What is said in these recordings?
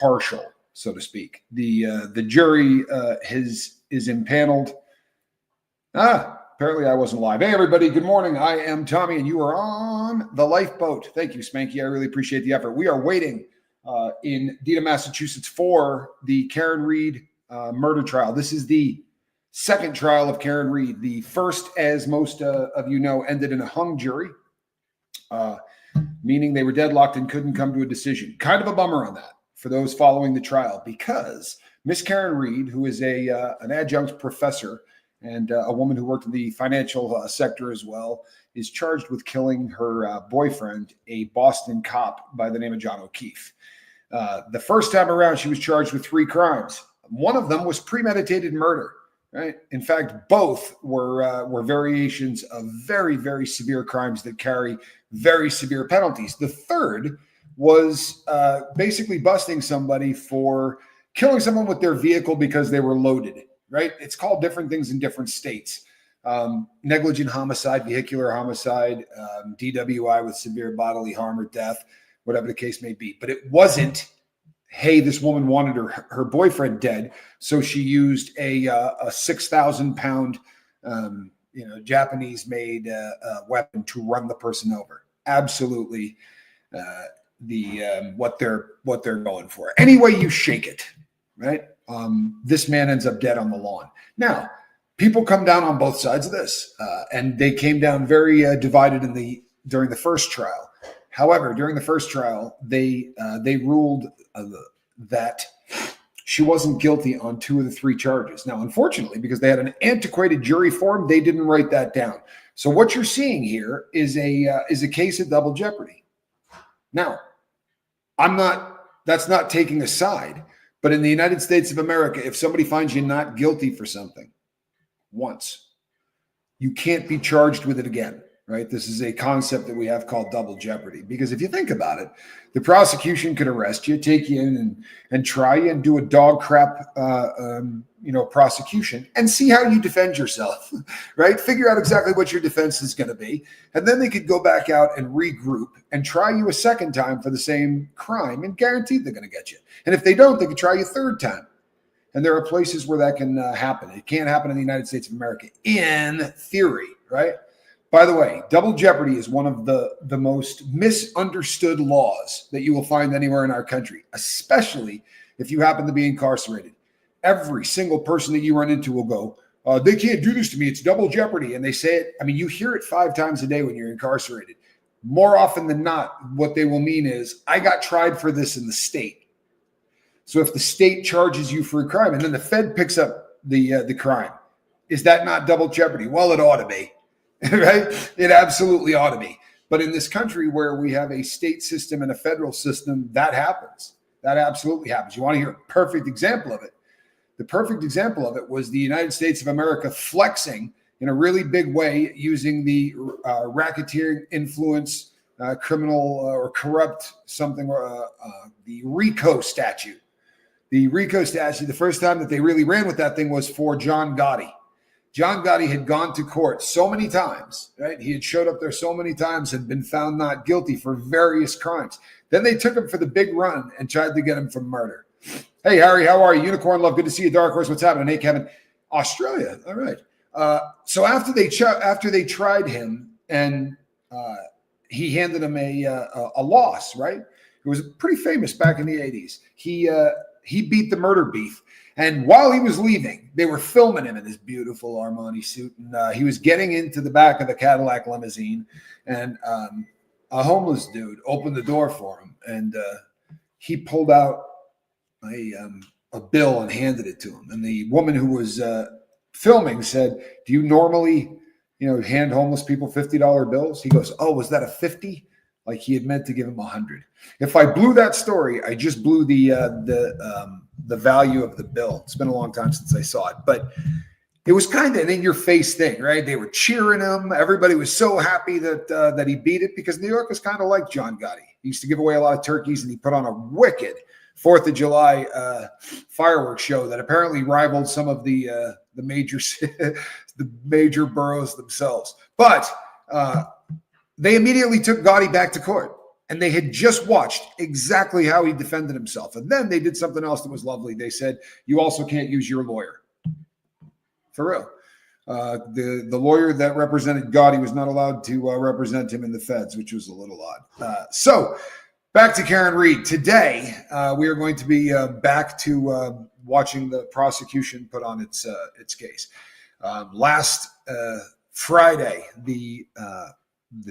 partial, so to speak. The jury is impaneled. Apparently I wasn't live. Hey, everybody. Good morning. I am Tommy, and you are on The Lifeboat. Thank you, Spanky. I really appreciate the effort. We are waiting in Dedham, Massachusetts for the Karen Read murder trial. This is the second trial of Karen Read. The first, as most of you know, ended in a hung jury, meaning they were deadlocked and couldn't come to a decision. Kind of a bummer on that for those following the trial, because Miss Karen Read, who is an adjunct professor and a woman who worked in the financial sector as well, is charged with killing her boyfriend, a Boston cop by the name of John O'Keefe. The first time around, she was charged with 3 crimes. One of them was premeditated murder. Right. In fact, both were variations of very, very severe crimes that carry very severe penalties. The third was basically busting somebody for killing someone with their vehicle because they were loaded. Right. It's called different things in different states. Negligent homicide, vehicular homicide, DWI with severe bodily harm or death, whatever the case may be. But it wasn't, hey, this woman wanted her boyfriend dead, so she used a 6,000-pound, Japanese-made weapon to run the person over. Absolutely, what they're going for. Any way you shake it, right? This man ends up dead on the lawn. Now, people come down on both sides of this, and they came down very divided during the first trial. However, during the first trial, they ruled that she wasn't guilty on 2 of the 3 charges. Now, unfortunately, because they had an antiquated jury form, they didn't write that down. So what you're seeing here is a case of double jeopardy. Now, that's not taking a side, but in the United States of America, if somebody finds you not guilty for something once, you can't be charged with it again. Right? This is a concept that we have called double jeopardy, because if you think about it, the prosecution could arrest you, take you in and try you and do a dog crap, prosecution and see how you defend yourself, right? Figure out exactly what your defense is going to be. And then they could go back out and regroup and try you a second time for the same crime, and guaranteed they're going to get you. And if they don't, they could try you a third time. And there are places where that can happen. It can't happen in the United States of America in theory, right? By the way, double jeopardy is one of the most misunderstood laws that you will find anywhere in our country, especially if you happen to be incarcerated. Every single person that you run into will go, they can't do this to me. It's double jeopardy. And they say it. I mean, you hear it 5 times a day when you're incarcerated. More often than not, what they will mean is, I got tried for this in the state. So if the state charges you for a crime and then the Fed picks up the crime, is that not double jeopardy? Well, it ought to be. Right? It absolutely ought to be. But in this country where we have a state system and a federal system, that happens. That absolutely happens. You want to hear a perfect example of it? The perfect example of it was the United States of America flexing in a really big way using the racketeering influence, criminal or corrupt something, the RICO statute. The RICO statute, the first time that they really ran with that thing was for John Gotti. John Gotti had gone to court so many times, right? He had showed up there so many times and been found not guilty for various crimes. Then they took him for the big run and tried to get him for murder. Hey, Harry, how are you? Unicorn Love, good to see you. Dark Horse, what's happening? Hey, Kevin. Australia, all right. So after they tried him and he handed him a loss, right? It was pretty famous back in the 80s. He beat the murder beef. And while he was leaving, they were filming him in his beautiful Armani suit. And he was getting into the back of the Cadillac limousine. And a homeless dude opened the door for him. And he pulled out a bill and handed it to him. And the woman who was filming said, do you normally, hand homeless people $50 bills? He goes, oh, was that a 50? Like he had meant to give him 100. If I blew that story, I just blew the value of the bill. It's been a long time since I saw it, but it was kind of an in-your-face thing, right? They were cheering him. Everybody was so happy that he beat it, because New York was kind of like John Gotti. He used to give away a lot of turkeys, and he put on a wicked 4th of July fireworks show that apparently rivaled some of the major boroughs themselves. But they immediately took Gotti back to court. And they had just watched exactly how he defended himself. And then they did something else that was lovely. They said, you also can't use your lawyer. For real. The lawyer that represented Gotti was not allowed to represent him in the feds, which was a little odd. So back to Karen Read. Today, we are going to be back to watching the prosecution put on its case. Last Friday, the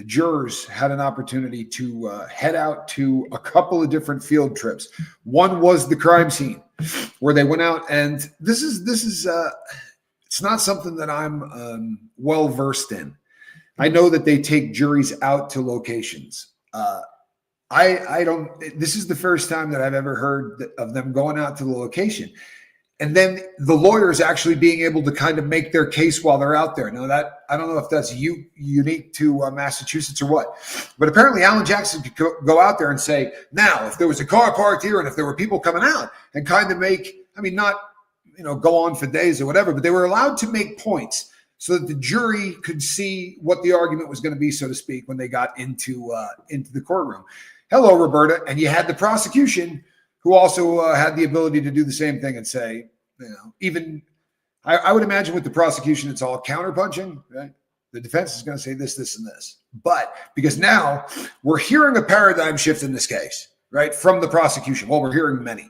jurors had an opportunity to head out to a couple of different field trips. One was the crime scene, where they went out, and this is it's not something that I'm well versed in. I know that they take juries out to locations. I don't. This is the first time that I've ever heard of them going out to the location, and then the lawyers actually being able to kind of make their case while they're out there. Now that I don't know if that's unique to Massachusetts or what, but apparently Alan Jackson could go out there and say, now if there was a car parked here and if there were people coming out, and kind of make, I mean, not go on for days or whatever, but they were allowed to make points so that the jury could see what the argument was going to be, so to speak, when they got into the courtroom. Hello, Roberta. And you had the prosecution, who also had the ability to do the same thing and say, even I would imagine with the prosecution, it's all counterpunching, right? The defense is going to say this, this, and this. But because now we're hearing a paradigm shift in this case, right, from the prosecution. Well, we're hearing many.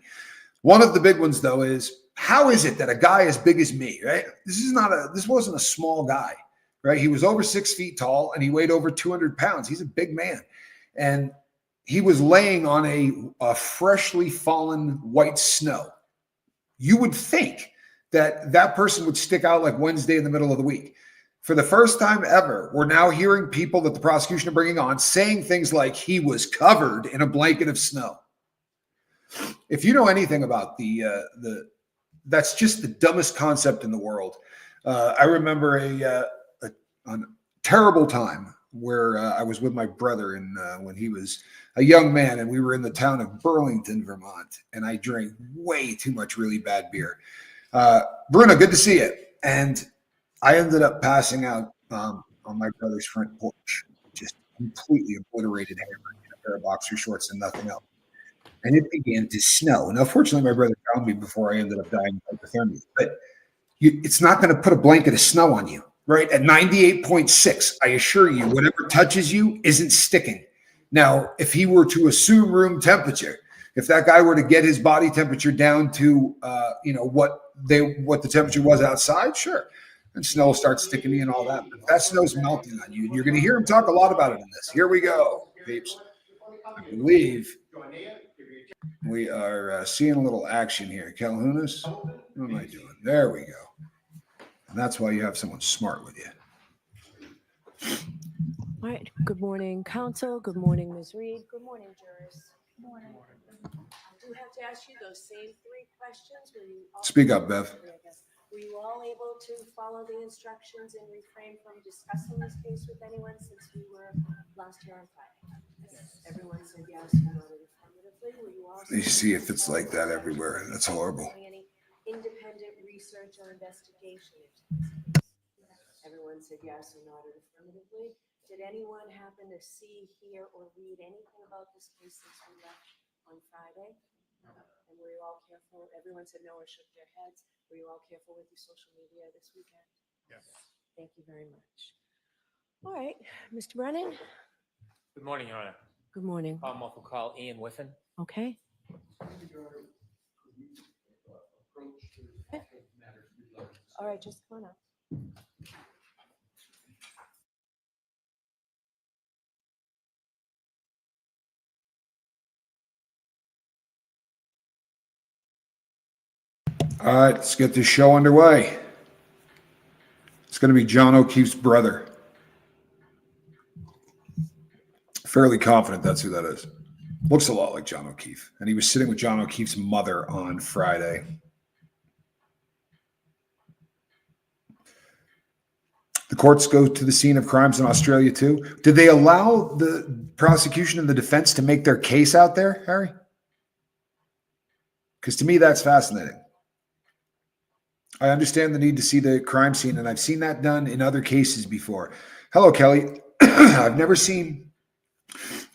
One of the big ones, though, is how is it that a guy as big as me, right? This wasn't a small guy, right? He was over 6 feet tall and he weighed over 200 pounds. He's a big man. And he was laying on a freshly fallen white snow. You would think that person would stick out like Wednesday in the middle of the week. For the first time ever, we're now hearing people that the prosecution are bringing on saying things like he was covered in a blanket of snow. If you know anything about that's just the dumbest concept in the world. I remember a terrible time where I was with my brother when he was a young man, and we were in the town of Burlington, Vermont, and I drank way too much really bad beer. Bruno, good to see you. And I ended up passing out on my brother's front porch, just completely obliterated, hammered in a pair of boxer shorts and nothing else. And it began to snow. Now, fortunately, my brother found me before I ended up dying of hypothermia. But it's not going to put a blanket of snow on you, right? At 98.6, I assure you, whatever touches you isn't sticking. Now, if he were to assume room temperature, if that guy were to get his body temperature down to, what the temperature was outside, sure. And snow will start sticking me and all that. But that snow's melting on you. And you're going to hear him talk a lot about it in this. Here we go, peeps. I believe we are seeing a little action here. Calhounas, what am I doing? There we go. And that's why you have someone smart with you. All right. Good morning, counsel. Good morning, Ms. Reed. Good morning, jurors. Good morning. I do have to ask you those same 3 questions. Speak up, Bev. Were you all able to follow the instructions and refrain from discussing this case with anyone since we were last here on Friday? Yes. Everyone said yes. You voted affirmatively. Were you all? You see if it's like that everywhere. That's horrible. Any independent research or investigation? Everyone said yes and nodded affirmatively. Did anyone happen to see, hear, or read anything about this case since we left on Friday? No. And were you all careful? Everyone said no or shook their heads. Were you all careful with your social media this weekend? Yes. Thank you very much. All right, Mr. Brennan. Good morning, Your Honor. Good morning. Commonwealth will call Ian Whiffen. Okay. All right, just come on up. All right, let's get this show underway. It's going to be John O'Keefe's brother. Fairly confident that's who that is. Looks a lot like John O'Keefe. And he was sitting with John O'Keefe's mother on Friday. The courts go to the scene of crimes in Australia too. Did they allow the prosecution and the defense to make their case out there, Harry? Because to me, that's fascinating. I understand the need to see the crime scene, and I've seen that done in other cases before. Hello, Kelly. I've never seen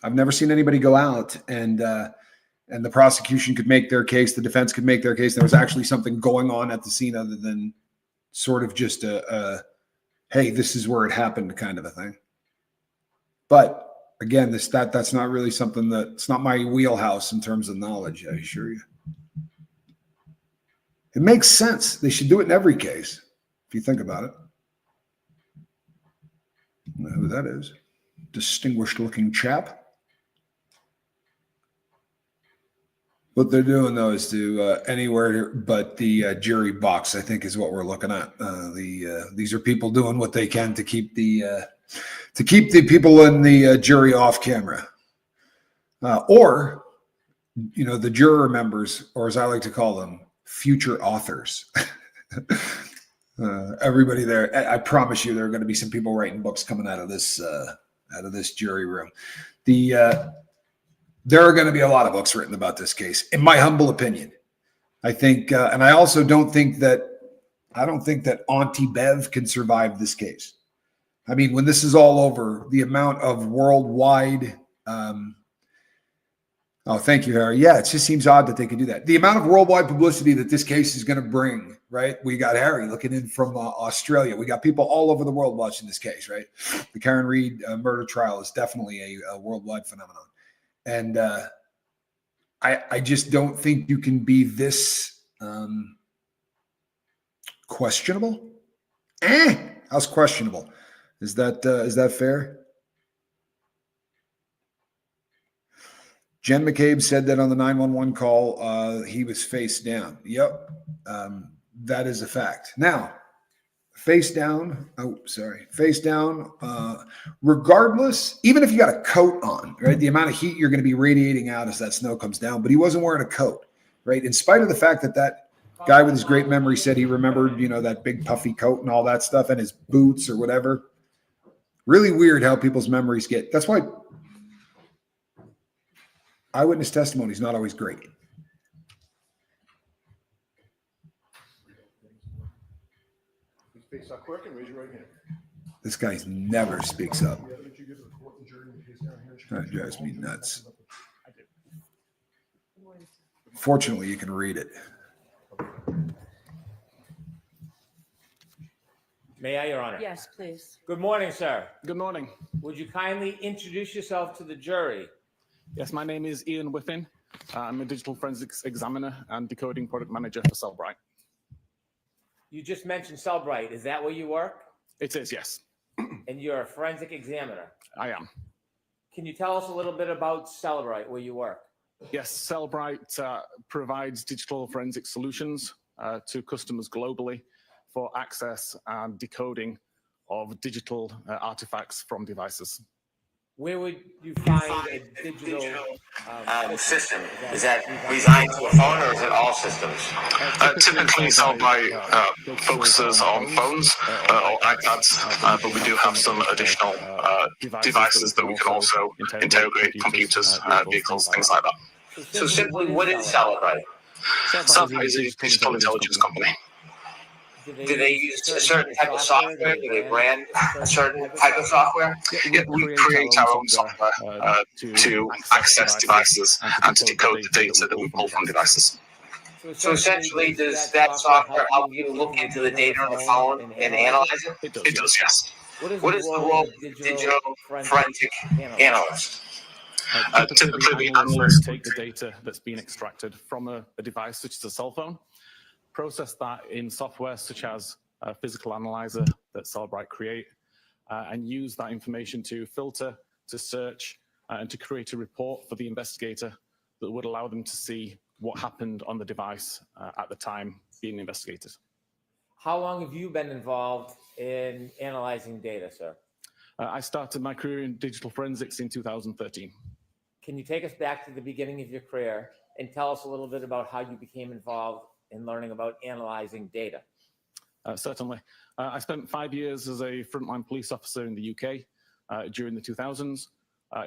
I've never seen anybody go out and the prosecution could make their case, the defense could make their case. There was actually something going on at the scene other than sort of just hey, this is where it happened kind of a thing. But again, that's not really something it's not my wheelhouse in terms of knowledge, I assure you. It makes sense. They should do it in every case, if you think about it. I don't know who that is. Distinguished looking chap. What they're doing though is to anywhere but the jury box, I think, is what we're looking at. These are people doing what they can to keep the people in the jury off camera, or the juror members, or as I like to call them, future authors. Everybody there, I promise you, there are going to be some people writing books coming out of this jury room. There are going to be a lot of books written about this case, in my humble opinion. I think, and I also don't think that Auntie Bev can survive this case. I mean, when this is all over, the amount of worldwide, oh, thank you, Harry. Yeah, it just seems odd that they could do that. The amount of worldwide publicity that this case is going to bring, right? We got Harry looking in from Australia. We got people all over the world watching this case, right? The Karen Reed murder trial is definitely a worldwide phenomenon. And I just don't think you can be this questionable. How's questionable? Is that fair? Jen McCabe said that on the 911 call, he was face down. Yep, that is a fact. Now, face down. Regardless, even if you got a coat on, right? The amount of heat you're going to be radiating out as that snow comes down. But he wasn't wearing a coat, right? In spite of the fact that guy with his great memory said he remembered, that big puffy coat and all that stuff, and his boots or whatever. Really weird how people's memories get. That's why eyewitness testimony is not always great. Face up quick and raise your right hand. This guy never speaks up. That drives me nuts. Fortunately, you can read it. May I, Your Honor? Yes, please. Good morning, sir. Good morning. Would you kindly introduce yourself to the jury? Yes, my name is Ian Whiffin. I'm a digital forensics examiner and decoding product manager for Cellbrite. You just mentioned Cellbrite. Is that where you work? It is, yes. And you're a forensic examiner. I am. Can you tell us a little bit about Cellbrite, where you work? Yes, Cellbrite provides digital forensic solutions to customers globally for access and decoding of digital artifacts from devices. Where would you find a digital system? Is that designed to a phone or is it all systems? Typically, Cellbrite focuses on phones or iPads, but we do have some additional devices that we can also interrogate, computers, vehicles, things like that. So simply, what is Cellbrite? Cellbrite is a digital intelligence company. Do they use a certain type of software? Do they brand a certain type of software? Yeah, we create our own software to access devices and to decode the data that we pull from devices. So essentially, does that software help you look into the data on the phone and analyze it? It does, yes. What is the role of a digital forensic analyst? Typically, the analysts take the data that's been extracted from a device such as a cell phone, process that in software such as a physical analyzer that Cellbrite create, and use that information to filter, to search, and to create a report for the investigator that would allow them to see what happened on the device at the time being investigated. How long have you been involved in analyzing data, sir? I started my career in digital forensics in 2013. Can you take us back to the beginning of your career and tell us a little bit about how you became involved in learning about analyzing data? Certainly. I spent 5 years as a frontline police officer in the UK during the 2000s.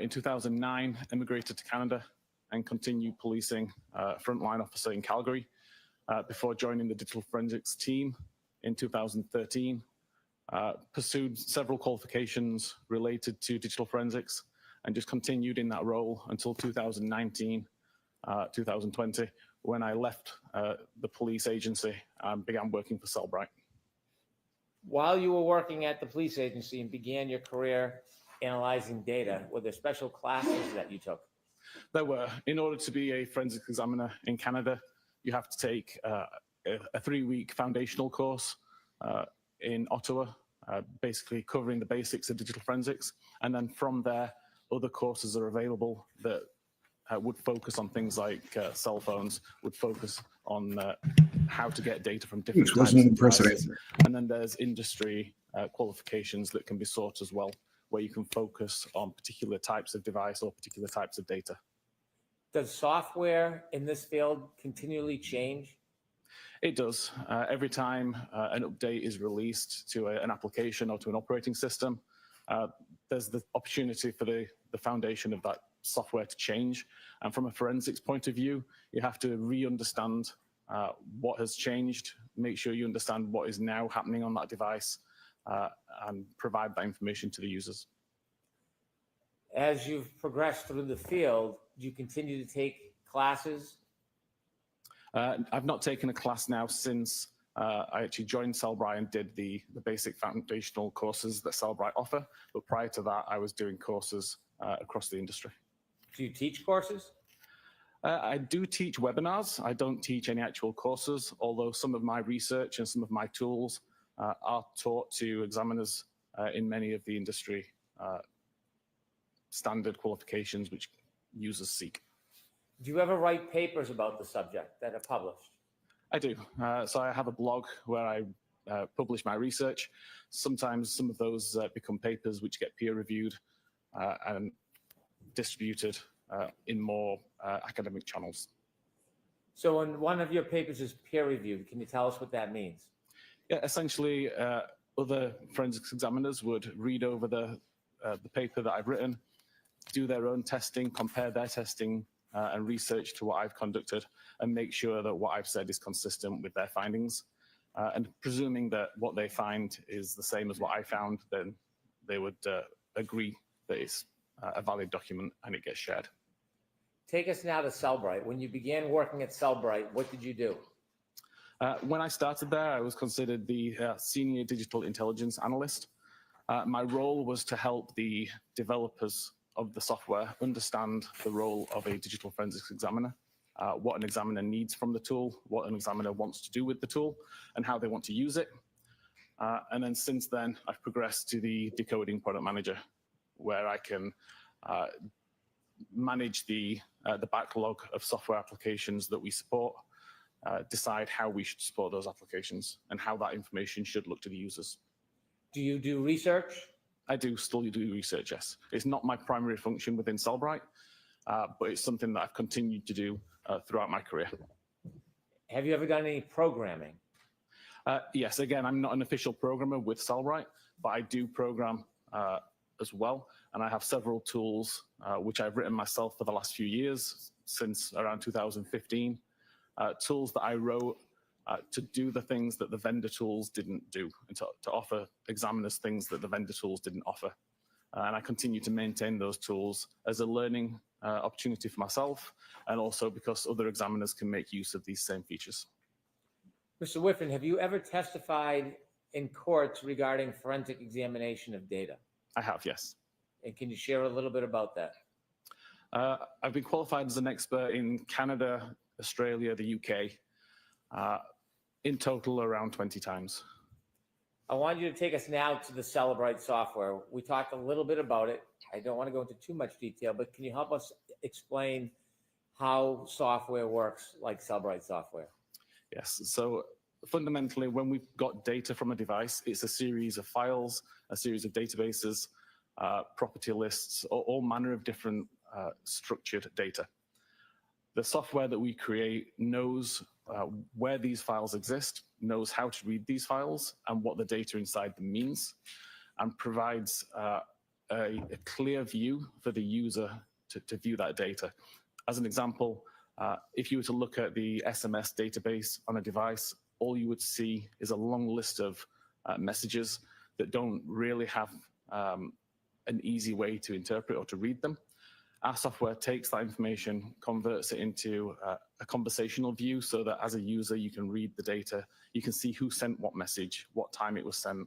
In 2009, immigrated to Canada and continued policing frontline officer in Calgary before joining the digital forensics team in 2013. Pursued several qualifications related to digital forensics and just continued in that role until 2019, 2020, when I left the police agency and began working for Cellbrite. While you were working at the police agency and began your career analyzing data, were there special classes that you took? There were. In order to be a forensic examiner in Canada, you have to take a 3-week foundational course in Ottawa, basically covering the basics of digital forensics. And then from there, other courses are available that would focus on things like cell phones, would focus on how to get data from different types of devices. And then there's industry qualifications that can be sought as well, where you can focus on particular types of device or particular types of data. Does software in this field continually change? It does. Every time an update is released to an application or to an operating system, there's the opportunity for the foundation of that software to change. And from a forensics point of view, you have to re-understand what has changed, make sure you understand what is now happening on that device, and provide that information to the users. As you've progressed through the field, do you continue to take classes? I've not taken a class now since I actually joined Cellbrite and did the basic foundational courses that Cellbrite offer. But prior to that, I was doing courses across the industry. Do you teach courses? I do teach webinars. I don't teach any actual courses, although some of my research and some of my tools are taught to examiners in many of the industry standard qualifications which users seek. Do you ever write papers about the subject that are published? I do. So I have a blog where I publish my research. Sometimes some of those become papers which get peer reviewed and distributed in more academic channels. So when one of your papers is peer reviewed, can you tell us what that means? Yeah, essentially, other forensics examiners would read over the paper that I've written, do their own testing, compare their testing and research to what I've conducted, and make sure that what I've said is consistent with their findings. And presuming that what they find is the same as what I found, then they would agree that it's a valid document and it gets shared. Take us now to Cellbrite. When you began working at Cellbrite, what did you do? When I started there, I was considered the senior digital intelligence analyst. My role was to help the developers of the software understand the role of a digital forensics examiner, what an examiner needs from the tool, what an examiner wants to do with the tool, and how they want to use it. And then since then, I've progressed to the decoding product manager, where I can manage the backlog of software applications that we support, decide how we should support those applications, and how that information should look to the users. Do you do research? I do still do research, yes. It's not my primary function within Cellbrite, but it's something that I've continued to do throughout my career. Have you ever done any programming? Yes, again, I'm not an official programmer with Cellbrite, but I do program as well. And I have several tools which I've written myself for the last few years, since around 2015. Tools that I wrote to do the things that the vendor tools didn't do, and to offer examiners things that the vendor tools didn't offer. And I continue to maintain those tools as a learning opportunity for myself, and also because other examiners can make use of these same features. Mr. Whiffen, have you ever testified in courts regarding forensic examination of data? I have, yes. And can you share a little bit about that? I've been qualified as an expert in Canada, Australia, the UK, in total around 20 times. I want you to take us now to the Cellbrite software. We talked a little bit about it. I don't want to go into too much detail, but can you help us explain how software works like Cellbrite software? Yes, so fundamentally, when we've got data from a device, it's a series of files, a series of databases, property lists, all manner of different structured data. The software that we create knows where these files exist, knows how to read these files and what the data inside them means, and provides a clear view for the user to view that data. As an example, if you were to look at the SMS database on a device, all you would see is a long list of messages that don't really have an easy way to interpret or to read them. Our software takes that information, converts it into a conversational view so that as a user, you can read the data. You can see who sent what message, what time it was sent.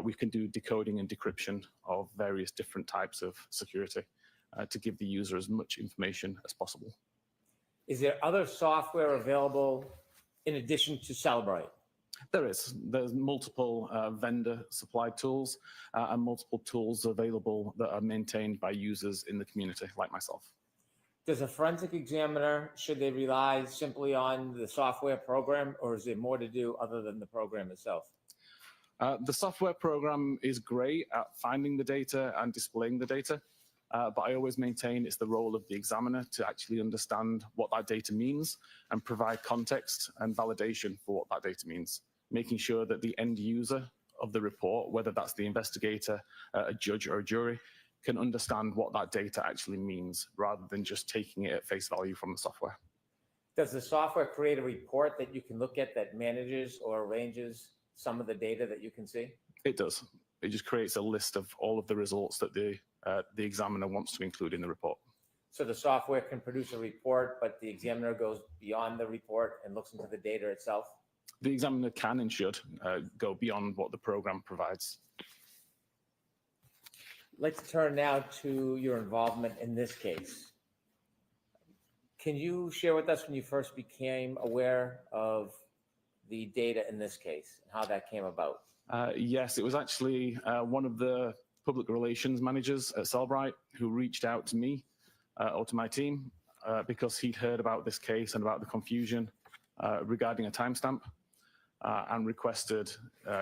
We can do decoding and decryption of various different types of security to give the user as much information as possible. Is there other software available in addition to Celebrite? There's multiple vendor supplied tools and multiple tools available that are maintained by users in the community like myself. Does a forensic examiner, should they rely simply on the software program, or is there more to do other than the program itself? The software program is great at finding the data and displaying the data, but I always maintain it's the role of the examiner to actually understand what that data means and provide context and validation for what that data means, making sure that the end user of the report, whether that's the investigator, a judge, or a jury, can understand what that data actually means rather than just taking it at face value from the software. Does the software create a report that you can look at that manages or arranges some of the data that you can see? It does. It just creates a list of all of the results that the examiner wants to include in the report. So the software can produce a report, but the examiner goes beyond the report and looks into the data itself? The examiner can and should go beyond what the program provides. Let's turn now to your involvement in this case. Can you share with us when you first became aware of the data in this case and how that came about? Yes, it was actually one of the public relations managers at Celebrite who reached out to me or to my team because he'd heard about this case and about the confusion regarding a timestamp and requested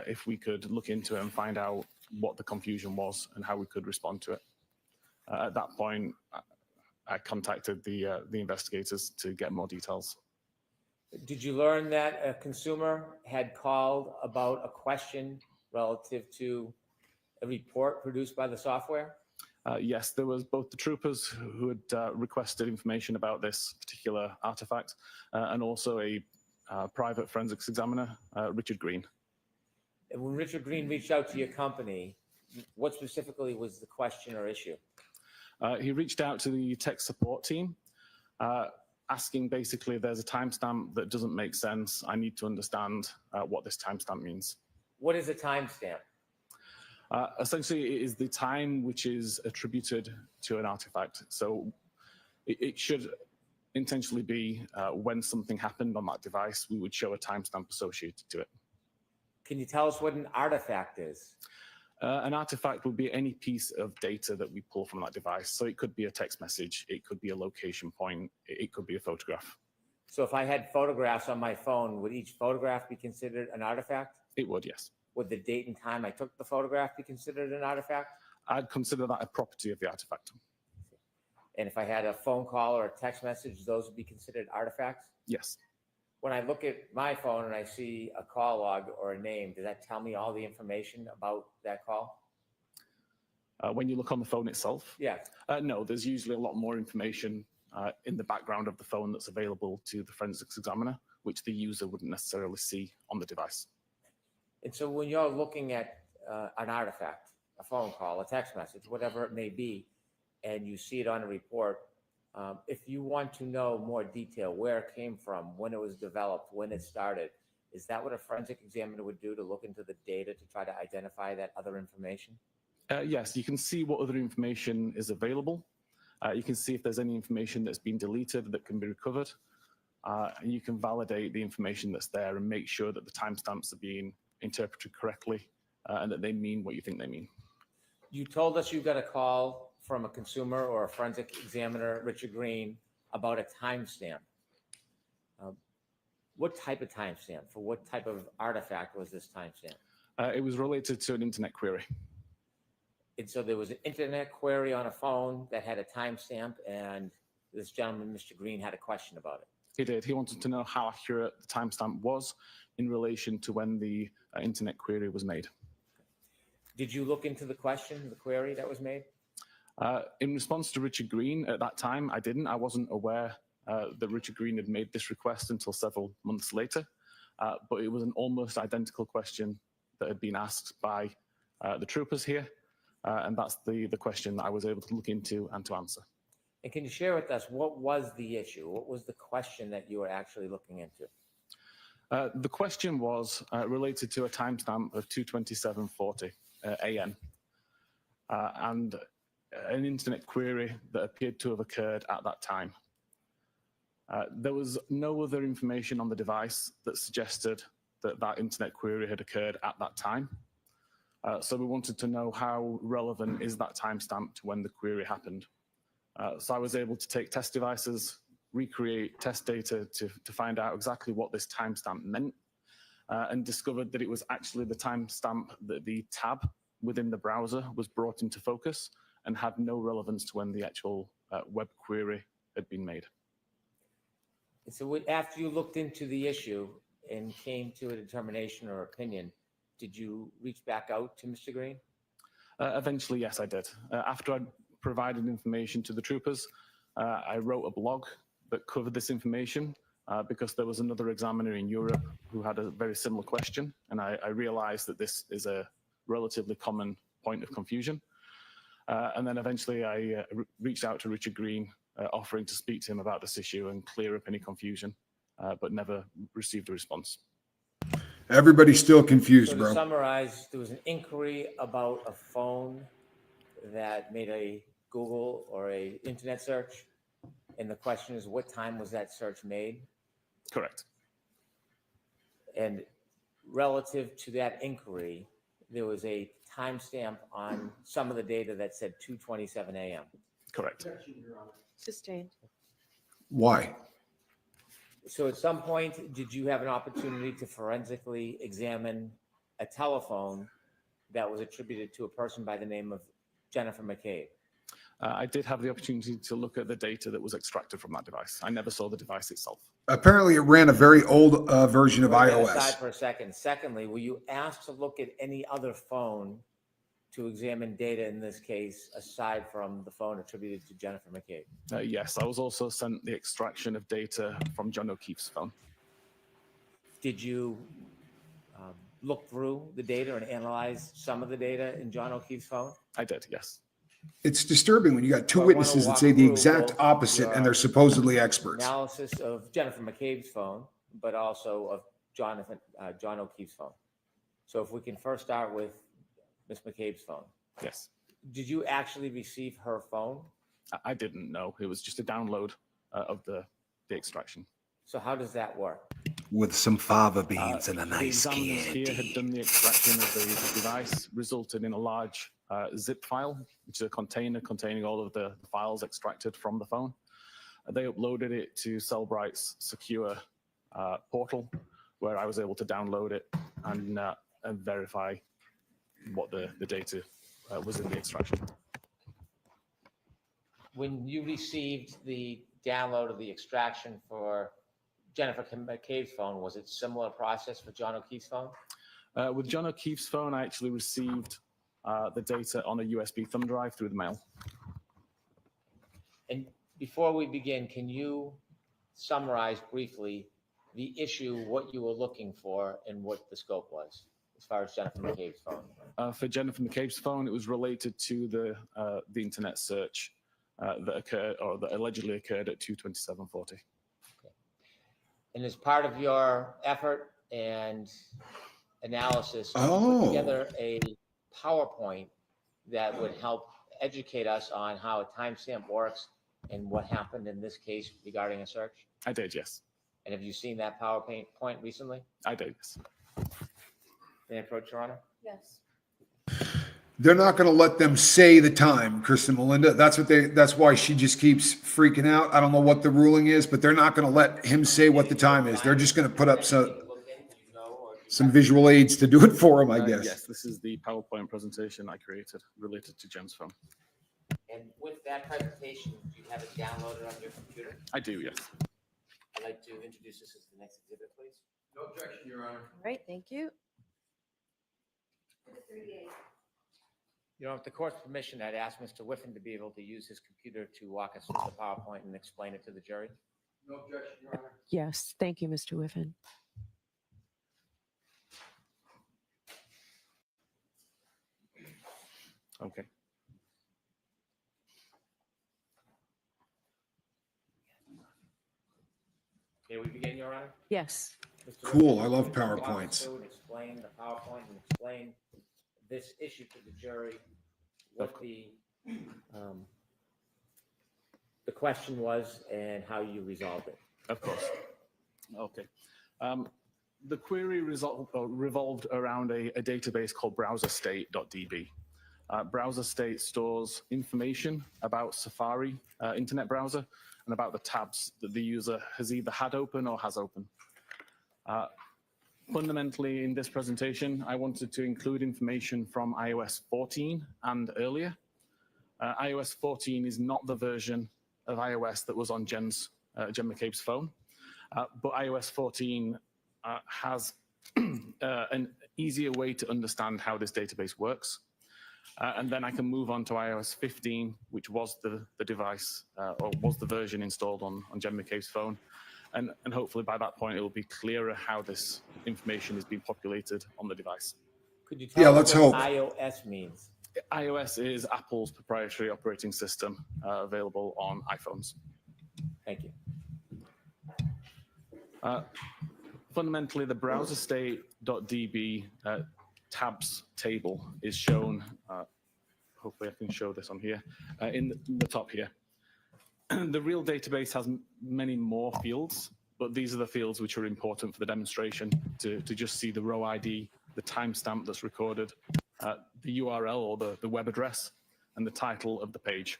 if we could look into it and find out what the confusion was and how we could respond to it. At that point, I contacted the investigators to get more details. Did you learn that a consumer had called about a question relative to a report produced by the software? Yes, there was both the troopers who had requested information about this particular artifact and also a private forensics examiner, Richard Green. And when Richard Green reached out to your company, what specifically was the question or issue? He reached out to the tech support team, asking basically if there's a timestamp that doesn't make sense. I need to understand what this timestamp means. What is a timestamp? Essentially, it is the time which is attributed to an artifact. So it should intentionally be when something happened on that device, we would show a timestamp associated to it. Can you tell us what an artifact is? An artifact would be any piece of data that we pull from that device. So it could be a text message, it could be a location point, it could be a photograph. So if I had photographs on my phone, would each photograph be considered an artifact? It would, yes. Would the date and time I took the photograph be considered an artifact? I'd consider that a property of the artifact. And if I had a phone call or a text message, those would be considered artifacts? Yes. When I look at my phone and I see a call log or a name, does that tell me all the information about that call? When you look on the phone itself? Yes. No, there's usually a lot more information in the background of the phone that's available to the forensics examiner, which the user wouldn't necessarily see on the device. And so when you're looking at an artifact, a phone call, a text message, whatever it may be, and you see it on a report, if you want to know more detail, where it came from, when it was developed, when it started, is that what a forensic examiner would do to look into the data to try to identify that other information? Yes, you can see what other information is available. You can see if there's any information that's been deleted that can be recovered. And you can validate the information that's there and make sure that the timestamps are being interpreted correctly and that they mean what you think they mean. You told us you got a call from a consumer or a forensic examiner, Richard Green, about a timestamp. What type of timestamp? For what type of artifact was this timestamp? It was related to an internet query. And so there was an internet query on a phone that had a timestamp, and this gentleman, Mr. Green, had a question about it. He did. He wanted to know how accurate the timestamp was in relation to when the internet query was made. Did you look into the question, the query that was made? In response to Richard Green, at that time, I didn't. I wasn't aware that Richard Green had made this request until several months later. But it was an almost identical question that had been asked by the troopers here. And that's the question that I was able to look into and to answer. And can you share with us, what was the issue? What was the question that you were actually looking into? The question was related to a timestamp of 2:27:40 a.m. And an internet query that appeared to have occurred at that time. There was no other information on the device that suggested that that internet query had occurred at that time. So we wanted to know how relevant is that timestamp to when the query happened. So I was able to take test devices, recreate test data to find out exactly what this timestamp meant, and discovered that it was actually the timestamp that the tab within the browser was brought into focus and had no relevance to when the actual web query had been made. So after you looked into the issue and came to a determination or opinion, did you reach back out to Mr. Green? Eventually, yes, I did. After I provided information to the troopers, I wrote a blog that covered this information because there was another examiner in Europe who had a very similar question, and I realized that this is a relatively common point of confusion. And then eventually I reached out to Richard Green, offering to speak to him about this issue and clear up any confusion, but never received a response. Everybody's still confused, So to bro. summarize, there was an inquiry about a phone that made a Google or a internet search, and the question is, what time was that search made? Correct. And relative to that inquiry, there was a timestamp on some of the data that said 2:27 a.m. Correct. Sustained. Why? So at some point, did you have an opportunity to forensically examine a telephone that was attributed to a person by the name of Jennifer McCabe? I did have the opportunity to look at the data that was extracted from that device. I never saw the device itself. Apparently, it ran a very old version of Put that aside iOS. for a second. Secondly, were you asked to look at any other phone to examine data in this case, aside from the phone attributed to Jennifer McCabe? Yes, I was also sent the extraction of data from John O'Keefe's phone. Did you look through the data and analyze some of the data in John O'Keefe's phone? I did, yes. It's disturbing when you got two So I wanna witnesses that walk say the through exact both opposite and your they're supposedly experts. Analysis of Jennifer McCabe's phone, but also of John O'Keefe's phone. So if we can first start with Ms. McCabe's phone. Yes. Did you actually receive her phone? I didn't know. It was just a download of the extraction. So how does that work? With some fava beans and a The nice examiners here had candy. done the extraction of the device, resulted in a large zip file, which is a container containing all of the files extracted from the phone. They uploaded it to Cellbright's secure portal, where I was able to download it and verify what the data was in the extraction. When you received the download of the extraction for Jennifer McCabe's phone, was it similar process for John O'Keefe's phone? With John O'Keefe's phone, I actually received the data on a USB thumb drive through the mail. And before we begin, can you summarize briefly the issue, what you were looking for, and what the scope was as far as Jennifer McCabe's phone? For Jennifer McCabe's phone, it was related to the internet search that occurred, or that allegedly occurred at 2:27:40. And as part of your effort and analysis, did you Oh. put together a PowerPoint that would help educate us on how a timestamp works and what happened in this case regarding a search? I did, yes. And have you seen that PowerPoint recently? I did, yes. May I approach, Your Honor? Yes. They're not going to let them say the time, Kristen Melinda. That's why she just keeps freaking out. I don't know what the ruling is, but they're not going to let him say what the time is. They're just going to put up some visual aids to do it for him, I guess. Yes, this is the PowerPoint presentation I created related to Jen's phone. And with that presentation, do you have it downloaded on your computer? I do, yes. I'd like to introduce this as the next exhibit, please. No objection, Your Honor. All right, thank you. You know, with the court's permission, I'd ask Mr. Whiffen to be able to use his computer to walk us through the PowerPoint and explain it to the jury. No objection, Your Honor. Yes, thank you, Mr. Whiffen. Okay. May we begin, Your Honor? Yes. Mr. Cool. Richards, I love can you walk us PowerPoints. through and explain the PowerPoint and explain this issue to the jury, what the question was and how you resolved it. Of course. Okay. The query revolved around a database called browserstate.db. Browserstate stores information about Safari internet browser and about the tabs that the user has either had open or has open. Fundamentally, in this presentation, I wanted to include information from iOS 14 and earlier. iOS 14 is not the version of iOS that was on Jen McCabe's phone, but iOS 14 has an easier way to understand how this database works. And then I can move on to iOS 15, which was the device or was the version installed on Jen McCabe's phone. And hopefully by that point, it will be clearer how this information is being populated on the device. Could you tell let's us what hope. iOS means? iOS is Apple's proprietary operating system available on iPhones. Thank you. Fundamentally, the browserstate.db tabs table is shown, hopefully I can show this on here, in the top here. The real database has many more fields, but these are the fields which are important for the demonstration to just see the row ID, the timestamp that's recorded, the URL or the web address, and the title of the page.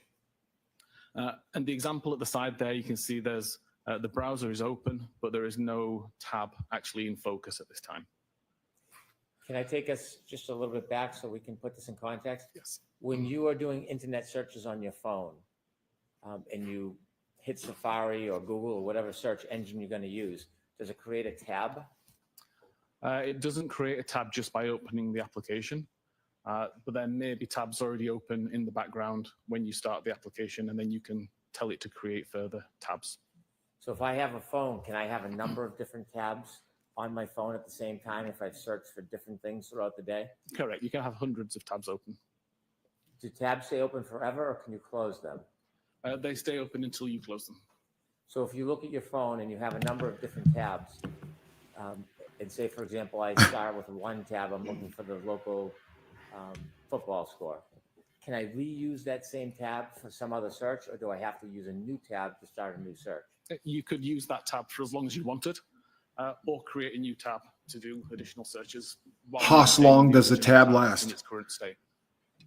And the example at the side there, you can see there's the browser is open, but there is no tab actually in focus at this time. Can I take us just a little bit back so we can put this in context? Yes. When you are doing internet searches on your phone and you hit Safari or Google or whatever search engine you're going to use, does it create a tab? It doesn't create a tab just by opening the application, but there may be tabs already open in the background when you start the application, and then you can tell it to create further tabs. So if I have a phone, can I have a number of different tabs on my phone at the same time if I've searched for different things throughout the day? Correct. You can have hundreds of tabs open. Do tabs stay open forever or can you close them? They stay open until you close them. So if you look at your phone and you have a number of different tabs, and say, for example, I start with one tab, I'm looking for the local football score. Can I reuse that same tab for some other search, or do I have to use a new tab to start a new search? You could use that tab for as long as you wanted, or create a new tab to do additional searches. How long does the tab last? In its current state.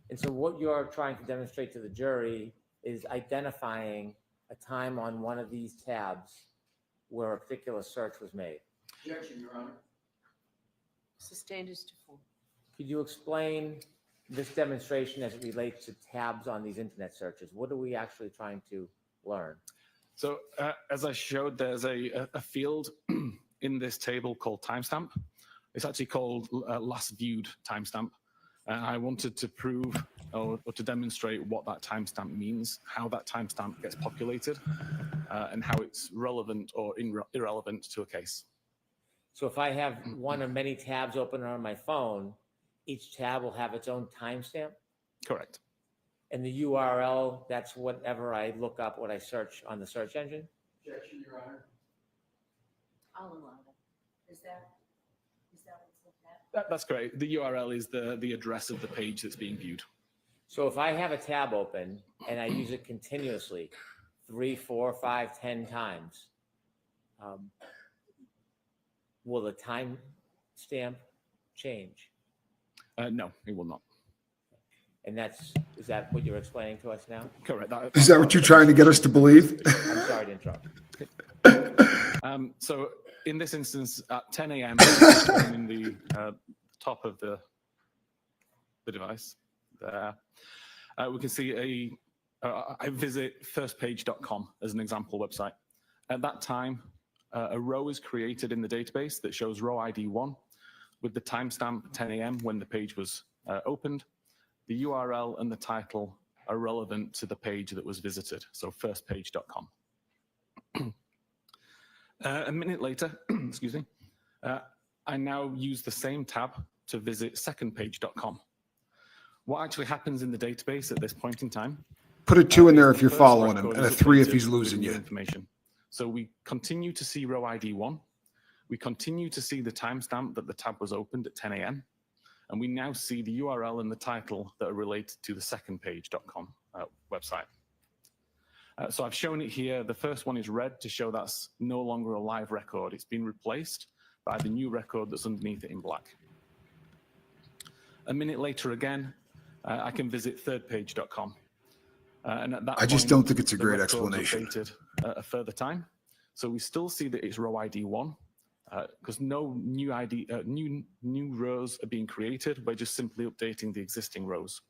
And so what you're trying to demonstrate to the jury is identifying a time on one of these tabs where a particular search was made. Objection, Your Honor. Sustained as to form. Could you explain this demonstration as it relates to tabs on these internet searches? What are we actually trying to learn? So as I showed, there's a field in this table called timestamp. It's actually called last viewed timestamp. I wanted to prove or to demonstrate what that timestamp means, how that timestamp gets populated, and how it's relevant or irrelevant to a case. So if I have one or many tabs open on my phone, each tab will have its own timestamp? Correct. And the URL, that's whatever I look up, what I search on the search engine? Objection, Your Honor. I'll allow that. Is that what's looked at? That's great. The URL is the address of the page that's being viewed. So if I have a tab open and I use it continuously 3, 4, 5, 10 times, will the timestamp change? No, it will not. And is that what you're explaining to us now? Correct. Is that what you're trying to get us to believe? I'm sorry to interrupt. So in this instance, at 10 a.m., in the top of the device, there, we can see I visit firstpage.com as an example website. At that time, a row is created in the database that shows row ID 1 with the timestamp 10 a.m. when the page was opened. The URL and the title are relevant to the page that was visited, so firstpage.com. A minute later, excuse me, I now use the same tab to visit secondpage.com. What actually happens in the database at this point in time? Put a 2 in there is if the you're first following him, record and a is 3 if updated he's with losing new you. information. So we continue to see row ID 1. We continue to see the timestamp that the tab was opened at 10 a.m. And we now see the URL and the title that are related to the secondpage.com website. So I've shown it here. The first one is red to show that's no longer a live record. It's been replaced by the new record that's underneath it in black. A minute later again, I can visit thirdpage.com. And at that I just point, don't think it's a the great record's explanation. updated a further time. So we still see that it's row ID 1 because no new new rows are being created. We're just simply updating the existing rows.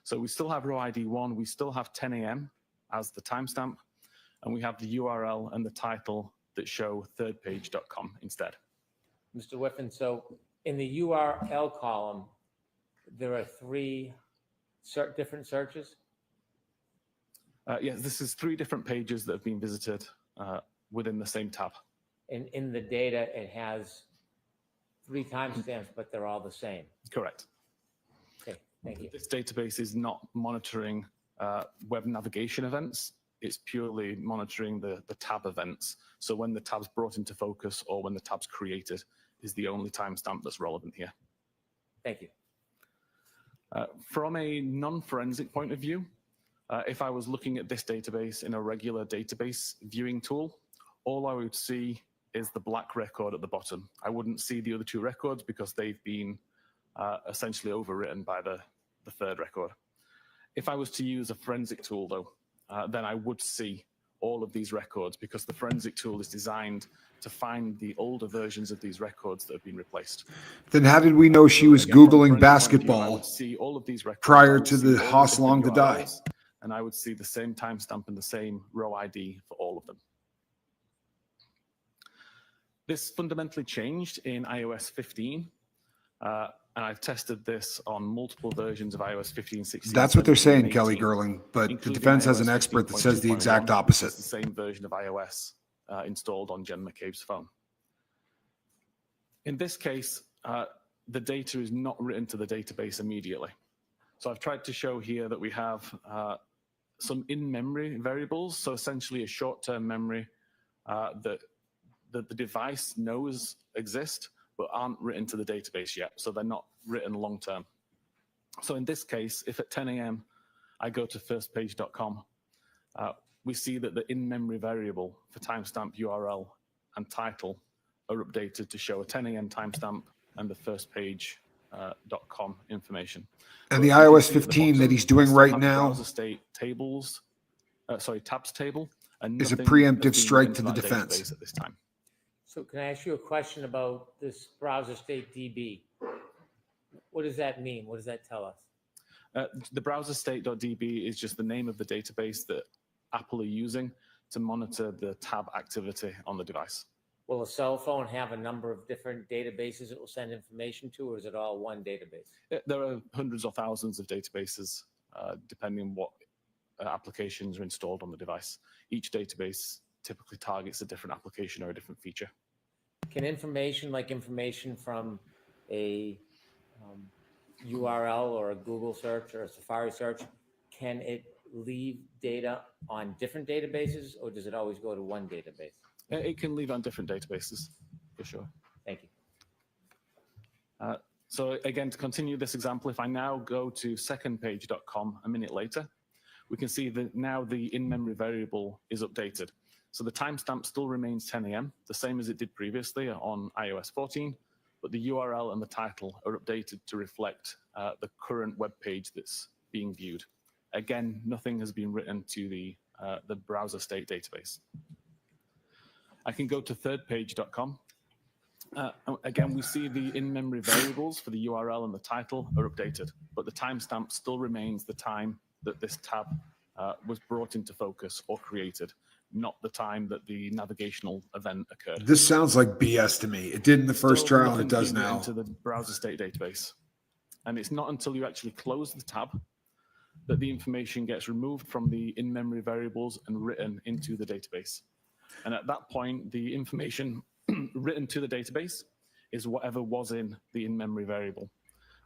So we still have row ID 1. We still have 10 a.m. as the timestamp, and we have the URL and the title that show thirdpage.com instead. Mr. Whiffen, so in the URL column, there are 3 different searches? Yes, this is 3 different pages that have been visited within the same tab. And in the data, it has 3 timestamps, but they're all the same. Correct. Okay, thank you. This database is not monitoring web navigation events. It's purely monitoring the tab events. So when the tab's brought into focus or when the tab's created is the only timestamp that's relevant here. Thank you. From a non-forensic point of view, if I was looking at this database in a regular database viewing tool, all I would see is the black record at the bottom. I wouldn't see the other 2 records because they've been essentially overwritten by the third record. If I was to use a forensic tool, though, then I would see all of these records because the forensic tool is designed to find the older versions of these records that have been replaced. Then how did we know she was Again, from a Googling forensic point of view, I basketball would see all of these records, prior I would to see the all Haas different long to die? URLs, and I would see the same timestamp and the same row ID for all of them. This fundamentally changed in iOS 15, and I've tested this on multiple versions of iOS 15, 16. That's what they're 17, saying, Kelly 18, Gerling, but the including defense has iOS an expert that says the 15.2.1, exact which opposite. is the same version of iOS installed on Jen McCabe's phone. In this case, the data is not written to the database immediately. So I've tried to show here that we have some in-memory variables, so essentially a short-term memory that the device knows exist, but aren't written to the database yet, so they're not written long-term. So in this case, if at 10 a.m. I go to firstpage.com, we see that the in-memory variable for timestamp URL and title are updated to show a 10 a.m. timestamp and the firstpage.com information. And the iOS 15 that he's doing right now browser state tables, tabs table, and is a nothing preemptive has been strike written to the that defense. database at this time. So can I ask you a question about this browser state DB? What does that mean? What does that tell us? The browser state.db is just the name of the database that Apple are using to monitor the tab activity on the device. Will a cell phone have a number of different databases it will send information to, or is it all one database? There are hundreds or thousands of databases, depending on what applications are installed on the device. Each database typically targets a different application or a different feature. Can information from a URL or a Google search or a Safari search, can it leave data on different databases, or does it always go to one database? It can leave on different databases, for sure. Thank you. So again, to continue this example, if I now go to secondpage.com a minute later, we can see that now the in-memory variable is updated. So the timestamp still remains 10 a.m., the same as it did previously on iOS 14, but the URL and the title are updated to reflect the current web page that's being viewed. Again, nothing has been written to the browser state database. I can go to thirdpage.com. Again, we see the in-memory variables for the URL and the title are updated, but the timestamp still remains the time that this tab was brought into focus or created, not the time that the navigational event occurred. This sounds like BS to me. It did in the first Still trial, and it does nothing's been now. written to the browser state database. And it's not until you actually close the tab that the information gets removed from the in-memory variables and written into the database. And at that point, the information written to the database is whatever was in the in-memory variable.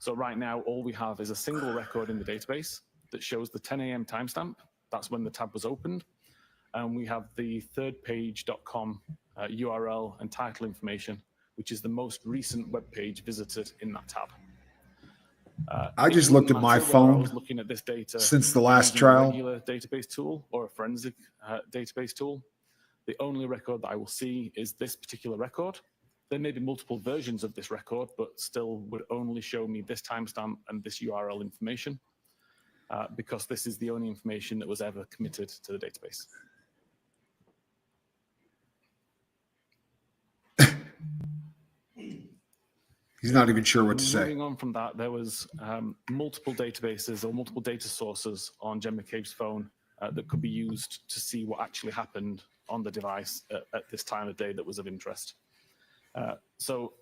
So right now, all we have is a single record in the database that shows the 10 a.m. timestamp. That's when the tab was opened. And we have the thirdpage.com URL and title information, which is the most recent web page visited in that tab. I just looked at my I phone was looking at this data since the last using a trial. regular database tool or a forensic database tool. The only record that I will see is this particular record. There may be multiple versions of this record, but still would only show me this timestamp and this URL information because this is the only information that was ever committed to the database. He's not even sure what to say. Moving on from that, there was multiple databases or multiple data sources on Jen McCabe's phone that could be used to see what actually happened on the device at this time of day that was of interest. So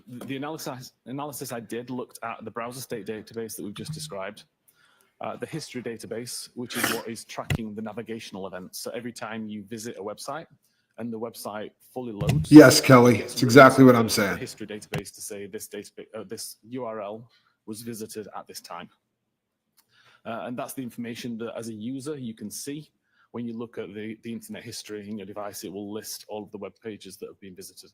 the analysis I did looked at the browser state database that we've just described, the history database, which is what is tracking the navigational events. So every time you visit a website, and the website fully loads. Yes, Kelly, it's exactly what I'm saying. The history database to say this this URL was visited at this time. And that's the information that as a user you can see when you look at the internet history in your device. It will list all of the web pages that have been visited.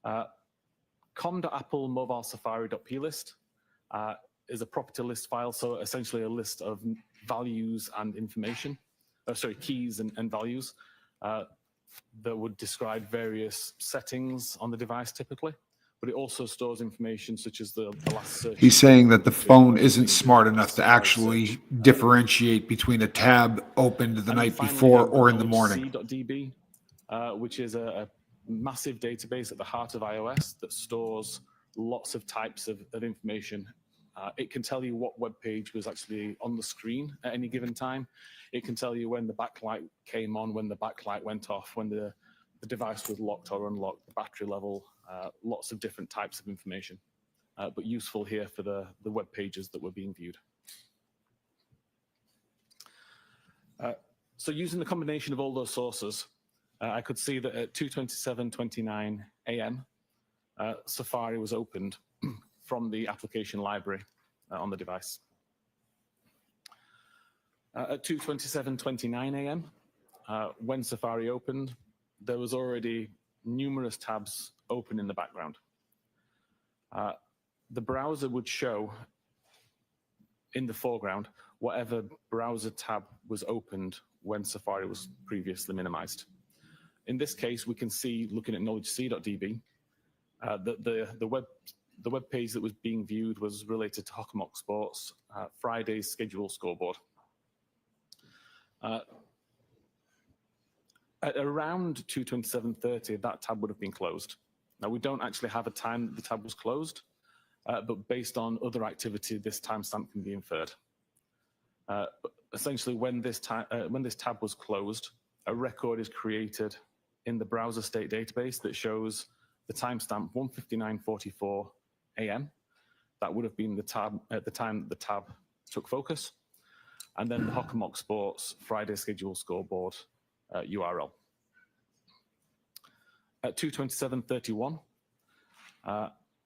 com.applemobilesafari.plist is a property list file, so essentially a list of values and information, keys and values that would describe various settings on the device typically, but it also stores information such as the last search. He's saying that the phone isn't smart enough to actually differentiate between a tab opened the night before or in the morning. .db, which is a massive database at the heart of iOS that stores lots of types of information. It can tell you what web page was actually on the screen at any given time. It can tell you when the backlight came on, when the backlight went off, when the device was locked or unlocked, the battery level, lots of different types of information, but useful here for the web pages that were being viewed. So using the combination of all those sources, I could see that at 2:27:29 a.m., Safari was opened from the application library on the device. At 2:27:29 a.m., when Safari opened, there was already numerous tabs open in the background. The browser would show in the foreground whatever browser tab was opened when Safari was previously minimized. In this case, we can see, looking at knowledgec.db, that the web page that was being viewed was related to Hockomock Sports, Friday's schedule scoreboard. At around 2:27:30, that tab would have been closed. Now, we don't actually have a time that the tab was closed, but based on other activity, this timestamp can be inferred. Essentially, when this tab was closed, a record is created in the browser state database that shows the timestamp 1:59:44 a.m. That would have been the tab at the time that the tab took focus, and then the Hockomock Sports Friday schedule scoreboard URL. At 2:27:31,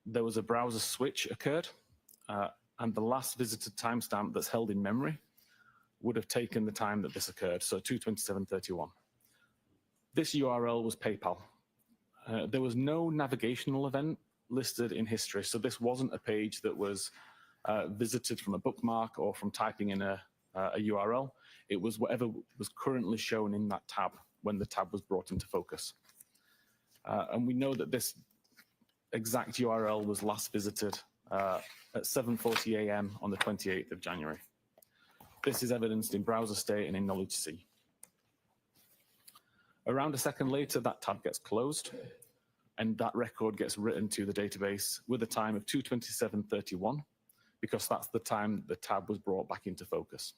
there was a browser switch occurred, and the last visited timestamp that's held in memory would have taken the time that this occurred, so 2:27:31. This URL was PayPal. There was no navigational event listed in history, so this wasn't a page that was visited from a bookmark or from typing in a URL. It was whatever was currently shown in that tab when the tab was brought into focus. And we know that this exact URL was last visited at 7:40 a.m. on the 28th of January. This is evidenced in browser state and in knowledgec. Around a second later, that tab gets closed, and that record gets written to the database with a time of 2:27:31, because that's the time the tab was brought back into focus.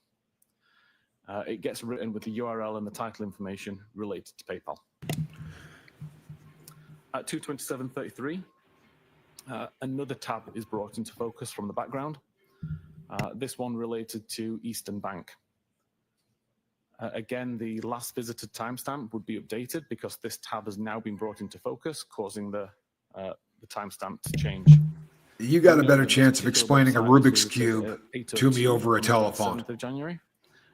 It gets written with the URL and the title information related to PayPal. At 2:27:33, another tab is brought into focus from the background. This one related to Eastern Bank. Again, the last visited timestamp would be updated because this tab has now been brought into focus, causing the timestamp to change. You got a We know better that this chance of particular explaining a website was Rubik's visited Cube at to me 8:02 over a on the telephone. 27th of January,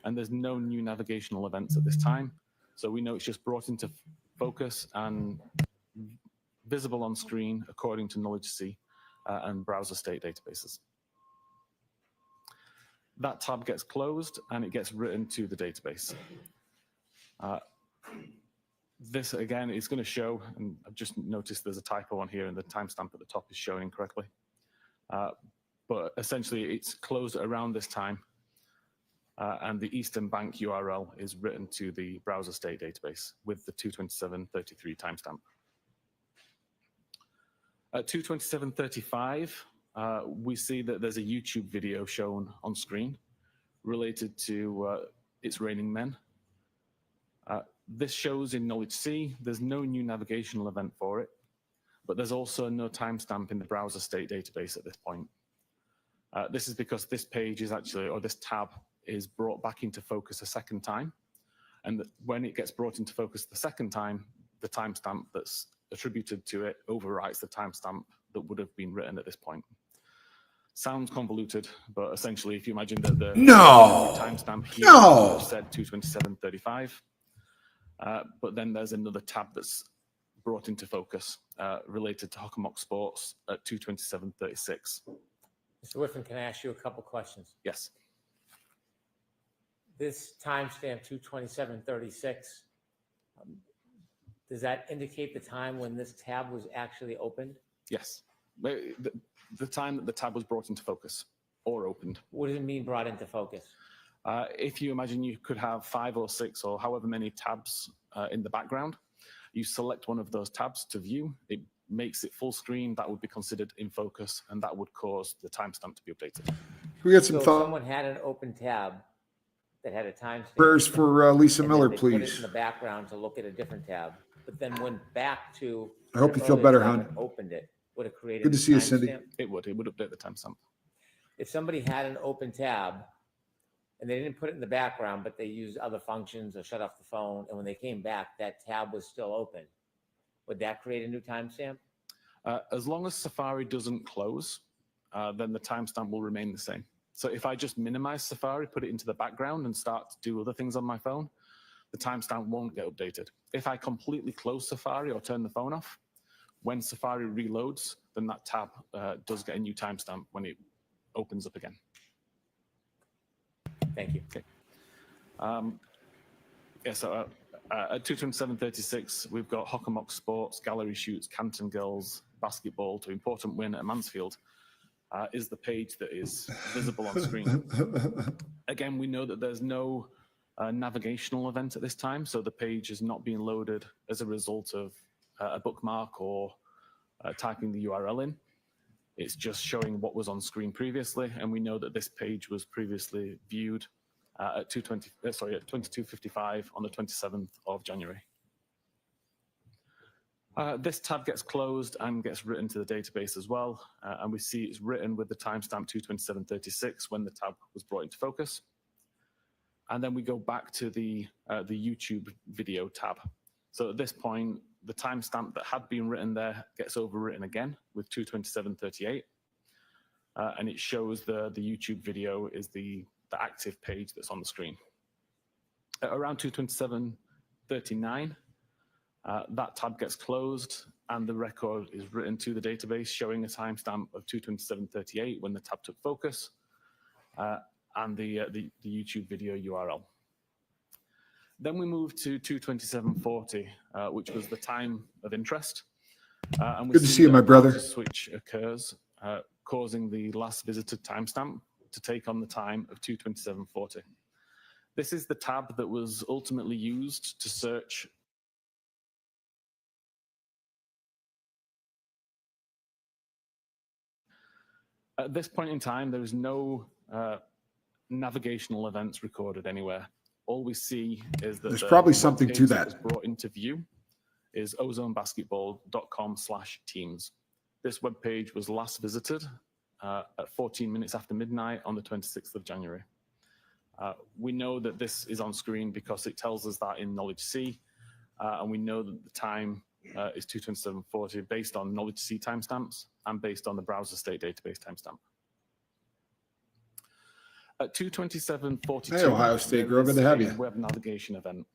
and there's no new navigational events at this time. So we know it's just brought into focus and visible on screen according to knowledge C and browser state databases. That tab gets closed and it gets written to the database. This again is going to show, and I've just noticed there's a typo on here and the timestamp at the top is showing incorrectly. But essentially it's closed around this time and the Eastern Bank URL is written to the browser state database with the 227.33 timestamp. At 227.35, we see that there's a YouTube video shown on screen related to It's Raining Men. This shows in Knowledge C, there's no new navigational event for it, but there's also no timestamp in the browser state database at this point. This is because this page is actually, or this tab is brought back into focus a second time. And when it gets brought into focus the second time, the timestamp that's attributed to it overwrites the timestamp that would have been written at this point. Sounds convoluted, but essentially, if you imagine that the timestamp here said 227.35, but then there's another tab that's brought into focus related to Hockomock Sports at 227.36. Mr. Whiffen, can I ask you a couple questions? Yes. This timestamp 227.36, does that indicate the time when this tab was actually opened? Yes. The time that the tab was brought into focus or opened. What does it mean brought into focus? If you imagine you could have 5 or 6 or however many tabs in the background, you select one of those tabs to view, it makes it full screen, that would be considered in focus, and that would cause the timestamp to be updated. We got some So if someone had an open tab that had a timestamp. prayers for Lisa and Miller, then they put it please. in the background to look at a different tab, but then went back to. I hope the you feel earlier better, tab hon. and opened it. Would it create Good a to see you, Cindy. timestamp? It would update the timestamp. If somebody had an open tab and they didn't put it in the background, but they used other functions or shut off the phone, and when they came back, that tab was still open, would that create a new timestamp? As long as Safari doesn't close, then the timestamp will remain the same. So if I just minimize Safari, put it into the background and start to do other things on my phone, the timestamp won't get updated. If I completely close Safari or turn the phone off, when Safari reloads, then that tab does get a new timestamp when it opens up again. Thank you. Okay. So at 227.36, we've got Hockomock Sports, Gallery Shoots, Canton Girls, Basketball to important win at Mansfield is the page that is visible on screen. Again, we know that there's no navigational event at this time, so the page is not being loaded as a result of a bookmark or typing the URL in. It's just showing what was on screen previously, and we know that this page was previously viewed at 22:55 on the 27th of January. This tab gets closed and gets written to the database as well, and we see it's written with the timestamp 227.36 when the tab was brought into focus. And then we go back to the YouTube video tab. So at this point, the timestamp that had been written there gets overwritten again with 227.38, and it shows the YouTube video is the active page that's on the screen. At around 227.39, that tab gets closed and the record is written to the database showing a timestamp of 227.38 when the tab took focus and the YouTube video URL. Then we move to 227.40, which was the time of interest. And we Good to see you, my brother. The switch occurs, causing the last visited timestamp to take on the time of 227.40. This is the tab that was ultimately used to search at this point in time. There is no navigational events recorded anywhere. All we see is that there's probably something to that. Was brought into view is ozonebasketball.com/teams. This web page was last visited at 14 minutes after midnight on the 26th of January. We know that this is on screen because it tells us that in Knowledge C, and we know that the time is 227.40 based on knowledge C timestamps and based on the browser state database timestamp. At 227.42, Hey, Ohio State girl, good to have you. web navigation event.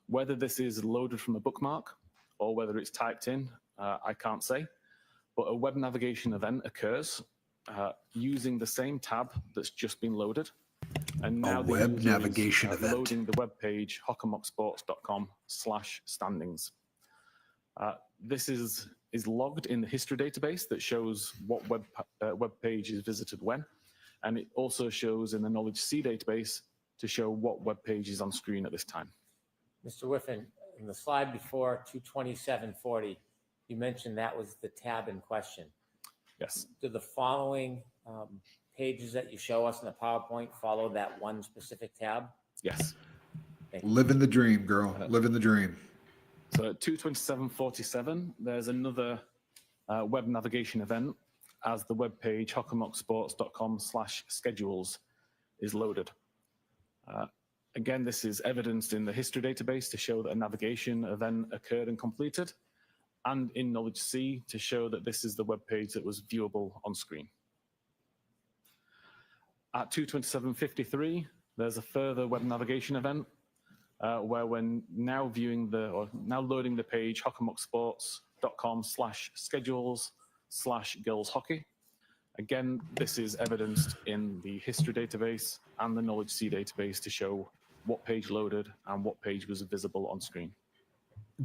Whether this is loaded from a bookmark or whether it's typed in, I can't say. But a web navigation event occurs using the same tab that's just been loaded. And now the web user navigation is event. loading the web page hockermocksports.com/standings. This is logged in the history database that shows what web page is visited when. And it also shows in the knowledge C database to show what web page is on screen at this time. Mr. Whiffen, in the slide before 227.40, you mentioned that was the tab in question. Yes. Do the following pages that you show us in the PowerPoint follow that one specific tab? Yes. Thank you. Living the dream, girl. Living the dream. So at 227.47, there's another web navigation event as the web page hockermocksports.com/schedules is loaded. Again, this is evidenced in the history database to show that a navigation event occurred and completed, and in Knowledge C to show that this is the web page that was viewable on screen. At 227.53, there's a further web navigation event where we're now now loading the page hockermocksports.com/schedules/girls hockey. Again, this is evidenced in the history database and the knowledge C database to show what page loaded and what page was visible on screen.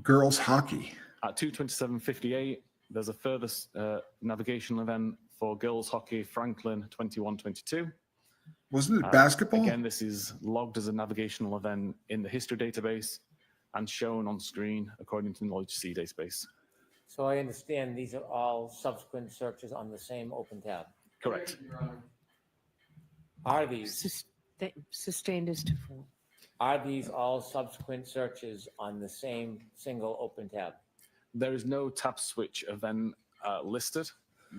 Girls hockey. At 227.58, there's a further navigation event for girls hockey Franklin 21-22. Wasn't it basketball? Again, this is logged as a navigational event in the history database and shown on screen according to the knowledge C database. So I understand these are all subsequent searches on the same open tab. Correct. Your Honor. Are these Sustained as to full. are these all subsequent searches on the same single open tab? There is no tab switch event listed.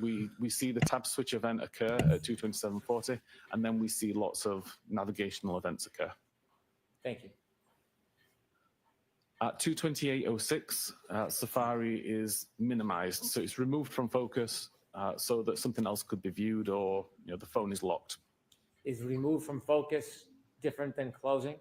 We see the tab switch event occur at 227.40, and then we see lots of navigational events occur. Thank you. At 228.06, Safari is minimized, so it's removed from focus so that something else could be viewed, or the phone is locked. Is remove from focus different than closing?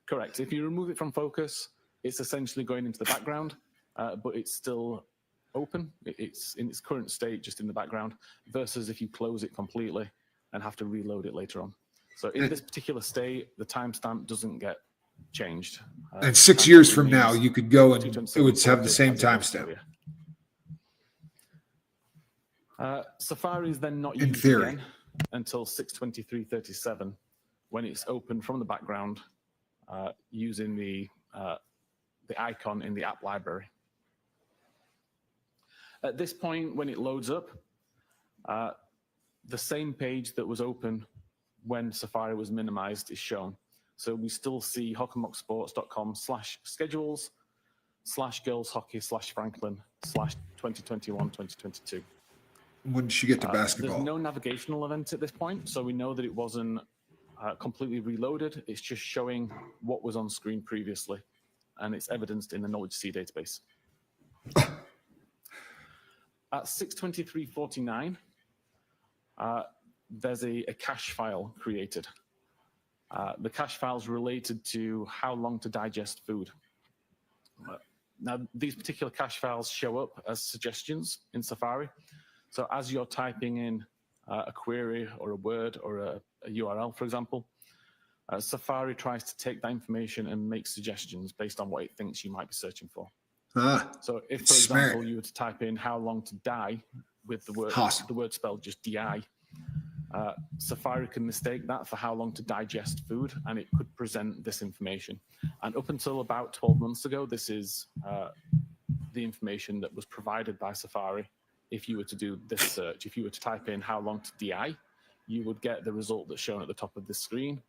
Correct. If you remove it from focus, it's essentially going into the background, but it's still open. It's in its current state, just in the background, versus if you close it completely and have to reload it later on. So in this particular state, the timestamp doesn't get changed. And 6 years from now, you could go and it would have the same timestamp. Safari is then not In used theory. again until 6:23:37, when it's open from the background using the icon in the app library. At this point, when it loads up, the same page that was open when Safari was minimized is shown. So we still see hockermocksports.com/schedules/girls hockey/Franklin/2021-2022. When did she get to basketball? There's no navigational event at this point, so we know that it wasn't completely reloaded. It's just showing what was on screen previously, and it's evidenced in the knowledge C database. At 6:23:49, there's a cache file created. The cache file is related to how long to digest food. Now, these particular cache files show up as suggestions in Safari. So as you're typing in a query or a word or a URL, for example, Safari tries to take that information and make suggestions based on what it thinks you might be searching for. So if, for example, you were to type in how long to die with the word spelled just DI, Safari can mistake that for how long to digest food, and it could present this information. And up until about 12 months ago, this is the information that was provided by Safari. If you were to do this search, if you were to type in how long to DI, you would get the result that's shown at the top of the screen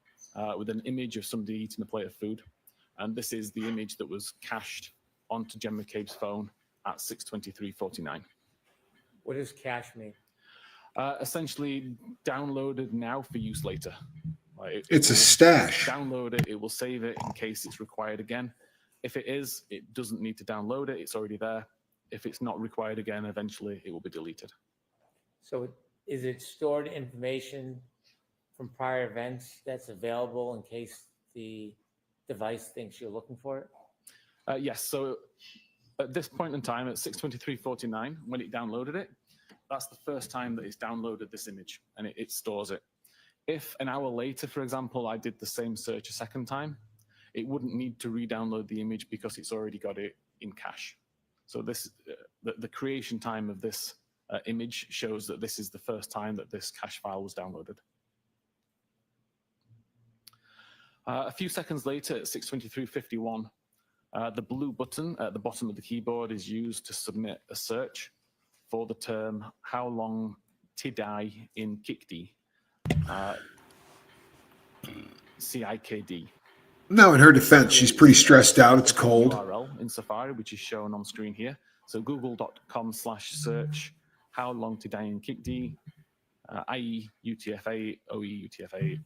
with an image of somebody eating a plate of food. And this is the image that was cached onto Jen McCabe's phone at 6:23:49. What does cache mean? Essentially, downloaded now for use later. It's a stash. Download it, it will save it in case it's required again. If it is, it doesn't need to download it, it's already there. if it's not required again, eventually it will be deleted. So is it stored information from prior events that's available in case the device thinks you're looking for it? Yes, so at this point in time, at 6:23:49, when it downloaded it, that's the first time that it's downloaded this image, and it stores it. If an hour later, for example, I did the same search a second time, it wouldn't need to re-download the image because it's already got it in cache. So this, the creation time of this image shows that this is the first time that this cache file was downloaded. A few seconds later, at 6:23:51, the blue button at the bottom of the keyboard is used to submit a search for the term "How long tid I in Kikdi?" CIKD. Now, in her defense, she's pretty stressed out. It's cold. URL in Safari, which is shown on screen here. So google.com/search "How long tid I in Kikdi?" IE UTF-8, OE UTF-8.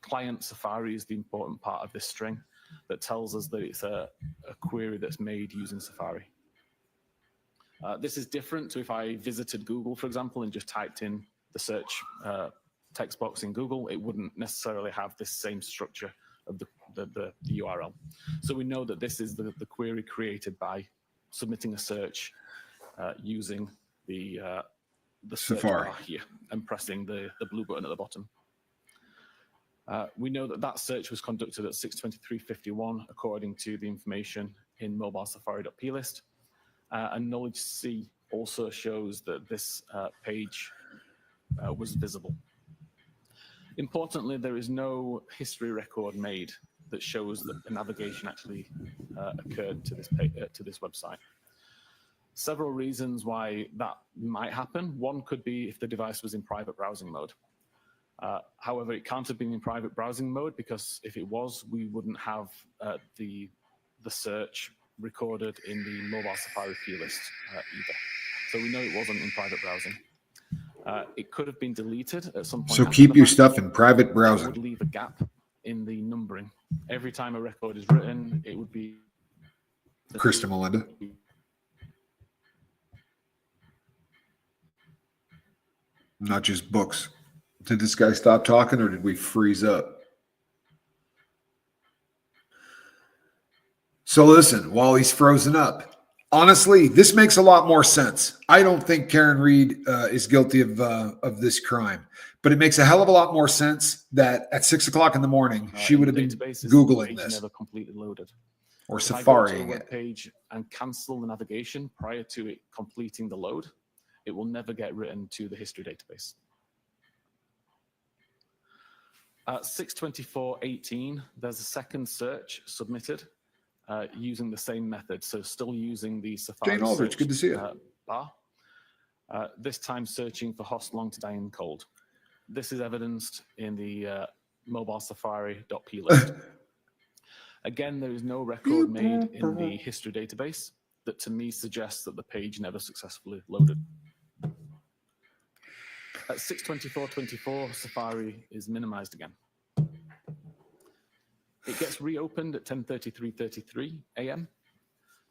Client Safari is the important part of this string that tells us that it's a query that's made using Safari. This is different to if I visited Google, for example, and just typed in the search text box in Google. It wouldn't necessarily have this same structure of the URL. So we know that this is the query created by submitting a search using the search Safari bar here and pressing the blue button at the bottom. We know that that search was conducted at 6:23:51 according to the information in mobile Safari.plist. And Knowledge C also shows that this page was visible. Importantly, there is no history record made that shows that the navigation actually occurred to this website. Several reasons why that might happen. One could be if the device was in private browsing mode. However, it can't have been in private browsing mode because if it was, we wouldn't have the search recorded in the mobile Safari plist either. So we know it wasn't in private browsing. It could have been deleted at some point. So keep your stuff in private It browsing. would leave a gap in the numbering. Every time a record is written, it would be... Krista Melinda. Not just books. Did this guy stop talking or did we freeze up? So listen, while he's frozen up, honestly, this makes a lot more sense. I don't think Karen Reed is guilty of this crime, but it makes a hell of a lot more sense that at 6 o'clock in the morning, she would have been Googling this. Never completely loaded. Or If I go to Safari. a web page and cancel the navigation prior to it completing the load, it will never get written to the history database. At 6:24:18, there's a second search submitted using the same method, so still using the Safari Jane Aldrich, good to see you. bar. This time searching for host long to die in cold. This is evidenced in the mobile Safari.plist. Again, there is no record made in the history database that to me suggests that the page never successfully loaded. At 6:24:24, Safari is minimized again. It gets reopened at 10:33:33 a.m.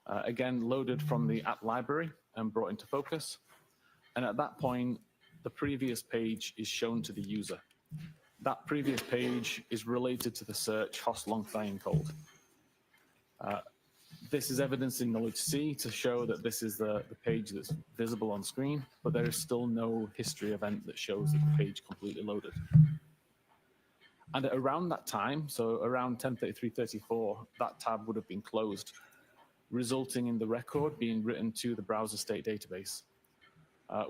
Again, loaded from the app library and brought into focus. And at that point, the previous page is shown to the user. That previous page is related to the search host long to die in cold. This is evidence in Knowledge C to show that this is the page that's visible on screen, but there is still no history event that shows that the page completely loaded. And at around that time, so around 10:33:34, that tab would have been closed, resulting in the record being written to the browser state database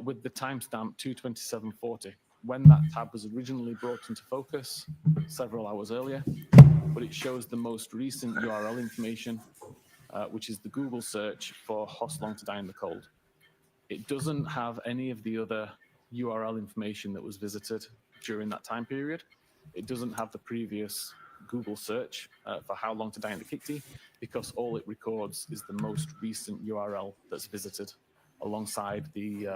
with the timestamp 2:27:40, when that tab was originally brought into focus several hours earlier, but it shows the most recent URL information, which is the Google search for host long to die in the cold. It doesn't have any of the other URL information that was visited during that time period. It doesn't have the previous Google search for how long to die in the Kikti, because all it records is the most recent URL that's visited alongside the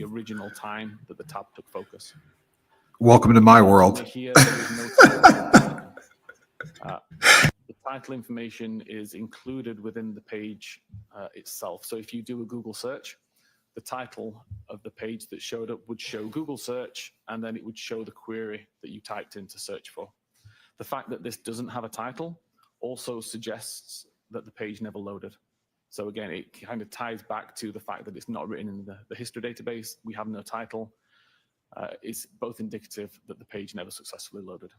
original time that the tab took focus. Welcome to my world. Here, there is no time. The The title information is included within the page itself. So if you do a Google search, the title of the page that showed up would show Google search, and then it would show the query that you typed in to search for. The fact that this doesn't have a title also suggests that the page never loaded. So again, it kind of ties back to the fact that it's not written in the history database. We have no title. It's both indicative that the page never successfully loaded.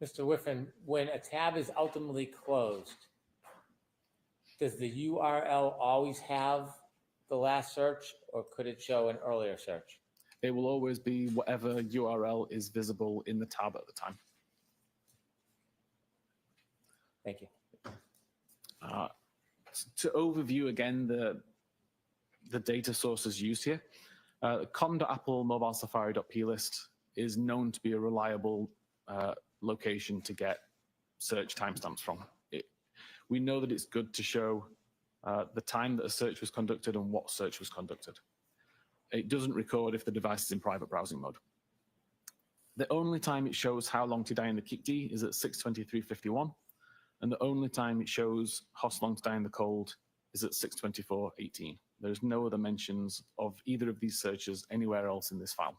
Mr. Whiffen, when a tab is ultimately closed, does the URL always have the last search, or could it show an earlier search? It will always be whatever URL is visible in the tab at the time. Thank you. To overview again the data sources used here, com.applemobilesafari.plist is known to be a reliable location to get search timestamps from. We know that it's good to show the time that a search was conducted and what search was conducted. It doesn't record if the device is in private browsing mode. The only time it shows how long to die in the kickd is at 6:23:51, and the only time it shows how long to die in the cold is at 6:24:18. There's no other mentions of either of these searches anywhere else in this file.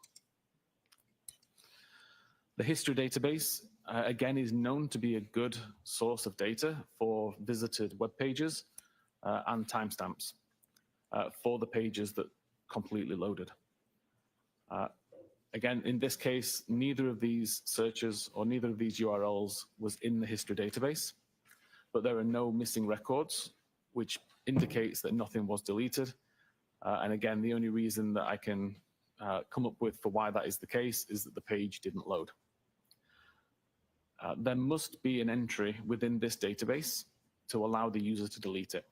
The history database, again, is known to be a good source of data for visited web pages and timestamps for the pages that completely loaded. Again, in this case, neither of these searches or neither of these URLs was in the history database, but there are no missing records, which indicates that nothing was deleted. And again, the only reason that I can come up with for why that is the case is that the page didn't load. There must be an entry within this database to allow the user to delete it.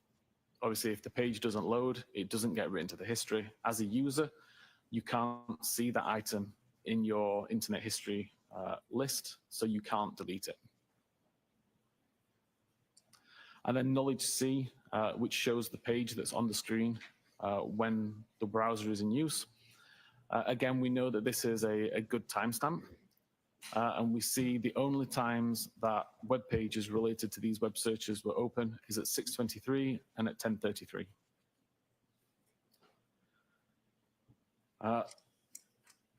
Obviously, if the page doesn't load, it doesn't get written to the history. As a user, you can't see that item in your internet history list, so you can't delete it. And then knowledge C, which shows the page that's on the screen when the browser is in use. Again, we know that this is a good timestamp, and we see the only times that web pages related to these web searches were open is at 6:23 and at 10:33.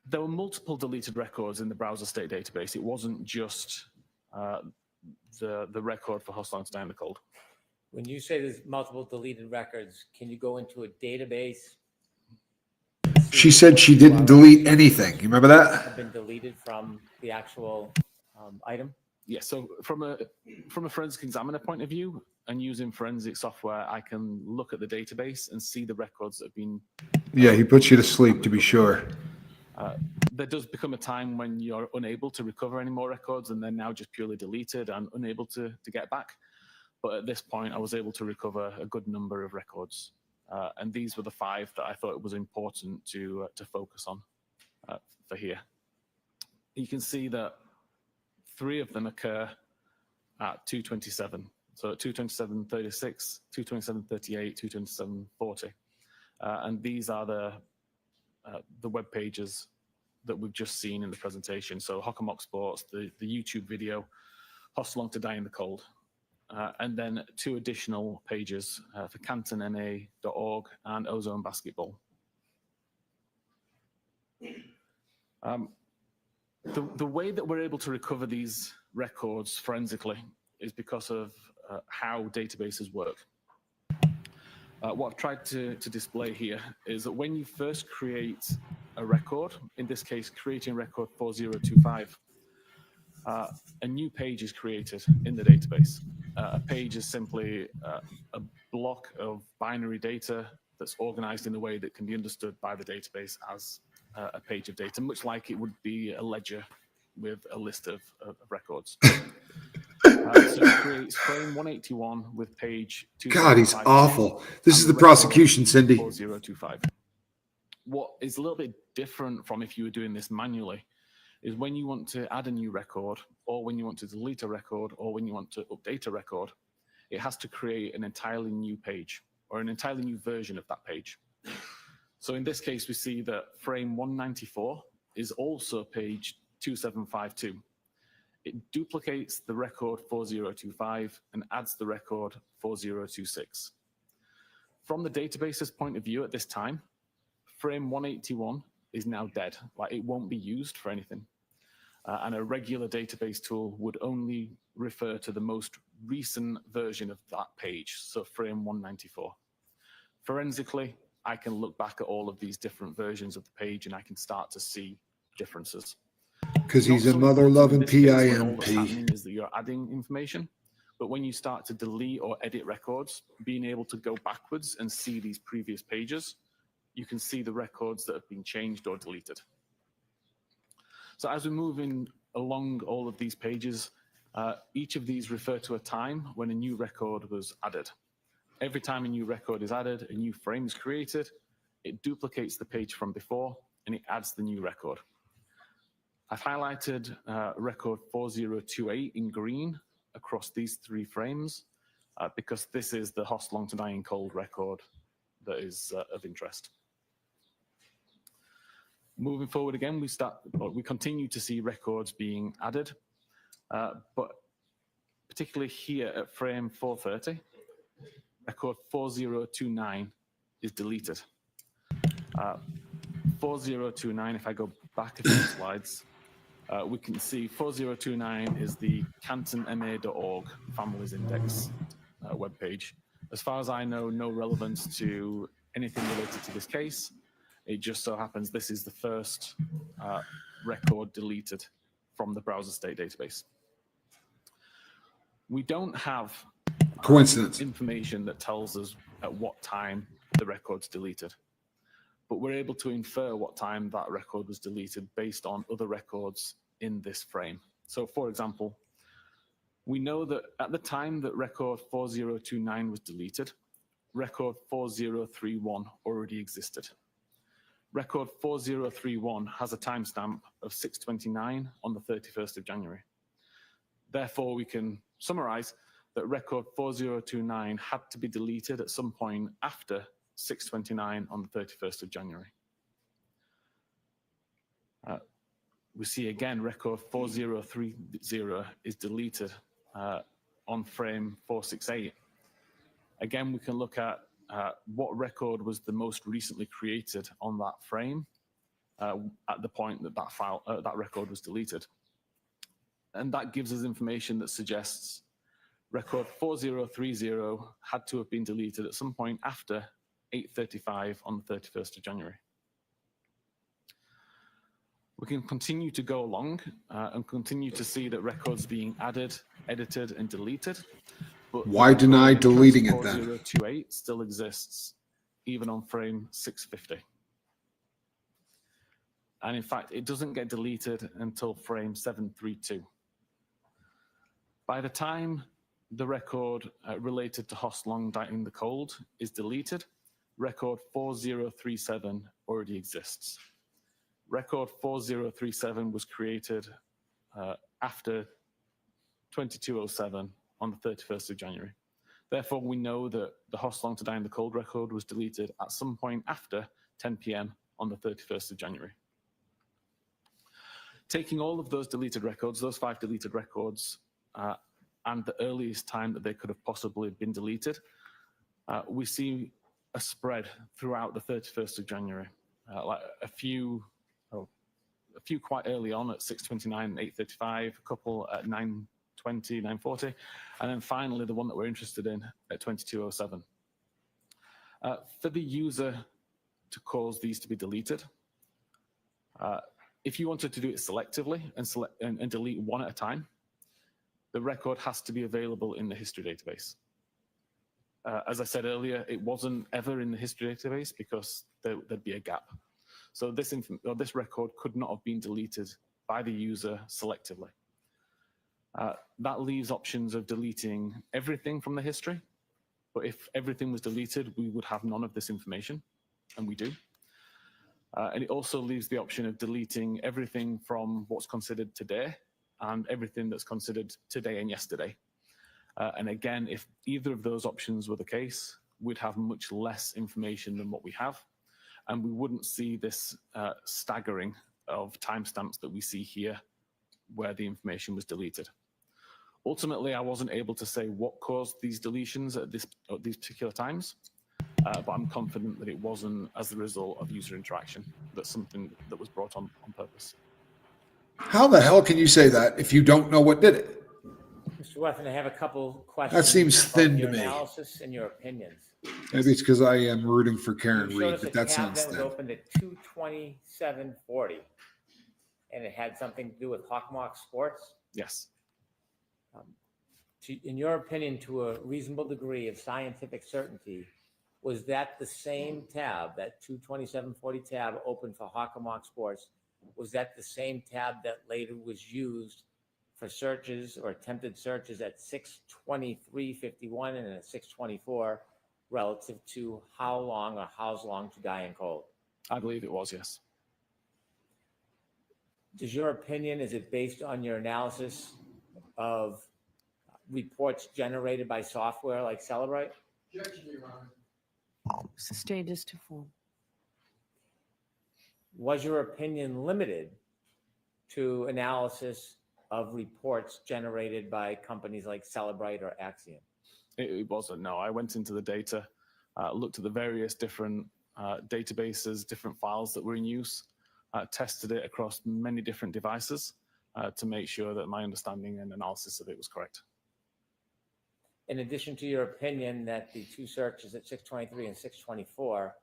There were multiple deleted records in the browser state database. It wasn't just the record for how long to die in the cold. When you say there's multiple deleted records, can you go into a database? She said she didn't delete anything. You remember that? Have been deleted from the actual item? Yeah, so from a forensic examiner point of view and using forensic software, I can look at the database and see the records that have been... Yeah, he puts you to sleep, to be sure. There does become a time when you're unable to recover any more records and they're now just purely deleted and unable to get back. But at this point, I was able to recover a good number of records. And these were the 5 that I thought it was important to focus on for here. You can see that 3 of them occur at 2:27. So at 2:27:36, 2:27:38, 2:27:40. And these are the web pages that we've just seen in the presentation. So Hockamock Sports, the YouTube video, How Long to Die in the Cold. And then 2 additional pages for cantonma.org and Ozone Basketball. The way that we're able to recover these records forensically is because of how databases work. What I've tried to display here is that when you first create a record, in this case, creating record 4025, a new page is created in the database. A page is simply a block of binary data that's organized in a way that can be understood by the database as a page of data, much like it would be a ledger with a list of records. So it creates frame 181 with page 2. God, he's awful. This is the prosecution, Cindy. 4025. What is a little bit different from if you were doing this manually is when you want to add a new record, or when you want to delete a record, or when you want to update a record, it has to create an entirely new page or an entirely new version of that page. So in this case, we see that frame 194 is also page 2752. It duplicates the record 4025 and adds the record 4026. From the database's point of view at this time, frame 181 is now dead. Like, it won't be used for anything. And a regular database tool would only refer to the most recent version of that page, so frame 194. Forensically, I can look back at all of these different versions of the page and I can start to see differences. Because he's Not a so mother-loving important in this case when all that's PIMP. happening is that you're adding information, but when you start to delete or edit records, being able to go backwards and see these previous pages, you can see the records that have been changed or deleted. So as we're moving along all of these pages, each of these refer to a time when a new record was added. Every time a new record is added, a new frame is created, it duplicates the page from before, and it adds the new record. I've highlighted record 4028 in green across these three frames because this is the Host Long to Die in Cold record that is of interest. Moving forward again, we continue to see records being added, but particularly here at frame 430, record 4029 is deleted. 4029, if I go back a few slides, we can see 4029 is the cantonma.org Families Index webpage. As far as I know, no relevance to anything related to this case. It just so happens this is the first record deleted from the browser state database. We don't have Coincidence. information that tells us at what time the record's deleted, but we're able to infer what time that record was deleted based on other records in this frame. So for example, we know that at the time that record 4029 was deleted, record 4031 already existed. Record 4031 has a timestamp of 6:29 on the 31st of January. Therefore, we can summarize that record 4029 had to be deleted at some point after 6:29 on the 31st of January. We see again record 4030 is deleted on frame 468. Again, we can look at what record was the most recently created on that frame at the point that that record was deleted. And that gives us information that suggests record 4030 had to have been deleted at some point after 8:35 on the 31st of January. We can continue to go along and continue to see that records being added, edited, and deleted. But Why deny deleting it then? 4028 still exists, even on frame 650. And in fact, it doesn't get deleted until frame 732. By the time the record related to Host Long Die in the Cold is deleted, record 4037 already exists. Record 4037 was created after 2207 on the 31st of January. Therefore, we know that the Host Long to Die in the Cold record was deleted at some point after 10 p.m. on the 31st of January. Taking all of those deleted records, those 5 deleted records, and the earliest time that they could have possibly been deleted, we see a spread throughout the 31st of January. Like a few quite early on at 6:29 and 8:35, a couple at 9:20, 9:40, and then finally the one that we're interested in at 22:07. For the user to cause these to be deleted, if you wanted to do it selectively and delete one at a time, the record has to be available in the history database. As I said earlier, it wasn't ever in the history database because there'd be a gap. So this record could not have been deleted by the user selectively. That leaves options of deleting everything from the history, but if everything was deleted, we would have none of this information, and we do. And it also leaves the option of deleting everything from what's considered today and everything that's considered today and yesterday. And again, if either of those options were the case, we'd have much less information than what we have, and we wouldn't see this staggering of timestamps that we see here where the information was deleted. Ultimately, I wasn't able to say what caused these deletions at these particular times, but I'm confident that it wasn't as the result of user interaction. That's something that was brought on purpose. How the hell can you say that if you don't know what did it? Mr. Wetton, I have a couple questions. seems about thin to your me. analysis and your opinions. Maybe it's because I am rooting for You Karen showed Reed, us a but that tab sounds that was thin. opened at 2:27:40, and it had something to do with Hawkmock Sports. Yes. In your opinion, to a reasonable degree of scientific certainty, was that the same tab, that 2:27:40 tab open for Hawkmock Sports, was that the same tab that later was used for searches or attempted searches at 6:23:51 and at 6:24 relative to how long or how's long to die in cold? I believe it was, yes. Does your opinion, is it based on your analysis of reports generated by software like Celebrite? Objection, Your Honor. Sustained as to form. Was your opinion limited to analysis of reports generated by companies like Celebrite or Axiom? It wasn't, no. I went into the data, looked at the various different databases, different files that were in use, tested it across many different devices to make sure that my understanding and analysis of it was correct. In addition to your opinion that the two searches at 6:23 and 6:24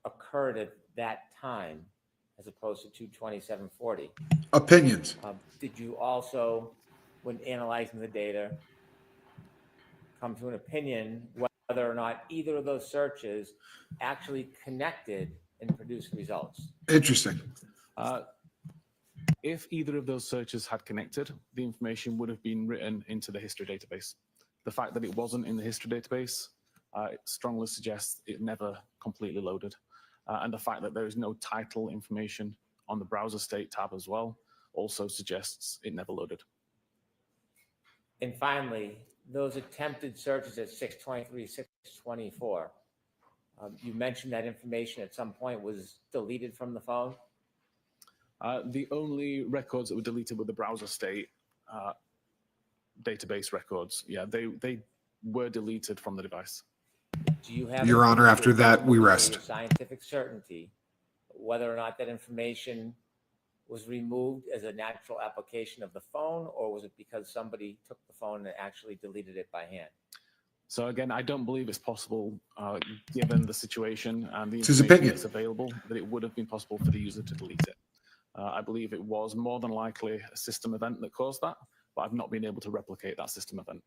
occurred at that time as opposed to 2:27:40, Opinions. did you also, when analyzing the data, come to an opinion whether or not either of those searches actually connected and produced results? Interesting. If either of those searches had connected, the information would have been written into the history database. The fact that it wasn't in the history database it strongly suggests it never completely loaded. And the fact that there is no title information on the browser state tab as well also suggests it never loaded. And finally, those attempted searches at 6:23, 6:24, you mentioned that information at some point was deleted from the phone? The only records that were deleted were the browser state database records. Yeah, they were deleted from the device. Do you have, Your Honor, after that, we rest. Scientific certainty whether or not that information was removed as a natural application of the phone, or was it because somebody took the phone and actually deleted it by hand? So again, I don't believe it's possible, given the situation and the It's his information opinion. that's available, that it would have been possible for the user to delete it. I believe it was more than likely a system event that caused that, but I've not been able to replicate that system event.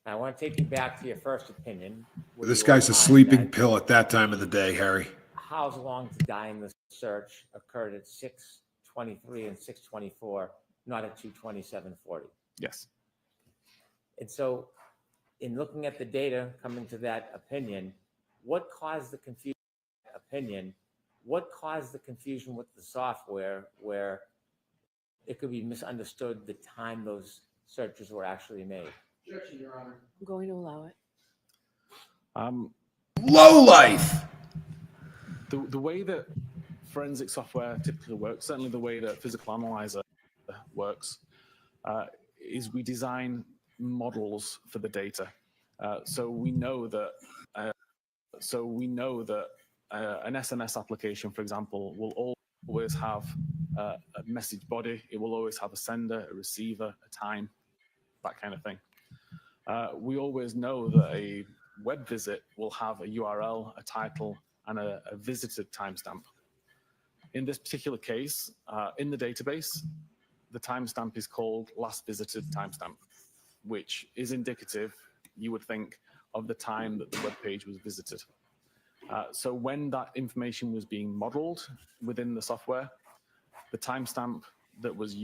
I want to take you back to your first opinion. where This you guy's a opined sleeping that pill at that time of the day, Harry. how's long to die in the search occurred at 6:23 and 6:24, not at 2:27:40. Yes. And so in looking at the data, coming to that opinion, what caused the confusion with the software where it could be misunderstood the time those searches were actually made? Objection, Your Honor. I'm going to allow it. Low life. The way that forensic software typically works, certainly the way that Physical Analyzer works, is we design models for the data. So we know that an SMS application, for example, will always have a message body. It will always have a sender, a receiver, a time, that kind of thing. We always know that a web visit will have a URL, a title, and a visited timestamp. In this particular case, in the database, the timestamp is called last visited timestamp, which is indicative, you would think, of the time that the web page was visited. So when that information was being modeled within the software, the timestamp that was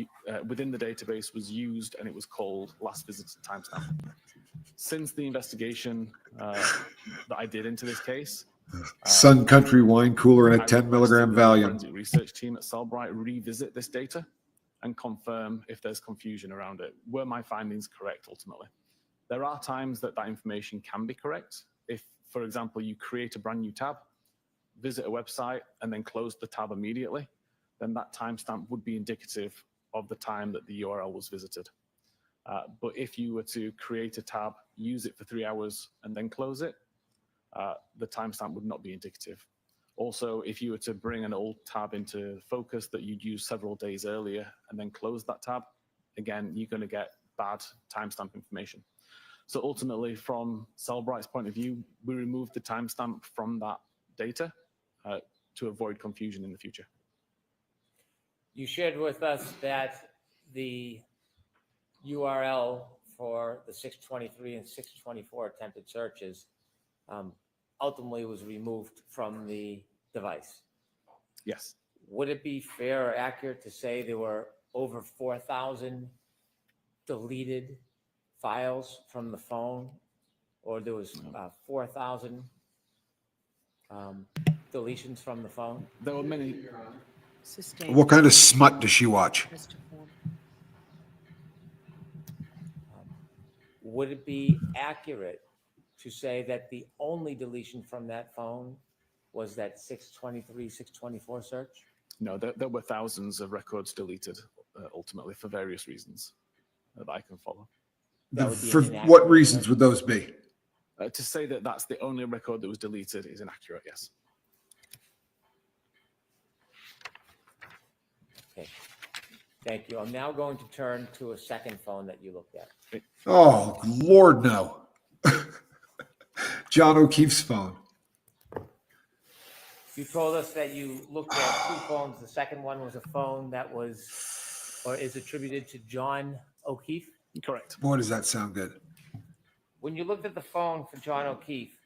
within the database was used, and it was called last visited timestamp. Since the investigation that I did into this case, Sun Country wine cooler and a I 10 milligram requested that the Valium. forensic research team at Cellbrite revisit this data and confirm if there's confusion around it. Were my findings correct ultimately? There are times that that information can be correct. If, for example, you create a brand new tab, visit a website, and then close the tab immediately, then that timestamp would be indicative of the time that the URL was visited. But if you were to create a tab, use it for 3 hours, and then close it, the timestamp would not be indicative. Also, if you were to bring an old tab into focus that you'd used several days earlier and then close that tab, again, you're going to get bad timestamp information. So ultimately, from Cellbright's point of view, we removed the timestamp from that data to avoid confusion in the future. You shared with us that the URL for the 623 and 624 attempted searches ultimately was removed from the device. Yes. Would it be fair or accurate to say there were over 4,000 deleted files from the phone, or there was 4,000 deletions from the phone? There were many. Sustained. What kind of smut does she watch? as to form. Would it be accurate to say that the only deletion from that phone was that 623, 624 search? No, there were thousands of records deleted ultimately for various reasons that I can follow. That would be For an inaccurate what reasons search. would those be? To say that that's the only record that was deleted is inaccurate, yes. Okay, thank you. I'm now going to turn to a second phone that you looked at. Oh, Lord, no. John O'Keefe's phone. You told us that you looked at two phones. The second one was a phone that was, or is attributed to John O'Keefe. Correct. Boy, does that sound good. When you looked at the phone for John O'Keefe,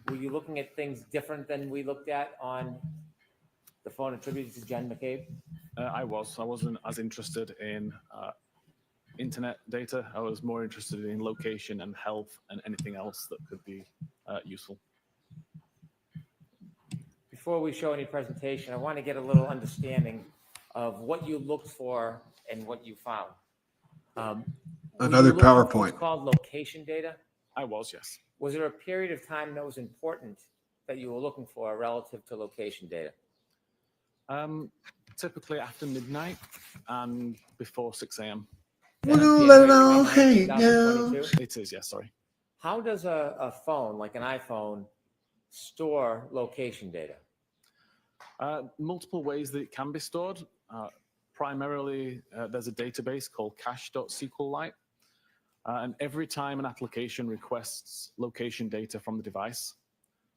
were you looking at things different than we looked at on the phone attributed to Jen McCabe? I wasn't as interested in internet data. I was more interested in location and health and anything else that could be useful. Before we show any presentation, I want to get a little understanding of what you looked for and what you found. Were Another you looking for PowerPoint. what's called location data? I was, yes. Was there a period of time that was important that you were looking for relative to location data? Typically after midnight and before 6 a.m. That's We'll January let it all 29th, hang down. 2022? It is, yes, sorry. How does a phone, like an iPhone, store location data? Multiple ways that it can be stored. Primarily, there's a database called cache.sqlite. And every time an application requests location data from the device,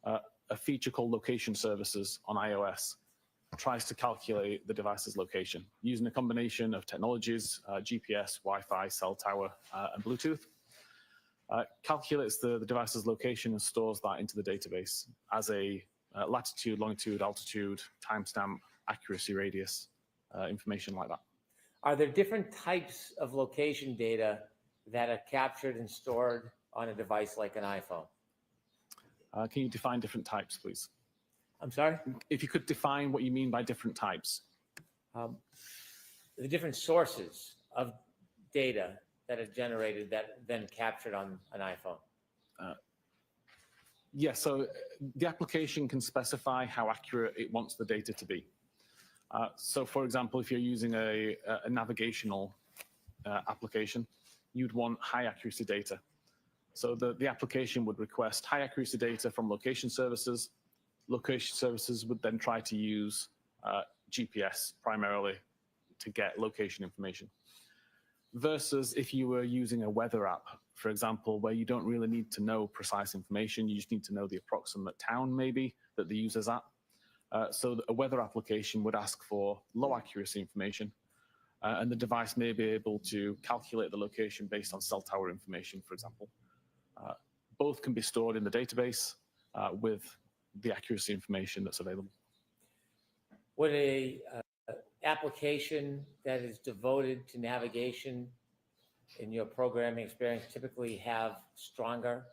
a feature called location services on iOS tries to calculate the device's location using a combination of technologies, GPS, Wi-Fi, cell tower, and Bluetooth. Calculates the device's location and stores that into the database as a latitude, longitude, altitude, timestamp, accuracy radius, information like that. Are there different types of location data that are captured and stored on a device like an iPhone? Can you define different types, please? I'm sorry? If you could define what you mean by different types. The different sources of data that are generated that then captured on an iPhone. Yes, so the application can specify how accurate it wants the data to be. So for example, if you're using a navigational application, you'd want high accuracy data. So the application would request high accuracy data from location services. Location services would then try to use GPS primarily to get location information. Versus if you were using a weather app, for example, where you don't really need to know precise information, you just need to know the approximate town maybe that the user's at. So a weather application would ask for low accuracy information, and the device may be able to calculate the location based on cell tower information, for example. Both can be stored in the database with the accuracy information that's available. Would a application that is devoted to navigation in your programming experience typically have stronger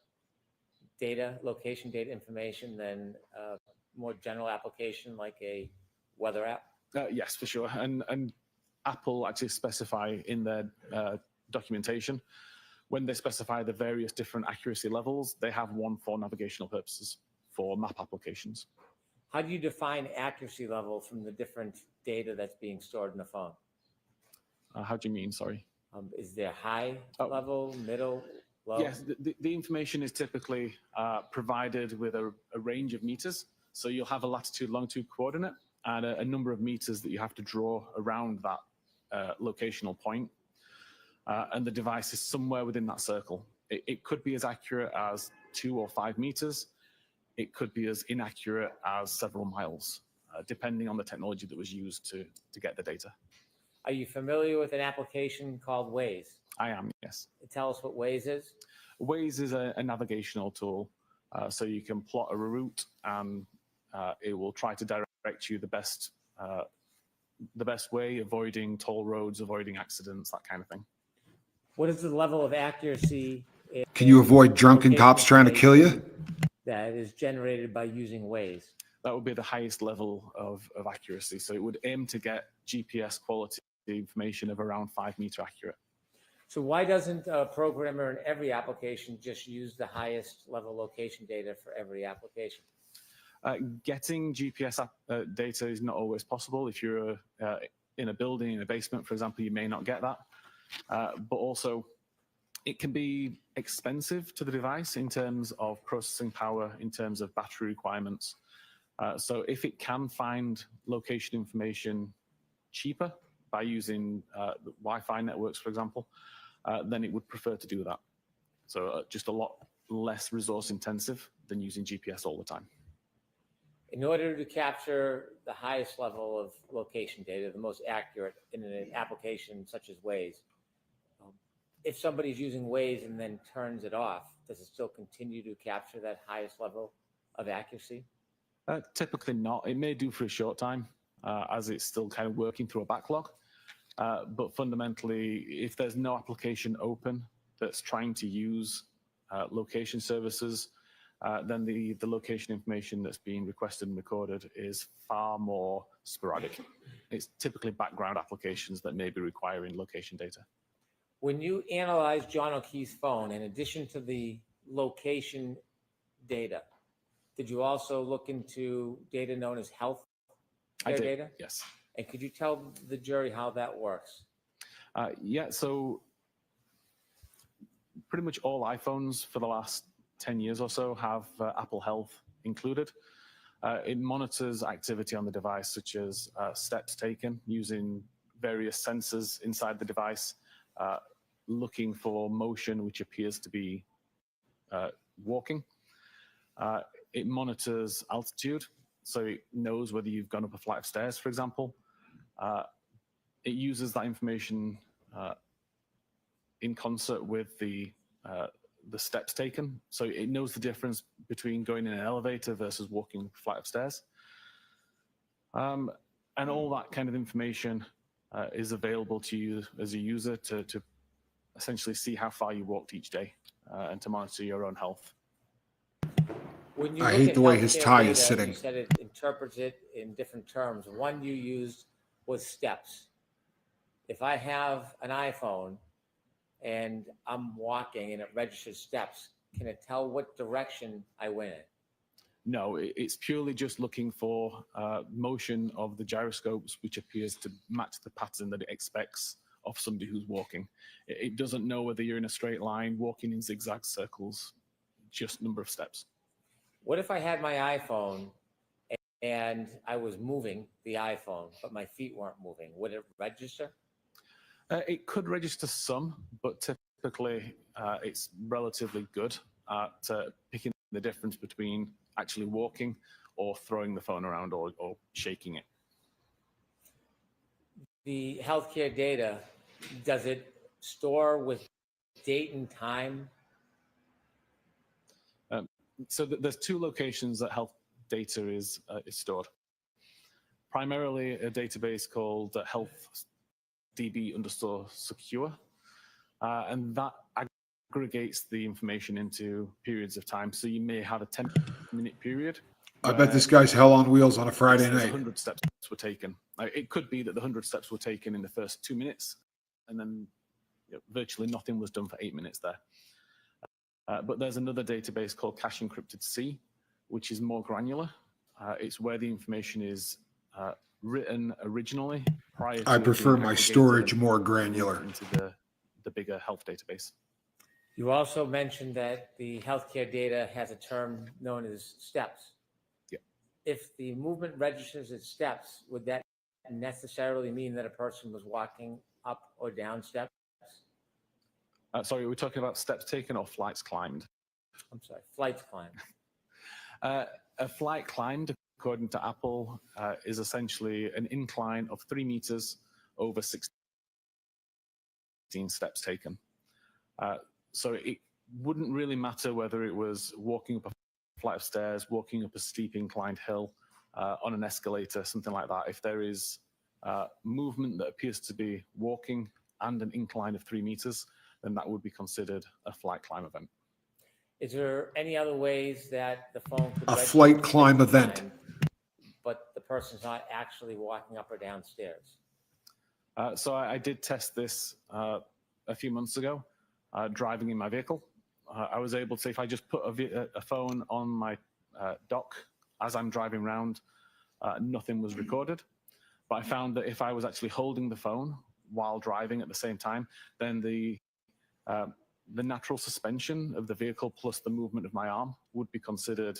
data, location data information than a more general application like a weather app? Yes, for sure. And Apple actually specify in their documentation, when they specify the various different accuracy levels, they have one for navigational purposes for map applications. How do you define accuracy level from the different data that's being stored in the phone? How do you mean? Sorry. Is there high Oh. level, middle, low? Yes, the information is typically provided with a range of meters. So you'll have a latitude, longitude coordinate and a number of meters that you have to draw around that locational point. And the device is somewhere within that circle. It could be as accurate as 2 or 5 meters. It could be as inaccurate as several miles, depending on the technology that was used to get the data. Are you familiar with an application called Waze? I am, yes. Tell us what Waze is. Waze is a navigational tool, so you can plot a route and it will try to direct you the best way, avoiding toll roads, avoiding accidents, that kind of thing. What is the level of accuracy? Can you avoid drunken cops trying to kill you? That is generated by using Waze. That would be the highest level of accuracy. So it would aim to get GPS quality information of around 5 meter accurate. So why doesn't a programmer in every application just use the highest level location data for every application? Getting GPS data is not always possible. If you're in a building, in a basement, for example, you may not get that. But also, it can be expensive to the device in terms of processing power, in terms of battery requirements. So if it can find location information cheaper by using Wi-Fi networks, for example, then it would prefer to do that. So just a lot less resource intensive than using GPS all the time. In order to capture the highest level of location data, the most accurate in an application such as Waze, if somebody's using Waze and then turns it off, does it still continue to capture that highest level of accuracy? Typically not. It may do for a short time as it's still kind of working through a backlog. But fundamentally, if there's no application open that's trying to use location services, then the location information that's being requested and recorded is far more sporadic. It's typically background applications that may be requiring location data. When you analyze John O'Keefe's phone, in addition to the location data, did you also look into data known as health care data? Yes. And could you tell the jury how that works? Yeah, so pretty much all iPhones for the last 10 years or so have Apple Health included. It monitors activity on the device, such as steps taken using various sensors inside the device, looking for motion which appears to be walking. It monitors altitude, so it knows whether you've gone up a flight of stairs, for example. It uses that information in concert with the steps taken, so it knows the difference between going in an elevator versus walking a flight of stairs. And all that kind of information is available to you as a user to essentially see how far you walked each day and to monitor your own health. When you I look hate at the way his healthcare tie data, is sitting. You said it interprets it in different terms. One you used was steps. If I have an iPhone and I'm walking and it registers steps, can it tell what direction I went in? No, it's purely just looking for motion of the gyroscopes, which appears to match the pattern that it expects of somebody who's walking. It doesn't know whether you're in a straight line, walking in zigzag circles, just number of steps. What if I had my iPhone and I was moving the iPhone, but my feet weren't moving? Would it register? It could register some, but typically it's relatively good at picking the difference between actually walking or throwing the phone around or shaking it. The healthcare data, does it store with date and time? So there's 2 locations that health data is stored. Primarily a database called healthdb_secure, and that aggregates the information into periods of time. So you may have a 10-minute period. I bet this guy's hell on wheels on a Friday night. 100 steps were taken. It could be that the 100 steps were taken in the first 2 minutes, and then virtually nothing was done for 8 minutes there. But there's another database called Cache Encrypted C, which is more granular. It's where the information is written originally prior to I it prefer being my aggregated storage and more moved granular. into the bigger health database. You also mentioned that the healthcare data has a term known as steps. Yep. If the movement registers as steps, would that necessarily mean that a person was walking up or down steps? Sorry, we're talking about steps taken or flights climbed? I'm sorry, flights climbed. A flight climbed, according to Apple, is essentially an incline of 3 meters over 16 steps taken. So it wouldn't really matter whether it was walking up a flight of stairs, walking up a steep inclined hill, on an escalator, something like that. If there is movement that appears to be walking and an incline of 3 meters, then that would be considered a flight climb event. Is there any other ways that the phone could A register flight climb flight event. climb, but the person's not actually walking up or down stairs? So I did test this a few months ago, driving in my vehicle. I was able to, if I just put a phone on my dock as I'm driving around, nothing was recorded. But I found that if I was actually holding the phone while driving at the same time, then the natural suspension of the vehicle plus the movement of my arm would be considered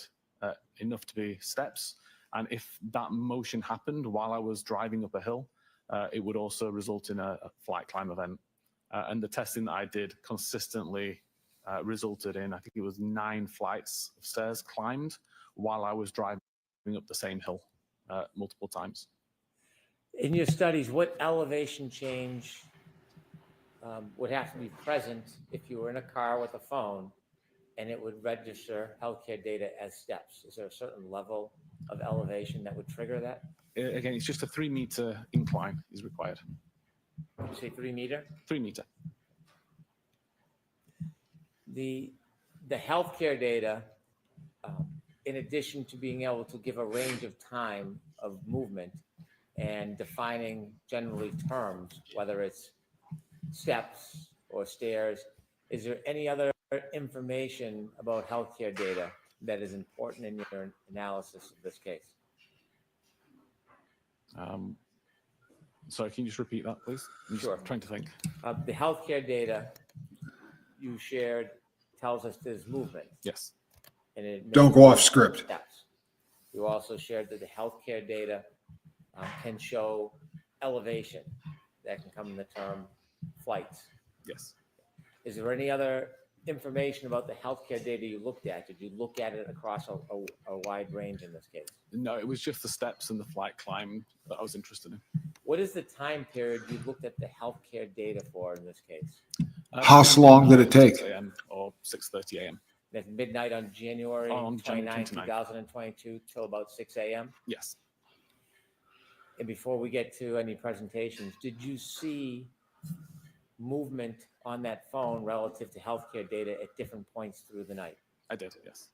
enough to be steps. And if that motion happened while I was driving up a hill, it would also result in a flight climb event. And the testing that I did consistently resulted in, I think it was 9 flights of stairs climbed while I was driving up the same hill multiple times. In your studies, what elevation change would have to be present if you were in a car with a phone and it would register healthcare data as steps? Is there a certain level of elevation that would trigger that? Again, it's just a 3 meter incline is required. Did you say 3 meter? 3 meter. The healthcare data, in addition to being able to give a range of time of movement and defining generally terms, whether it's steps or stairs, is there any other information about healthcare data that is important in your analysis of this case? Sorry, can you just repeat that, please? I'm Sure. just trying to think. The healthcare data you shared tells us there's movement. Yes. And it Don't go off script. Steps. You also shared that the healthcare data can show elevation. That can come in the term flights. Yes. Is there any other information about the healthcare data you looked at? Did you look at it across a wide range in this case? No, it was just the steps and the flight climb that I was interested in. What is the time period you looked at the healthcare data for in this case? How long did it take? 6 a.m. or 6:30 a.m. At midnight on January 29, 29th. 2022 till about 6 a.m.? Yes. And before we get to any presentations, did you see movement on that phone relative to healthcare data at different points through the night? I did, yes.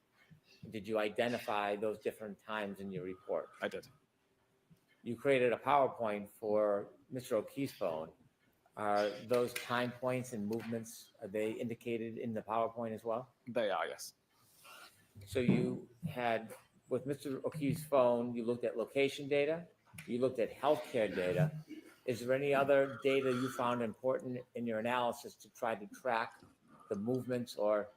Did you identify those different times in your report? I did. You created a PowerPoint for Mr. O'Keefe's phone. Are those time points and movements, are they indicated in the PowerPoint as well? They are, yes. So you had, with Mr. O'Keefe's phone, you looked at location data, you looked at healthcare data. Is there any other data you found important in your analysis to try to track the movements or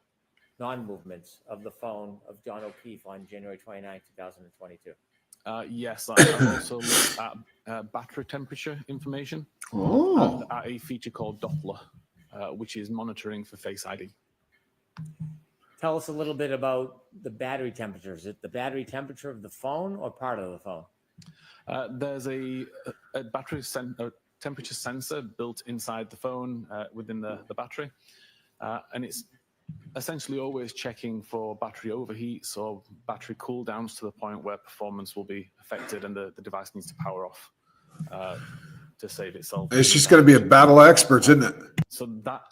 non-movements of the phone of John O'Keefe on January 29, 2022? Yes, I also looked at battery temperature information and at a feature called Doppler, which is monitoring for Face ID. Tell us a little bit about the battery temperature. Is it the battery temperature of the phone or part of the phone? There's a battery temperature sensor built inside the phone within the battery, and it's essentially always checking for battery overheats or battery cool downs to the point where performance will be affected and the device needs to power off to save itself. It's just going to be a battle of experts, isn't it? So that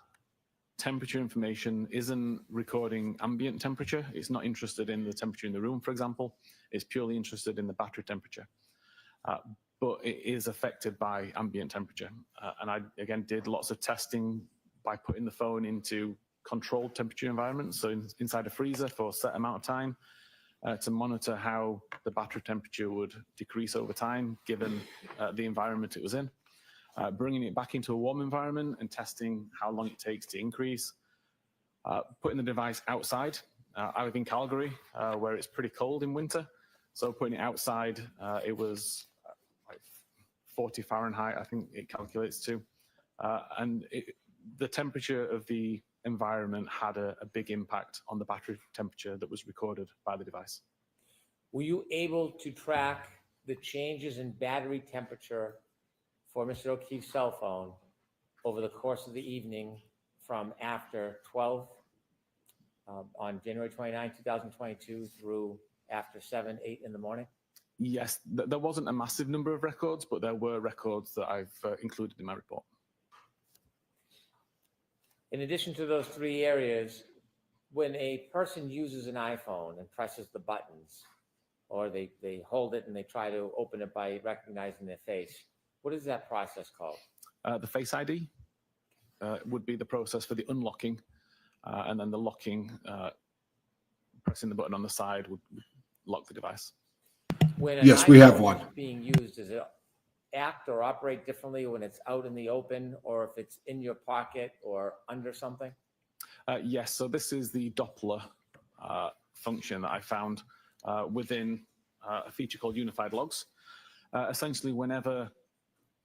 temperature information isn't recording ambient temperature. It's not interested in the temperature in the room, for example. It's purely interested in the battery temperature. But it is affected by ambient temperature. And I, again, did lots of testing by putting the phone into controlled temperature environments. So inside a freezer for a set amount of time, to monitor how the battery temperature would decrease over time, given the environment it was in, bringing it back into a warm environment and testing how long it takes to increase, putting the device outside. I live in Calgary, where it's pretty cold in winter, so putting it outside, it was like 40 Fahrenheit, I think it calculates to, and the temperature of the environment had a big impact on the battery temperature that was recorded by the device. Were you able to track the changes in battery temperature for Mr. O'Keefe's cell phone over the course of the evening from after 12 on January 29, 2022 through after 7, 8 in the morning? Yes, there wasn't a massive number of records, but there were records that I've included in my report. In addition to those three areas, when a person uses an iPhone and presses the buttons, or they hold it and they try to open it by recognizing their face, what is that process called? The Face ID would be the process for the unlocking, and then the locking, pressing the button on the side would lock the device. When Yes, we have one. is being used, does it act or operate differently when it's out in the open, or if it's in your pocket or under something? Yes, so this is the Doppler function that I found within a feature called Unified Logs. Essentially, whenever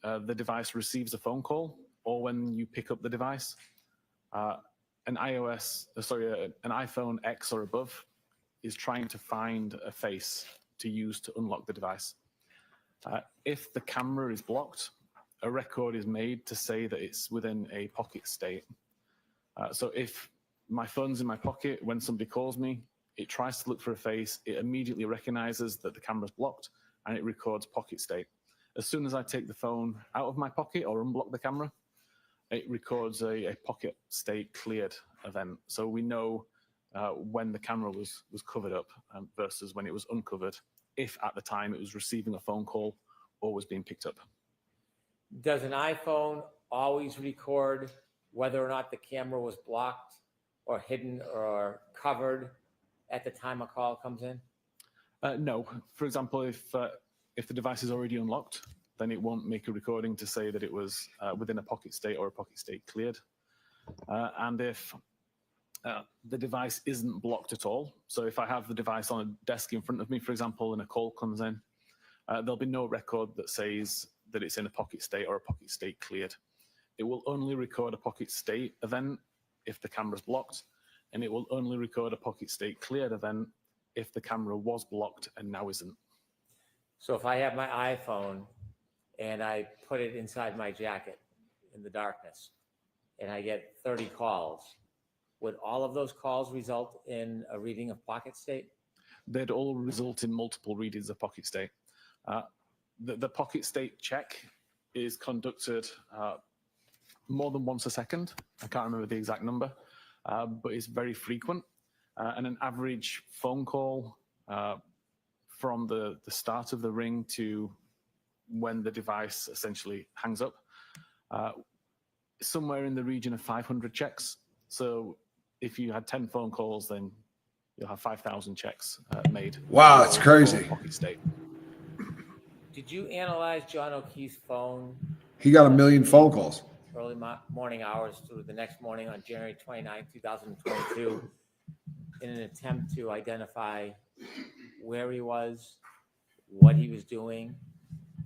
the device receives a phone call, or when you pick up the device, an iPhone X or above is trying to find a face to use to unlock the device. If the camera is blocked, a record is made to say that it's within a pocket state. So if my phone's in my pocket, when somebody calls me, it tries to look for a face, it immediately recognizes that the camera's blocked, and it records pocket state. As soon as I take the phone out of my pocket or unblock the camera, it records a pocket state cleared event. So we know when the camera was covered up versus when it was uncovered, if at the time it was receiving a phone call or was being picked up. Does an iPhone always record whether or not the camera was blocked or hidden or covered at the time a call comes in? No. For example, if the device is already unlocked, then it won't make a recording to say that it was within a pocket state or a pocket state cleared. And if the device isn't blocked at all, so if I have the device on a desk in front of me, for example, and a call comes in, there'll be no record that says that it's in a pocket state or a pocket state cleared. It will only record a pocket state event if the camera's blocked, and it will only record a pocket state cleared event if the camera was blocked and now isn't. So if I have my iPhone and I put it inside my jacket in the darkness and I get 30 calls, would all of those calls result in a reading of pocket state? They'd all result in multiple readings of pocket state. The pocket state check is conducted more than once a second. I can't remember the exact number, but it's very frequent. And an average phone call from the start of the ring to when the device essentially hangs up, somewhere in the region of 500 checks. So if you had 10 phone calls, then you'll have 5,000 checks made. Wow, that's crazy. Pocket state. Did you analyze John O'Keefe's phone? He got 1 million phone calls. Early morning hours through the next morning on January 29, 2022, in an attempt to identify where he was, what he was doing,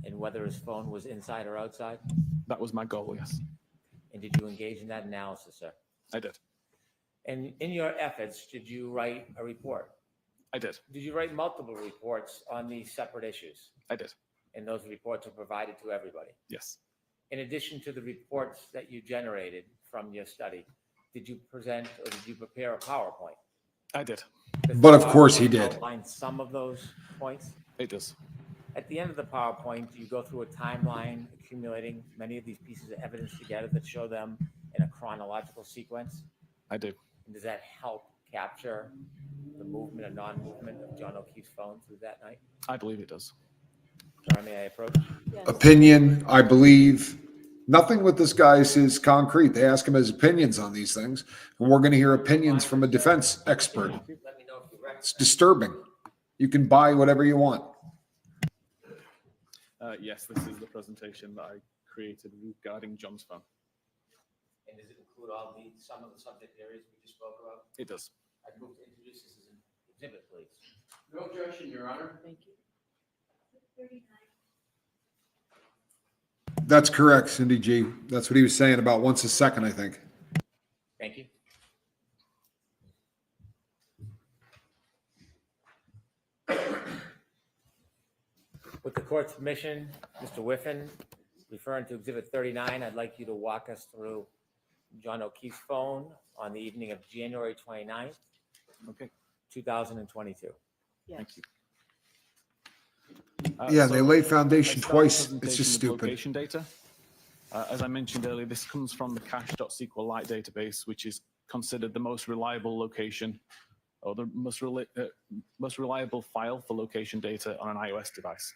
and whether his phone was inside or outside? That was my goal, yes. And did you engage in that analysis, sir? I did. And in your efforts, did you write a report? I did. Did you write multiple reports on these separate issues? I did. And those reports are provided to everybody? Yes. In addition to the reports that you generated from your study, did you present or did you prepare a PowerPoint? I did. Does But the of course he PowerPoint did. outline some of those points? It does. At the end of the PowerPoint, do you go through a timeline accumulating many of these pieces of evidence together that show them in a chronological sequence? I do. And does that help capture the movement or non-movement of John O'Keefe's phone through that night? I believe it does. Sorry, may I approach? Yes. Opinion, I believe. Nothing with this guy is concrete. They ask him his opinions on these things, and we're going to hear opinions from a defense expert. Let me know if you recognize. It's disturbing. You can buy whatever you want. Yes, this is the presentation that I created regarding John's phone. And does it include some of the subject areas we just spoke about? It does. I move to introduce this as an exhibit, please. No objection, Your Honor. Thank you. That's correct, Cindy G. That's what he was saying about once a second, I think. Thank you. With the court's permission, Mr. Whiffen, referring to Exhibit 39, I'd like you to walk us through John O'Keefe's phone on the evening of January 29th, Okay. 2022. Yes. Thank you. Yeah, So they laid foundation I start twice. the It's just presentation with stupid. Location data. As I mentioned earlier, this comes from the cache.sqlite database, which is considered the most reliable location or the most reliable file for location data on an iOS device.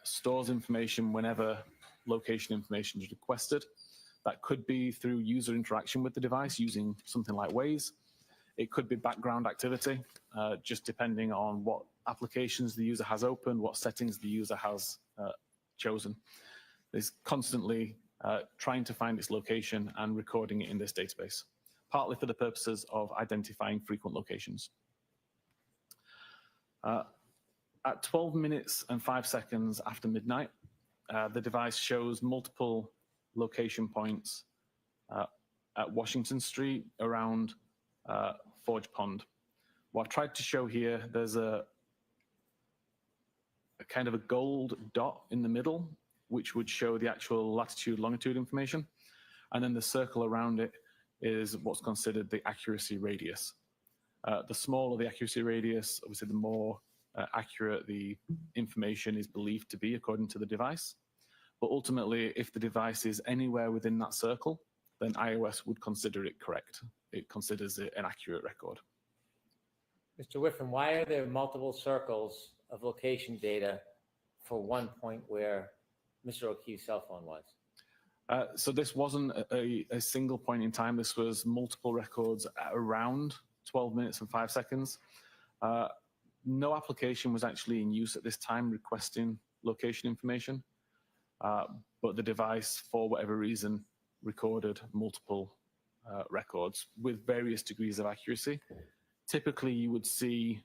Stores information whenever location information is requested. That could be through user interaction with the device using something like Waze. It could be background activity, just depending on what applications the user has opened, what settings the user has chosen. It's constantly trying to find its location and recording it in this database, partly for the purposes of identifying frequent locations. At 12 minutes and 5 seconds after midnight, the device shows multiple location points at Washington Street around Forge Pond. What I've tried to show here, there's a kind of a gold dot in the middle, which would show the actual latitude, longitude information. And then the circle around it is what's considered the accuracy radius. The smaller the accuracy radius, obviously the more accurate the information is believed to be according to the device. But ultimately, if the device is anywhere within that circle, then iOS would consider it correct. It considers it an accurate record. Mr. Whiffen, why are there multiple circles of location data for one point where Mr. O'Keefe's cell phone was? So this wasn't a single point in time. This was multiple records at around 12 minutes and 5 seconds. No application was actually in use at this time requesting location information, but the device, for whatever reason, recorded multiple records with various degrees of accuracy. Typically, you would see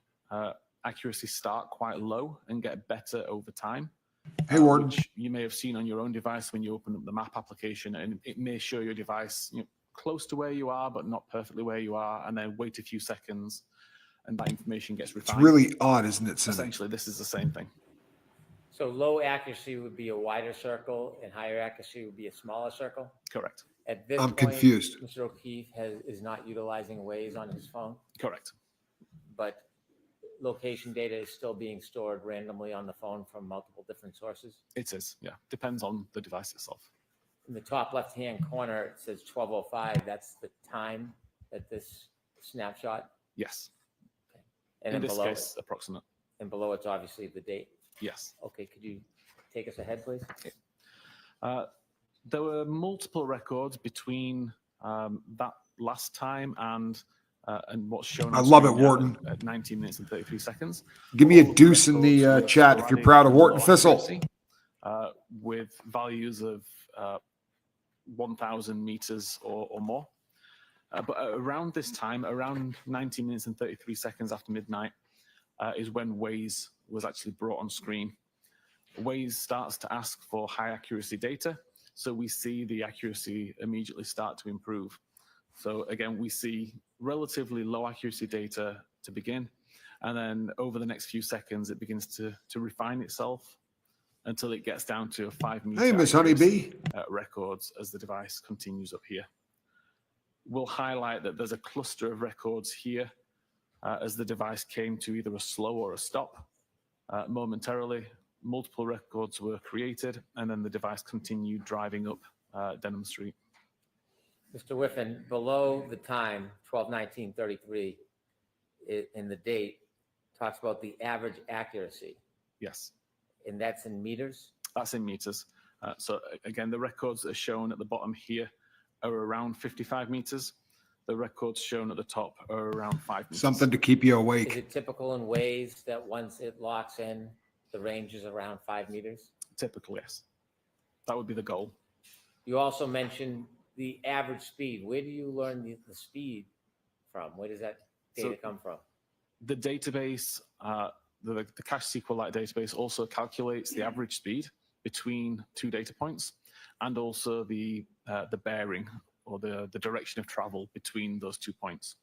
accuracy start quite low and get better over time. Hey, Warden. Which you may have seen on your own device when you open up the map application, and it may show your device close to where you are, but not perfectly where you are, and then wait a few seconds, and that information gets refined. It's really odd, isn't it, Cindy? Essentially, this is the same thing. So low accuracy would be a wider circle and higher accuracy would be a smaller circle? Correct. At this I'm point, confused. Mr. O'Keefe is not utilizing Waze on his phone, Correct. but location data is still being stored randomly on the phone from multiple different sources. It is, yeah. Depends on the device itself. In the top left-hand corner, it says 12:05. That's the time at this snapshot. Yes. Okay. And In then this below, case, approximate. and below it's obviously the date. Yes. Okay, could you take us ahead, please? There were multiple records between that last time and what's shown. I on love it, screen now Wharton. At 19 minutes and 33 seconds. Give me a All of deuce in records the were chat if you're sporadic proud of and Wharton low Thistle. accuracy, with values of 1,000 meters or more. But around this time, around 19 minutes and 33 seconds after midnight, is when Waze was actually brought on screen. Waze starts to ask for high accuracy data, so we see the accuracy immediately start to improve. So again, we see relatively low accuracy data to begin, and then over the next few seconds, it begins to refine itself until it gets down to a 5 meter Hey, Miss accuracy, Honeybee. records as the device continues up here. We'll highlight that there's a cluster of records here as the device came to either a slow or a stop. Momentarily, multiple records were created, and then the device continued driving up Denham Street. Mr. Whiffen, below the time, 12/19/33, in the date, talks about the average accuracy, Yes, and that's in meters? that's in meters. So again, the records that are shown at the bottom here are around 55 meters. the records shown at the top are around 5 meters. Something to keep you Is awake. it typical in ways that once it locks in, the range is around 5 meters? Typical, yes. That would be the goal. You also mentioned the average speed. Where do you learn the speed from? Where does that data come from? The database, the cache SQLite database also calculates the average speed between two data points and also the bearing or the direction of travel between those 2 points.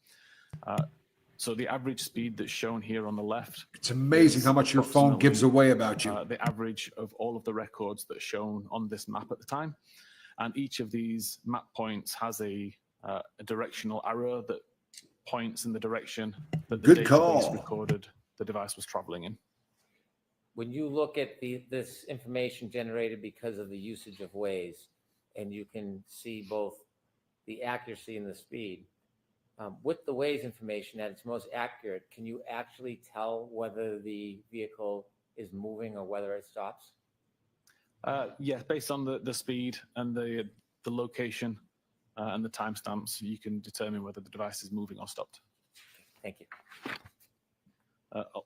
So the average speed that's shown here on the left. It's amazing how much your phone gives away about you. The average of all of the records that are shown on this map at the time. And each of these map points has a directional arrow that points in the direction that the database recorded the device was traveling in. When you look at this information generated because of the usage of Waze, and you can see both the accuracy and the speed, with the Waze information at its most accurate, can you actually tell whether the vehicle is moving or whether it stops? Yeah, based on the speed and the location and the timestamps, you can determine whether the device is moving or stopped. Thank you.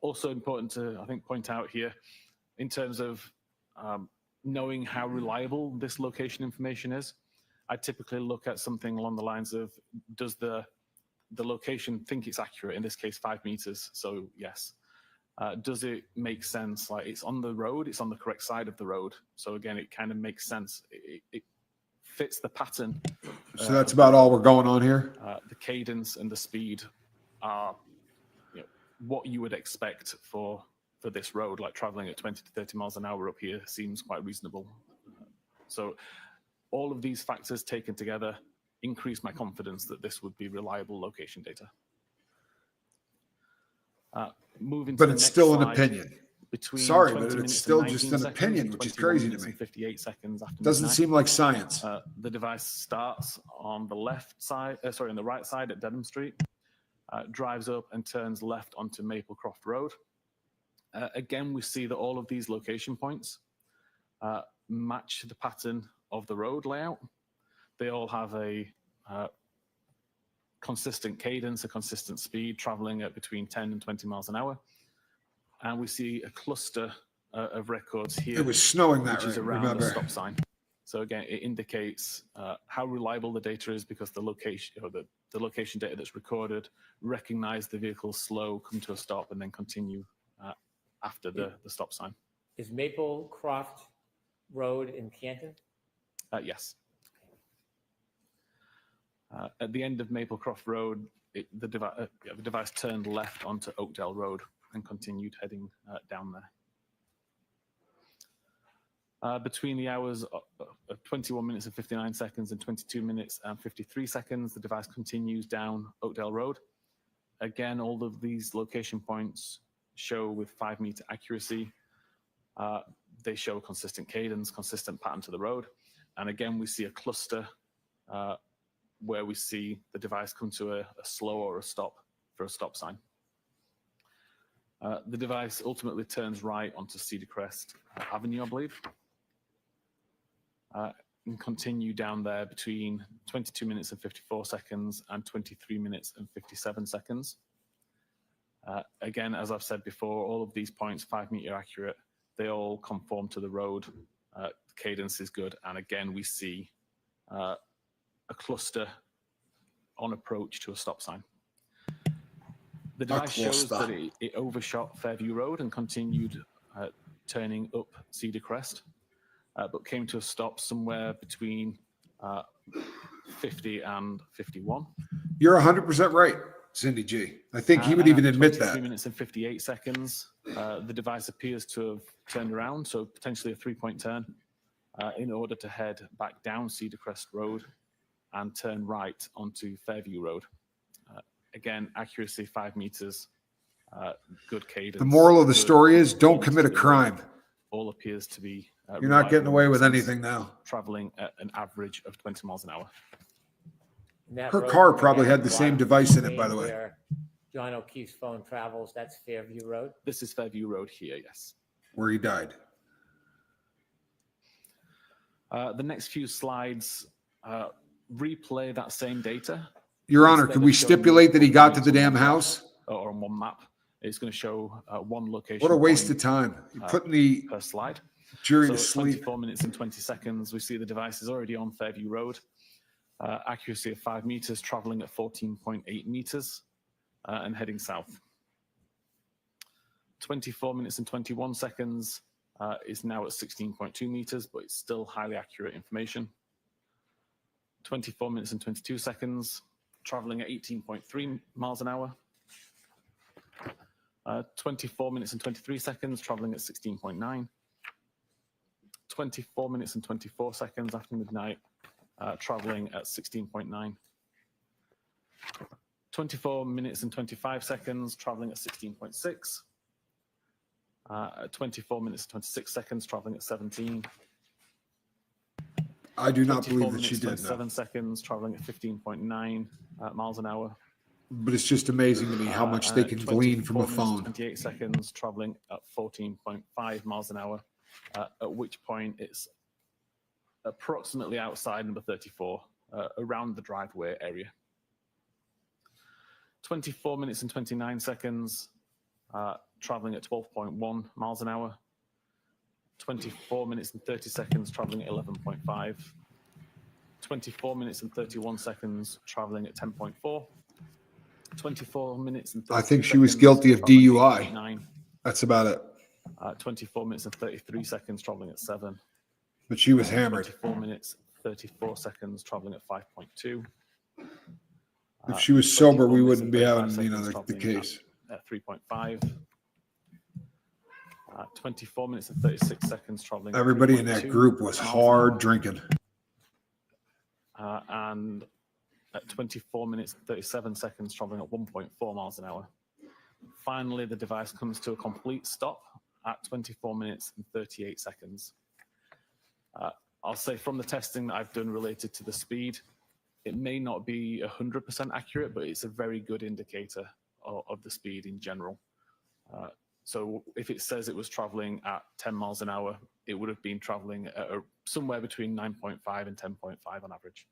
Also important to, I think, point out here, in terms of knowing how reliable this location information is, I typically look at something along the lines of, does the location think it's accurate? In this case, 5 meters. So yes. Does it make sense? Like, it's on the road, it's on the correct side of the road. So again, it kind of makes sense. It fits the pattern. So that's about all we're going on here. The cadence and the speed are what you would expect for this road, like traveling at 20 to 30 miles an hour up here seems quite reasonable. So all of these factors taken together increase my confidence that this would be reliable location data. Moving to But the it's next still an slide, opinion. between Sorry, 20 but it's minutes still and just 19 an seconds opinion, and which is 21 crazy to minutes me. and 58 seconds after Doesn't midnight. seem like science. The device starts on the left side, on the right side at Dedham Street, drives up and turns left onto Maplecroft Road. Again, we see that all of these location points match the pattern of the road layout. They all have a consistent cadence, a consistent speed, traveling at between 10 and 20 miles an hour. And we see a cluster of records here. It was snowing that which is right, around remember. the stop sign. So again, it indicates how reliable the data is because the location, or the location data that's recorded recognize the vehicle slow, come to a stop, and then continue after the stop sign. Is Maplecroft Road in Canton? Yes. At the end of Maplecroft Road, the device turned left onto Oakdale Road and continued heading down there. Between the hours of 21 minutes and 59 seconds and 22 minutes and 53 seconds, the device continues down Oakdale Road. Again, all of these location points show with 5 meter accuracy. They show a consistent cadence, consistent pattern to the road. And again, we see a cluster where we see the device come to a slow or a stop for a stop sign. The device ultimately turns right onto Cedar Crest Avenue, I believe, and continue down there between 22 minutes and 54 seconds and 23 minutes and 57 seconds. Again, as I've said before, all of these points, 5 meter accurate, they all conform to the road. Cadence is good. And again, we see a cluster on approach to a stop sign. The device shows that it overshot Fairview Road and continued turning up Cedar Crest, but came to a stop somewhere between 50 and 51. You're 100% right, Cindy G. I think he would even admit that. 3 minutes and 58 seconds. The device appears to have turned around, so potentially a 3-point turn, in order to head back down Cedar Crest Road and turn right onto Fairview Road. Again, accuracy 5 meters, good cadence. The moral of the story is don't commit a crime. All appears to be. You're not getting away with anything now. Traveling at an average of 20 miles an hour. Her car probably had the same device in it, by the way. Where John O'Keefe's phone travels, that's Fairview Road? This is Fairview Road here, yes. Where he died. The next few slides replay that same data. Your Honor, Instead could of we showing stipulate that he got to the points on damn one house? or on one map, it's going to show one location. What a waste point of time. You're putting the per slide. jury So to at sleep. 24 minutes and 20 seconds, we see the device is already on Fairview Road. Accuracy of 5 meters, traveling at 14.8 meters and heading south. 24 minutes and 21 seconds is now at 16.2 meters, but it's still highly accurate information. 24 minutes and 22 seconds, traveling at 18.3 miles an hour. 24 minutes and 23 seconds, traveling at 16.9. 24 minutes and 24 seconds after midnight, traveling at 16.9. 24 minutes and 25 seconds, traveling at 16.6. 24 minutes and 26 seconds, traveling at 17. I do not 24 believe that minutes, she did. 27 No. seconds, traveling at 15.9 miles an hour. But it's just amazing to me how much they can glean from a 24 minutes, phone. 28 seconds, traveling at 14.5 miles an hour, at which point it's approximately outside number 34, around the driveway area. 24 minutes and 29 seconds, traveling at 12.1 miles an hour. 24 minutes and 30 seconds, traveling at 11.5. 24 minutes and 31 seconds, traveling at 10.4. 24 minutes and 32 I think she was seconds, guilty of traveling at DUI. 8.9. That's about it. 24 minutes and 33 seconds, traveling at 7. But she was hammered. 24 minutes, 34 seconds, traveling at 5.2. If she was sober, 24 we minutes wouldn't and be 35 having, seconds, the traveling case. At 3.5. 24 minutes and 36 seconds, traveling. Everybody in that group was hard drinking. And at 24 minutes and 37 seconds, traveling at 1.4 miles an hour. Finally, the device comes to a complete stop at 24 minutes and 38 seconds. I'll say from the testing that I've done related to the speed, it may not be 100% accurate, but it's a very good indicator of the speed in general. So if it says it was traveling at 10 miles an hour, it would have been traveling at somewhere between 9.5 and 10.5 on average.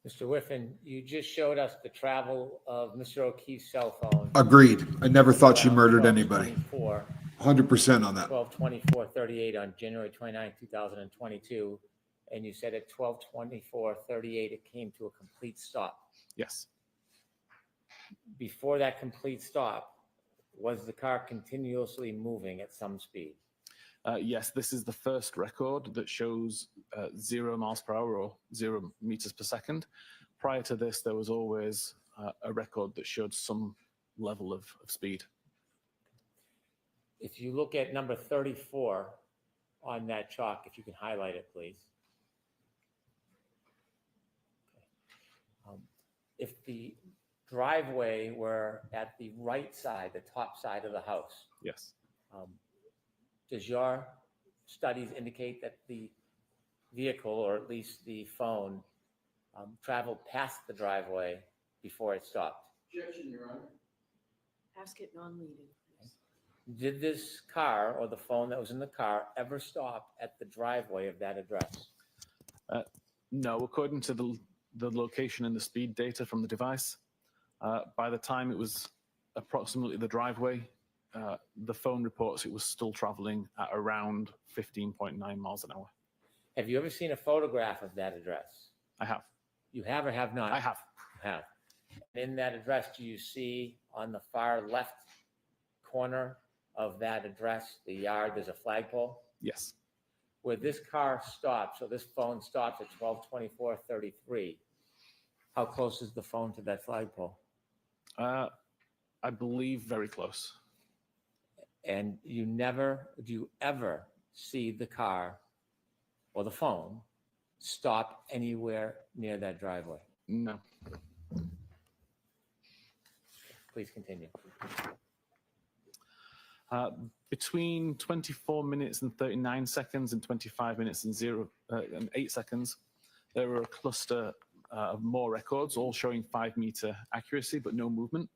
Mr. Whiffen, you just showed us the travel of Mr. O'Keefe's cell phone. Agreed. I never thought she around murdered anybody. 12:24 100% on that. 12:24:38 on January 29, 2022, and you said at 12:24:38 it came to a complete stop. Yes. Before that complete stop, was the car continuously moving at some speed? Yes, this is the first record that shows 0 miles per hour or 0 meters per second. Prior to this, there was always a record that showed some level of speed. If you look at number 34 on that chalk, if you can highlight it, please. If the driveway were at the right side, the top side of the house, Yes. does your studies indicate that the vehicle, or at least the phone, traveled past the driveway before it stopped? Objection, Your Honor. Ask it non-leading. Did this car, or the phone that was in the car, ever stop at the driveway of that address? No, according to the location and the speed data from the device, by the time it was approximately the driveway, the phone reports it was still traveling at around 15.9 miles an hour. Have you ever seen a photograph of that address? I have. You have or have not? I have. You have. In that address, do you see on the far left corner of that address, the yard, there's a flagpole? Yes. Where this car stops, so this phone stops at 12:24:33, how close is the phone to that flagpole? I believe very close. And do you ever see the car or the phone stop anywhere near that driveway? No. Please continue. Between 24 minutes and 39 seconds and 25 minutes and 8 seconds, there were a cluster of more records, all showing 5-meter accuracy, but no movement.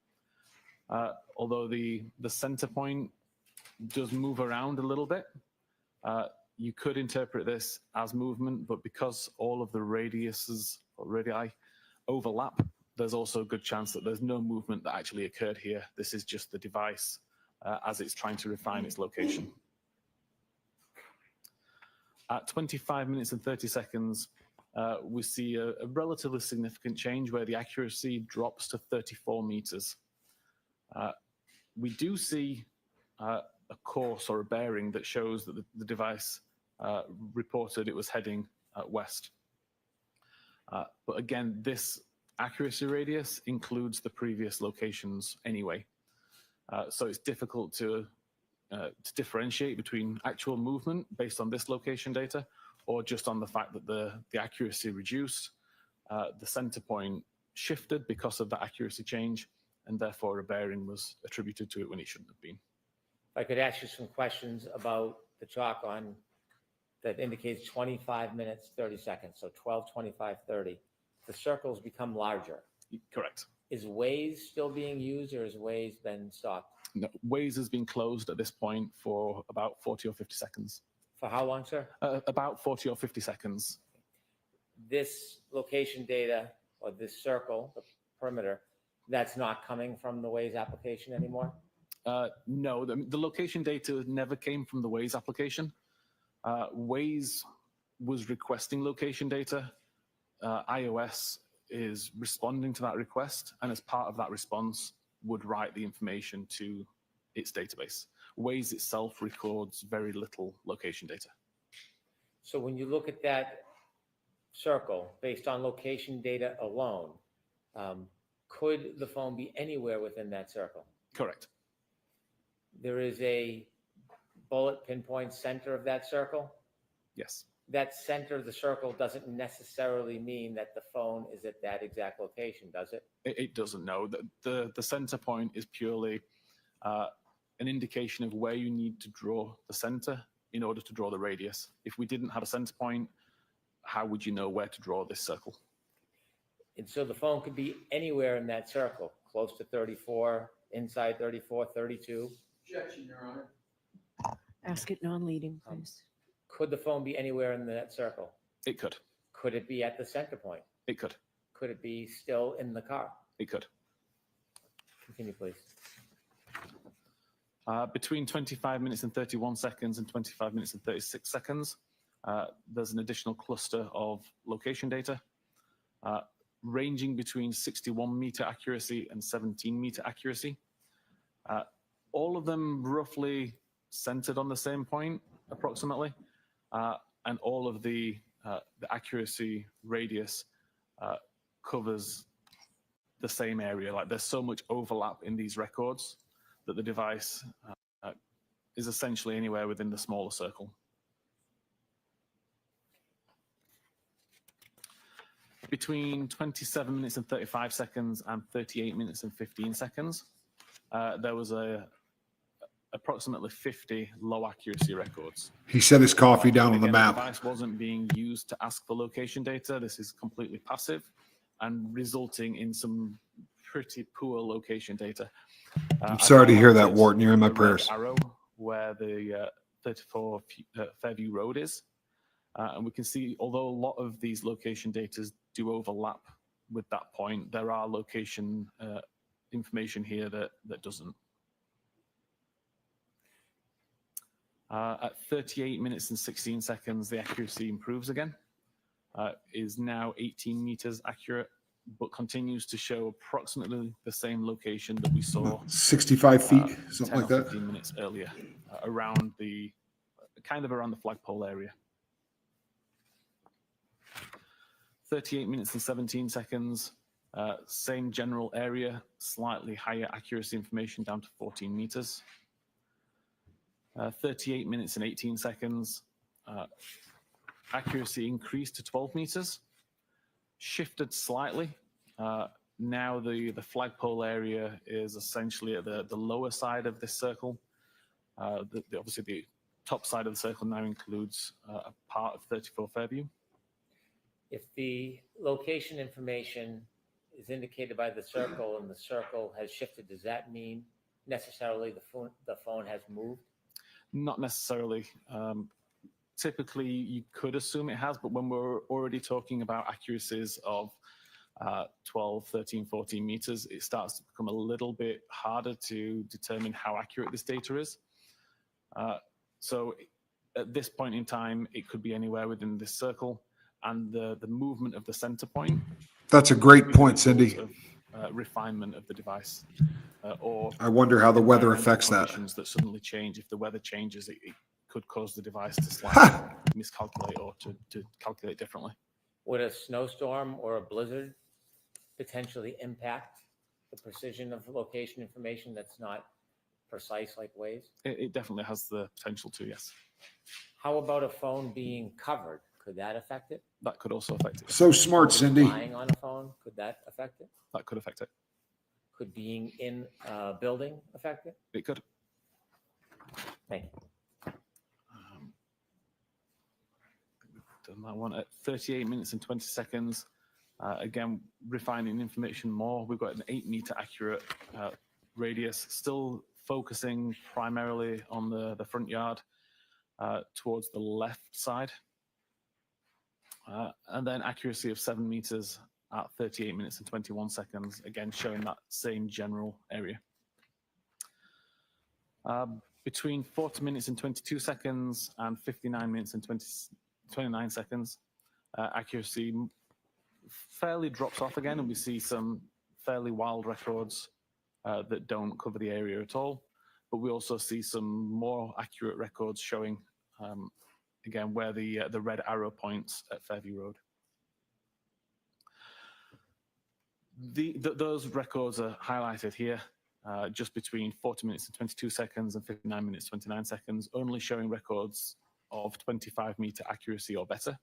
Although the center point does move around a little bit, you could interpret this as movement, but because all of the radii overlap, there's also a good chance that there's no movement that actually occurred here. This is just the device as it's trying to refine its location. At 25 minutes and 30 seconds, we see a relatively significant change where the accuracy drops to 34 meters. We do see a course or a bearing that shows that the device reported it was heading west. But again, this accuracy radius includes the previous locations anyway. So it's difficult to differentiate between actual movement based on this location data or just on the fact that the accuracy reduced, the center point shifted because of that accuracy change, and therefore a bearing was attributed to it when it shouldn't have been. If I could ask you some questions about the chalk on that indicates 25 minutes, 30 seconds, so 12, 25, 30. The circles become larger. Correct. Is Waze still being used, or has Waze been stopped? No, Waze has been closed at this point for about 40 or 50 seconds. For how long, sir? About 40 or 50 seconds. This location data, or this circle, the perimeter, that's not coming from the Waze application anymore? No, the location data never came from the Waze application. Waze was requesting location data. iOS is responding to that request, and as part of that response would write the information to its database. Waze itself records very little location data. So when you look at that circle based on location data alone, could the phone be anywhere within that circle? Correct. There is a bullet pinpoint center of that circle. Yes. That center of the circle doesn't necessarily mean that the phone is at that exact location, does it? It doesn't know. The center point is purely an indication of where you need to draw the center in order to draw the radius. If we didn't have a center point, how would you know where to draw this circle? And so the phone could be anywhere in that circle, close to 34, inside 34, 32. Objection, Your Honor. Ask it non-leading, please. Could the phone be anywhere in that circle? It could. Could it be at the center point? It could. Could it be still in the car? It could. Continue, please. Between 25 minutes and 31 seconds and 25 minutes and 36 seconds, there's an additional cluster of location data ranging between 61 meter accuracy and 17 meter accuracy. All of them roughly centered on the same point, approximately, and all of the accuracy radius covers the same area. Like, there's so much overlap in these records that the device is essentially anywhere within the smaller circle. Between 27 minutes and 35 seconds and 38 minutes and 15 seconds, there was approximately 50 low accuracy records. He set his coffee down on the Again, map. The device wasn't being used to ask for location data. This is completely passive and resulting in some pretty poor location data. I'm sorry to hear that, Wharton. You're in my prayers. Arrow where the 34 Fairview Road is. And we can see, although a lot of these location data do overlap with that point, there are location information here that doesn't. At 38 minutes and 16 seconds, the accuracy improves again. Is now 18 meters accurate, but continues to show approximately the same location that we saw 65 feet, something like that. 15 minutes earlier, around the flagpole area. 38 minutes and 17 seconds, same general area, slightly higher accuracy information down to 14 meters. 38 minutes and 18 seconds, accuracy increased to 12 meters, shifted slightly. Now the flagpole area is essentially at the lower side of this circle. Obviously the top side of the circle now includes a part of 34 Fairview. If the location information is indicated by the circle and the circle has shifted, does that mean necessarily the phone has moved? Not necessarily. Typically, you could assume it has, but when we're already talking about accuracies of 12, 13, 14 meters, it starts to become a little bit harder to determine how accurate this data is. So at this point in time, it could be anywhere within this circle, and the movement of the center point. That's a great point, Cindy. Of, refinement of the device, or I wonder how the weather environmental affects that. conditions that suddenly change. If the weather changes, it could cause the device to slightly miscalculate or to calculate differently. Would a snowstorm or a blizzard potentially impact the precision of location information that's not precise like Waze? It definitely has the potential to, yes. How about a phone being covered? Could that affect it? That could also affect it. So smart, Cindy. Lying on a phone, could that affect it? That could affect it. Could being in a building affect it? It could. Thank you. Done that one at 38 minutes and 20 seconds. Again, refining information more. We've got an 8-meter accurate radius, still focusing primarily on the front yard towards the left side. And then accuracy of 7 meters at 38 minutes and 21 seconds, again showing that same general area. Between 40 minutes and 22 seconds and 59 minutes and 29 seconds, accuracy fairly drops off again, and we see some fairly wild records that don't cover the area at all. But we also see some more accurate records showing, again, where the red arrow points at Fairview Road. Those records are highlighted here, just between 40 minutes and 22 seconds and 59 minutes, 29 seconds, only showing records of 25-meter accuracy or better.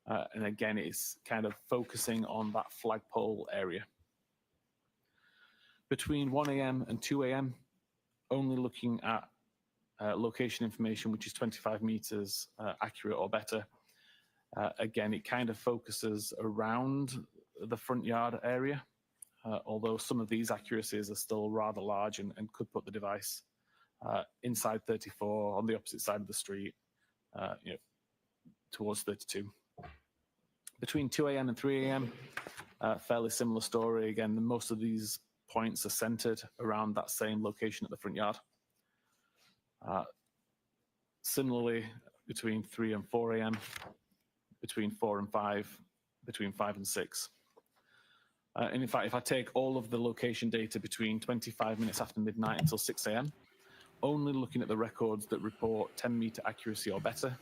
And again, it's kind of focusing on that flagpole area. Between 1 a.m. and 2 a.m., only looking at location information, which is 25 meters accurate or better. Again, it kind of focuses around the front yard area, although some of these accuracies are still rather large and could put the device inside 34 on the opposite side of the street, towards 32. Between 2 a.m. and 3 a.m., fairly similar story. Again, most of these points are centered around that same location at the front yard. Similarly, between 3 and 4 a.m., between 4 and 5, between 5 and 6. And in fact, if I take all of the location data between 25 minutes after midnight until 6 a.m., only looking at the records that report 10-meter accuracy or better,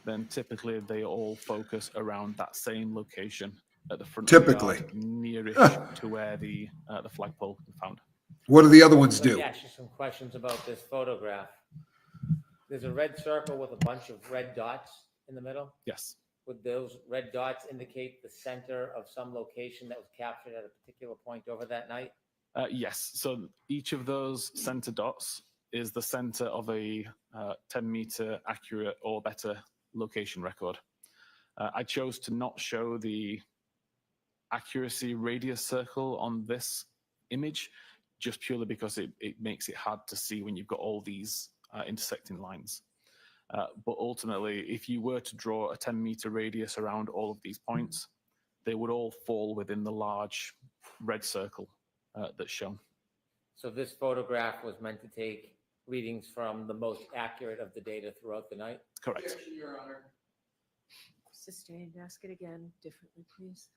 then typically they all focus around that same location at the front of the yard, nearish to where the flagpole was found. What do the other ones Let do? me ask you some questions about this photograph. There's a red circle with a bunch of red dots in the middle. Yes. Would those red dots indicate the center of some location that was captured at a particular point over that night? Yes. So each of those center dots is the center of a 10-meter accurate or better location record. I chose to not show the accuracy radius circle on this image, just purely because it makes it hard to see when you've got all these intersecting lines. But ultimately, if you were to draw a 10-meter radius around all of these points, they would all fall within the large red circle that's shown. So this photograph was meant to take readings from the most accurate of the data throughout the night? Correct. Objection, Your Honor. Sustained. Ask it again differently, please.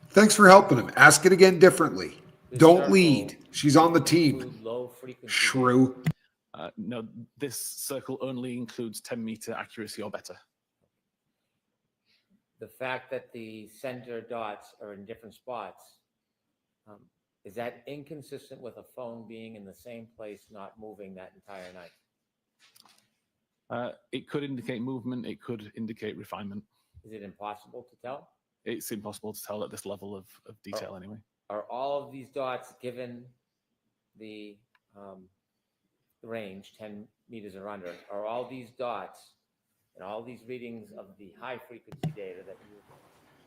Thanks for helping him. Ask it again differently. This Don't circle lead. She's on the team. include low frequency Shrew. No, this circle only includes 10-meter accuracy or better. the fact that the center dots are in different spots, is that inconsistent with a phone being in the same place, not moving that entire night? It could indicate movement. It could indicate refinement. Is it impossible to tell? It's impossible to tell at this level of detail anyway. Are all of these dots, given the range, 10 meters or under, are all these dots and all these readings of the high frequency data that you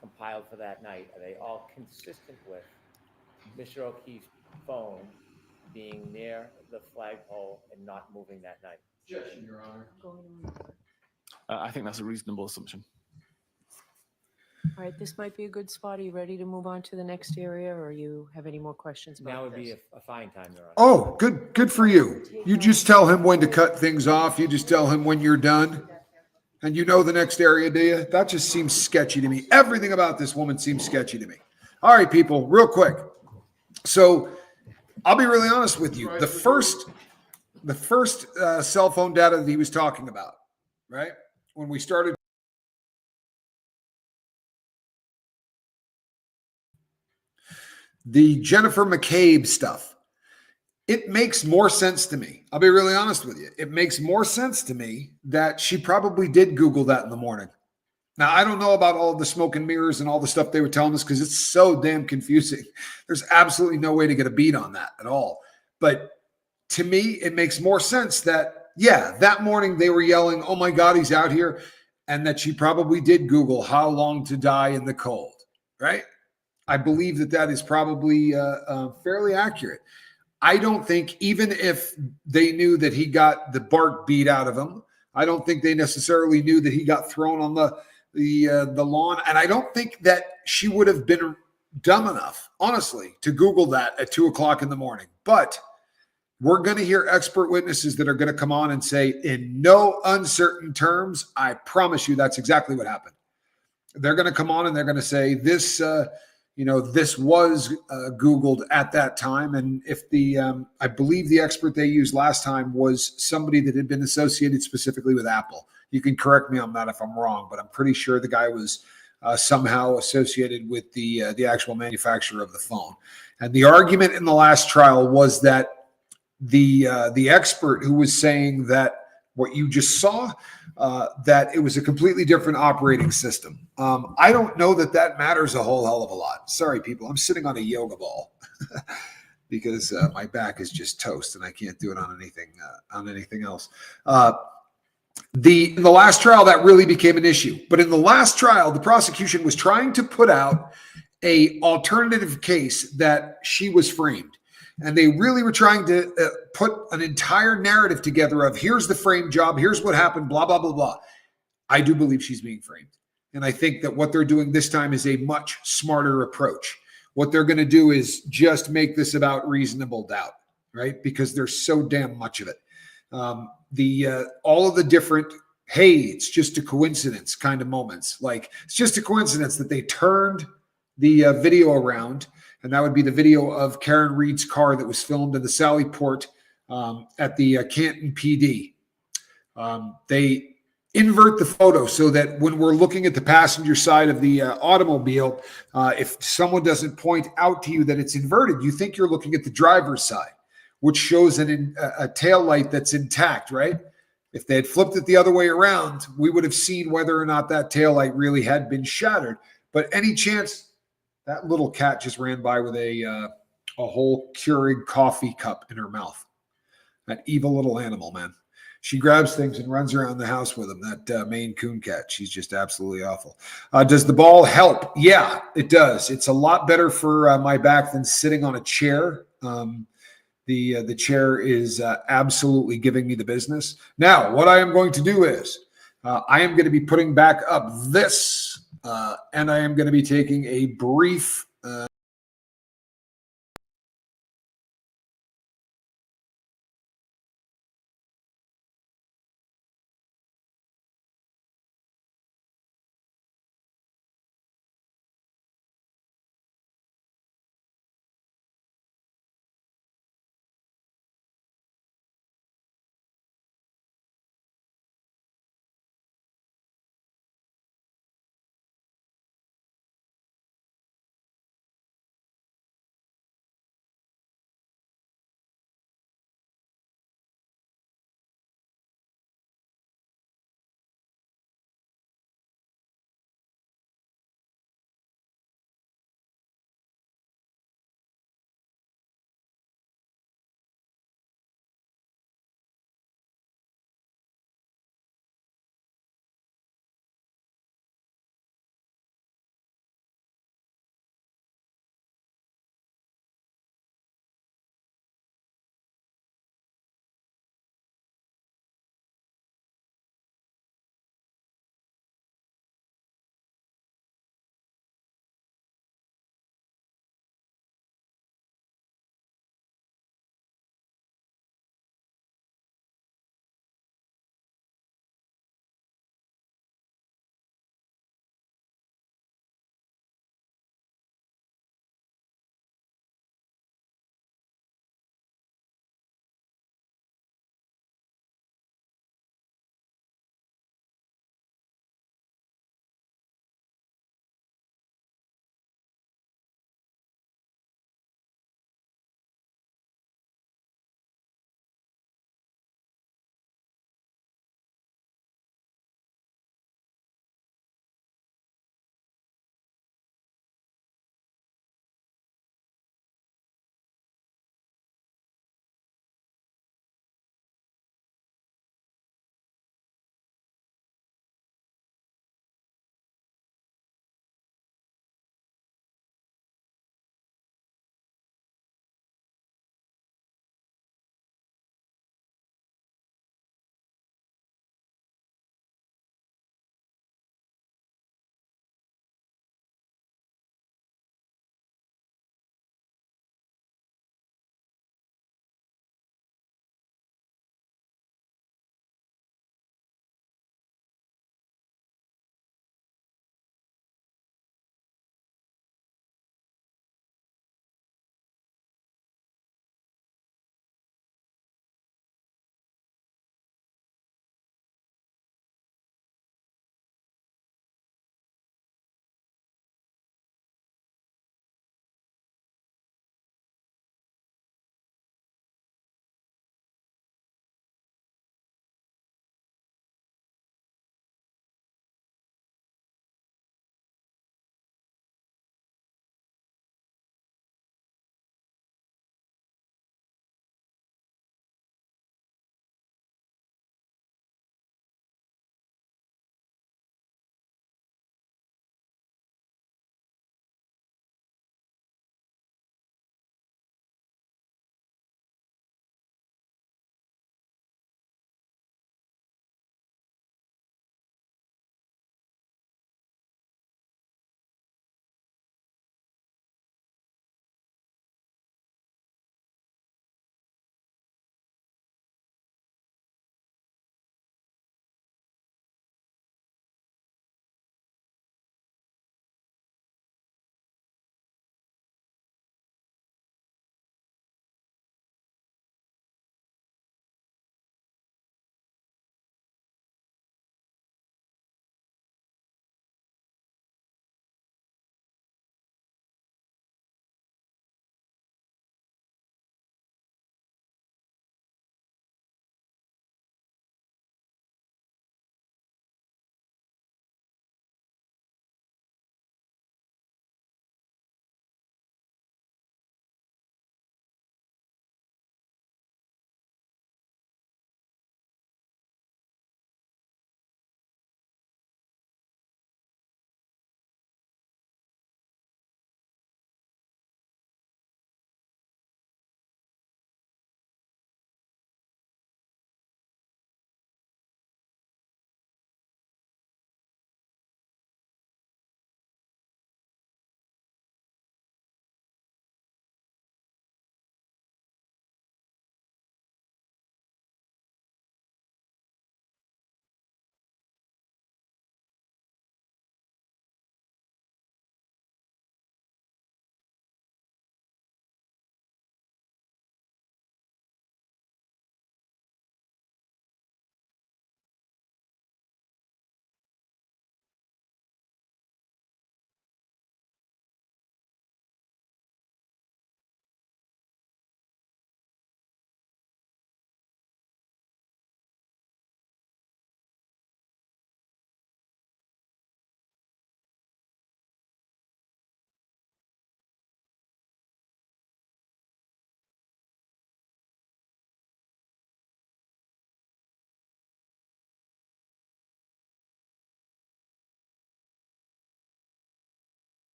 compiled for that night, are they all consistent with Mr. O'Keefe's phone being near the flagpole and not moving that night? Objection, Your Honor. Going on. I think that's a reasonable assumption. All right, this might be a good spot. Are you ready to move on to the next area, or you have any more questions about Now would be this? a fine time, Your Honor. Oh, good for you. You just tell him when to cut things off. You just tell him when you're done. And you know the next area, do you? That just seems sketchy to me. Everything about this woman seems sketchy to me. All right, people, real quick. So I'll be really honest with you. The first cell phone data that he was talking about, right? When we started, the Jennifer McCabe stuff, it makes more sense to me. I'll be really honest with you. It makes more sense to me that she probably did Google that in the morning. Now, I don't know about all the smoke and mirrors and all the stuff they were telling us because it's so damn confusing. There's absolutely no way to get a beat on that at all. But to me, it makes more sense that, yeah, that morning they were yelling, oh my God, he's out here. And that she probably did Google how long to die in the cold, right? I believe that that is probably fairly accurate. I don't think, even if they knew that he got the bark beat out of him, I don't think they necessarily knew that he got thrown on the lawn. And I don't think that she would have been dumb enough, honestly, to Google that at 2:00 in the morning. But we're going to hear expert witnesses that are going to come on and say, in no uncertain terms, I promise you that's exactly what happened. They're going to come on and they're going to say this, this was Googled at that time. And if I believe the expert they used last time was somebody that had been associated specifically with Apple. You can correct me on that if I'm wrong, but I'm pretty sure the guy was somehow associated with the actual manufacturer of the phone. And the argument in the last trial was that the expert who was saying that what you just saw, that it was a completely different operating system. I don't know that that matters a whole hell of a lot. Sorry, people. I'm sitting on a yoga ball because my back is just toast and I can't do it on anything else. In the last trial, that really became an issue. But in the last trial, the prosecution was trying to put out a alternative case that she was framed. And they really were trying to put an entire narrative together of here's the frame job, here's what happened, blah, blah, blah, blah. I do believe she's being framed. And I think that what they're doing this time is a much smarter approach. What they're going to do is just make this about reasonable doubt, right? Because there's so damn much of it. All of the different, hey, it's just a coincidence kind of moments. Like, it's just a coincidence that they turned the video around. And that would be the video of Karen Reed's car that was filmed in the Sally Port at the Canton PD. They invert the photo so that when we're looking at the passenger side of the automobile, if someone doesn't point out to you that it's inverted, you think you're looking at the driver's side, which shows a tail light that's intact, right? If they had flipped it the other way around, we would have seen whether or not that tail light really had been shattered. But any chance, that little cat just ran by with a whole Keurig coffee cup in her mouth. That evil little animal, man. She grabs things and runs around the house with them. That Maine Coon cat. She's just absolutely awful. Does the ball help? Yeah, it does. It's a lot better for my back than sitting on a chair. The chair is absolutely giving me the business. Now, what I am going to do is I am going to be putting back up this, and I am going to be taking a brief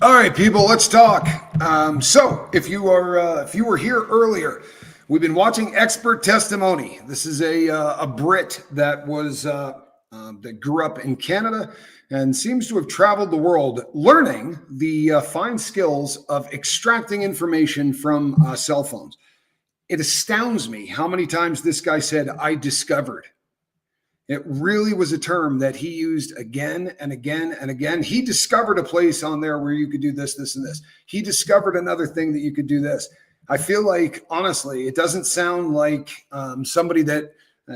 All right, people, let's talk. So if you were here earlier, we've been watching expert testimony. This is a Brit that was that grew up in Canada and seems to have traveled the world learning the fine skills of extracting information from cell phones. It astounds me how many times this guy said, "I discovered." It really was a term that he used again and again and again. He discovered a place on there where you could do this, this, and this. He discovered another thing that you could do this. I feel like, honestly, it doesn't sound like somebody that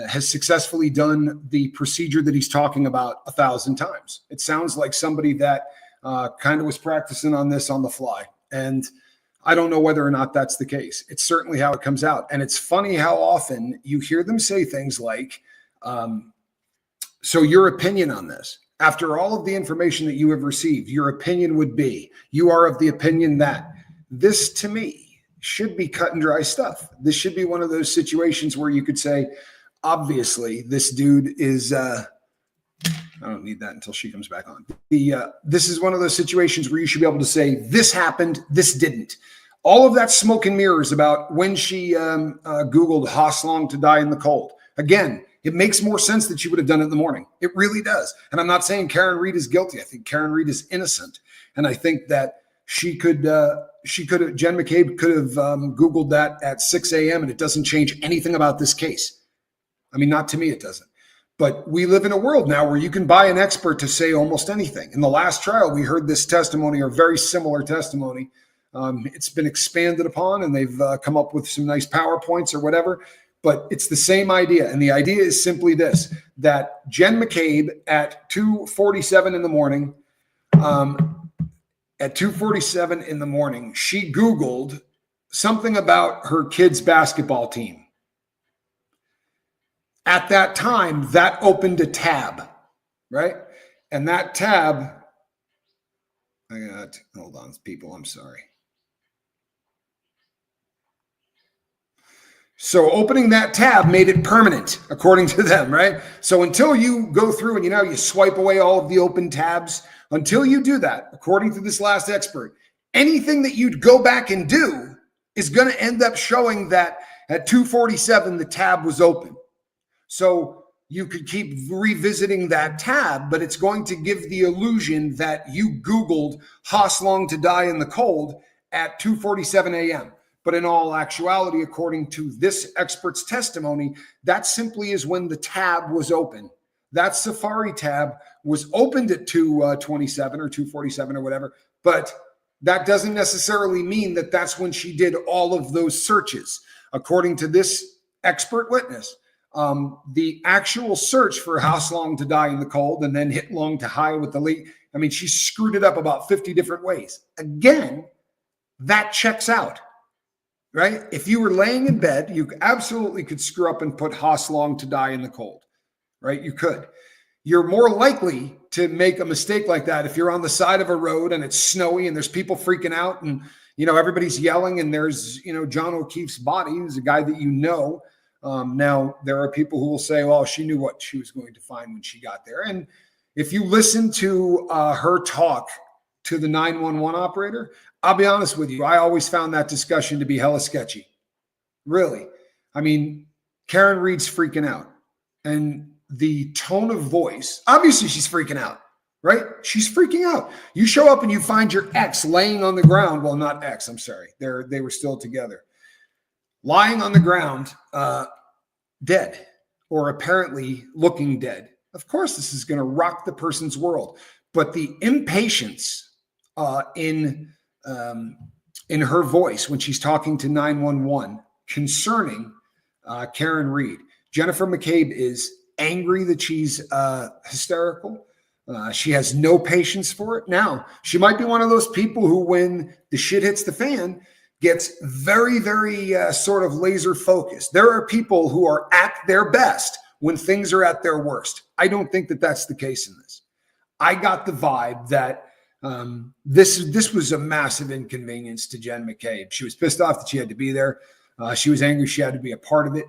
has successfully done the procedure that he's talking about 1,000 times. It sounds like somebody that kind of was practicing on this on the fly. And I don't know whether or not that's the case. It's certainly how it comes out. And it's funny how often you hear them say things like, so your opinion on this, after all of the information that you have received, your opinion would be, you are of the opinion that. This, to me, should be cut and dry stuff. This should be one of those situations where you could say, obviously, this dude is, I don't need that until she comes back on. This is one of those situations where you should be able to say, this happened, this didn't. All of that smoke and mirrors about when she Googled Hoslong to die in the cold. Again, it makes more sense that she would have done it in the morning. It really does. And I'm not saying Karen Reed is guilty. I think Karen Reed is innocent. And I think that Jen McCabe could have Googled that at 6 a.m. and it doesn't change anything about this case. I mean, not to me, it doesn't. But we live in a world now where you can buy an expert to say almost anything. In the last trial, we heard this testimony or very similar testimony. It's been expanded upon and they've come up with some nice PowerPoints or whatever. But it's the same idea. And the idea is simply this, that Jen McCabe at 2:47 in the morning, she Googled something about her kids' basketball team. At that time, that opened a tab, right? And that tab, hold on, people, I'm sorry. So opening that tab made it permanent, according to them, right? So until you go through and you swipe away all of the open tabs, until you do that, according to this last expert, anything that you'd go back and do is going to end up showing that at 2:47, the tab was open. So you could keep revisiting that tab, but it's going to give the illusion that you Googled Hoslong to die in the cold at 2:47 a.m. But in all actuality, according to this expert's testimony, that simply is when the tab was open. That Safari tab was opened at 2:27 or 2:47 or whatever, but that doesn't necessarily mean that that's when she did all of those searches. According to this expert witness, the actual search for Hoslong to die in the cold and then hit long to high with the lead, I mean, she screwed it up about 50 different ways. Again, that checks out. Right? If you were laying in bed, you absolutely could screw up and put Hoslong to die in the cold, right? You could. You're more likely to make a mistake like that if you're on the side of a road and it's snowy and there's people freaking out and, everybody's yelling and there's, John O'Keefe's body, who's a guy that now there are people who will say, well, she knew what she was going to find when she got there. And if you listen to her talk to the 911 operator, I'll be honest with you, I always found that discussion to be hella sketchy. Really. I mean, Karen Reed's freaking out. And the tone of voice, obviously she's freaking out, right? She's freaking out. You show up and you find your ex laying on the ground. Well, not ex, I'm sorry. They were still together. Lying on the ground, dead, or apparently looking dead. Of course, this is going to rock the person's world. But the impatience in her voice when she's talking to 911 concerning Karen Reed. Jennifer McCabe is angry that she's hysterical. She has no patience for it. Now, she might be one of those people who, when the shit hits the fan, gets very, very sort of laser focused. There are people who are at their best when things are at their worst. I don't think that that's the case in this. I got the vibe that this was a massive inconvenience to Jen McCabe. She was pissed off that she had to be there. She was angry she had to be a part of it.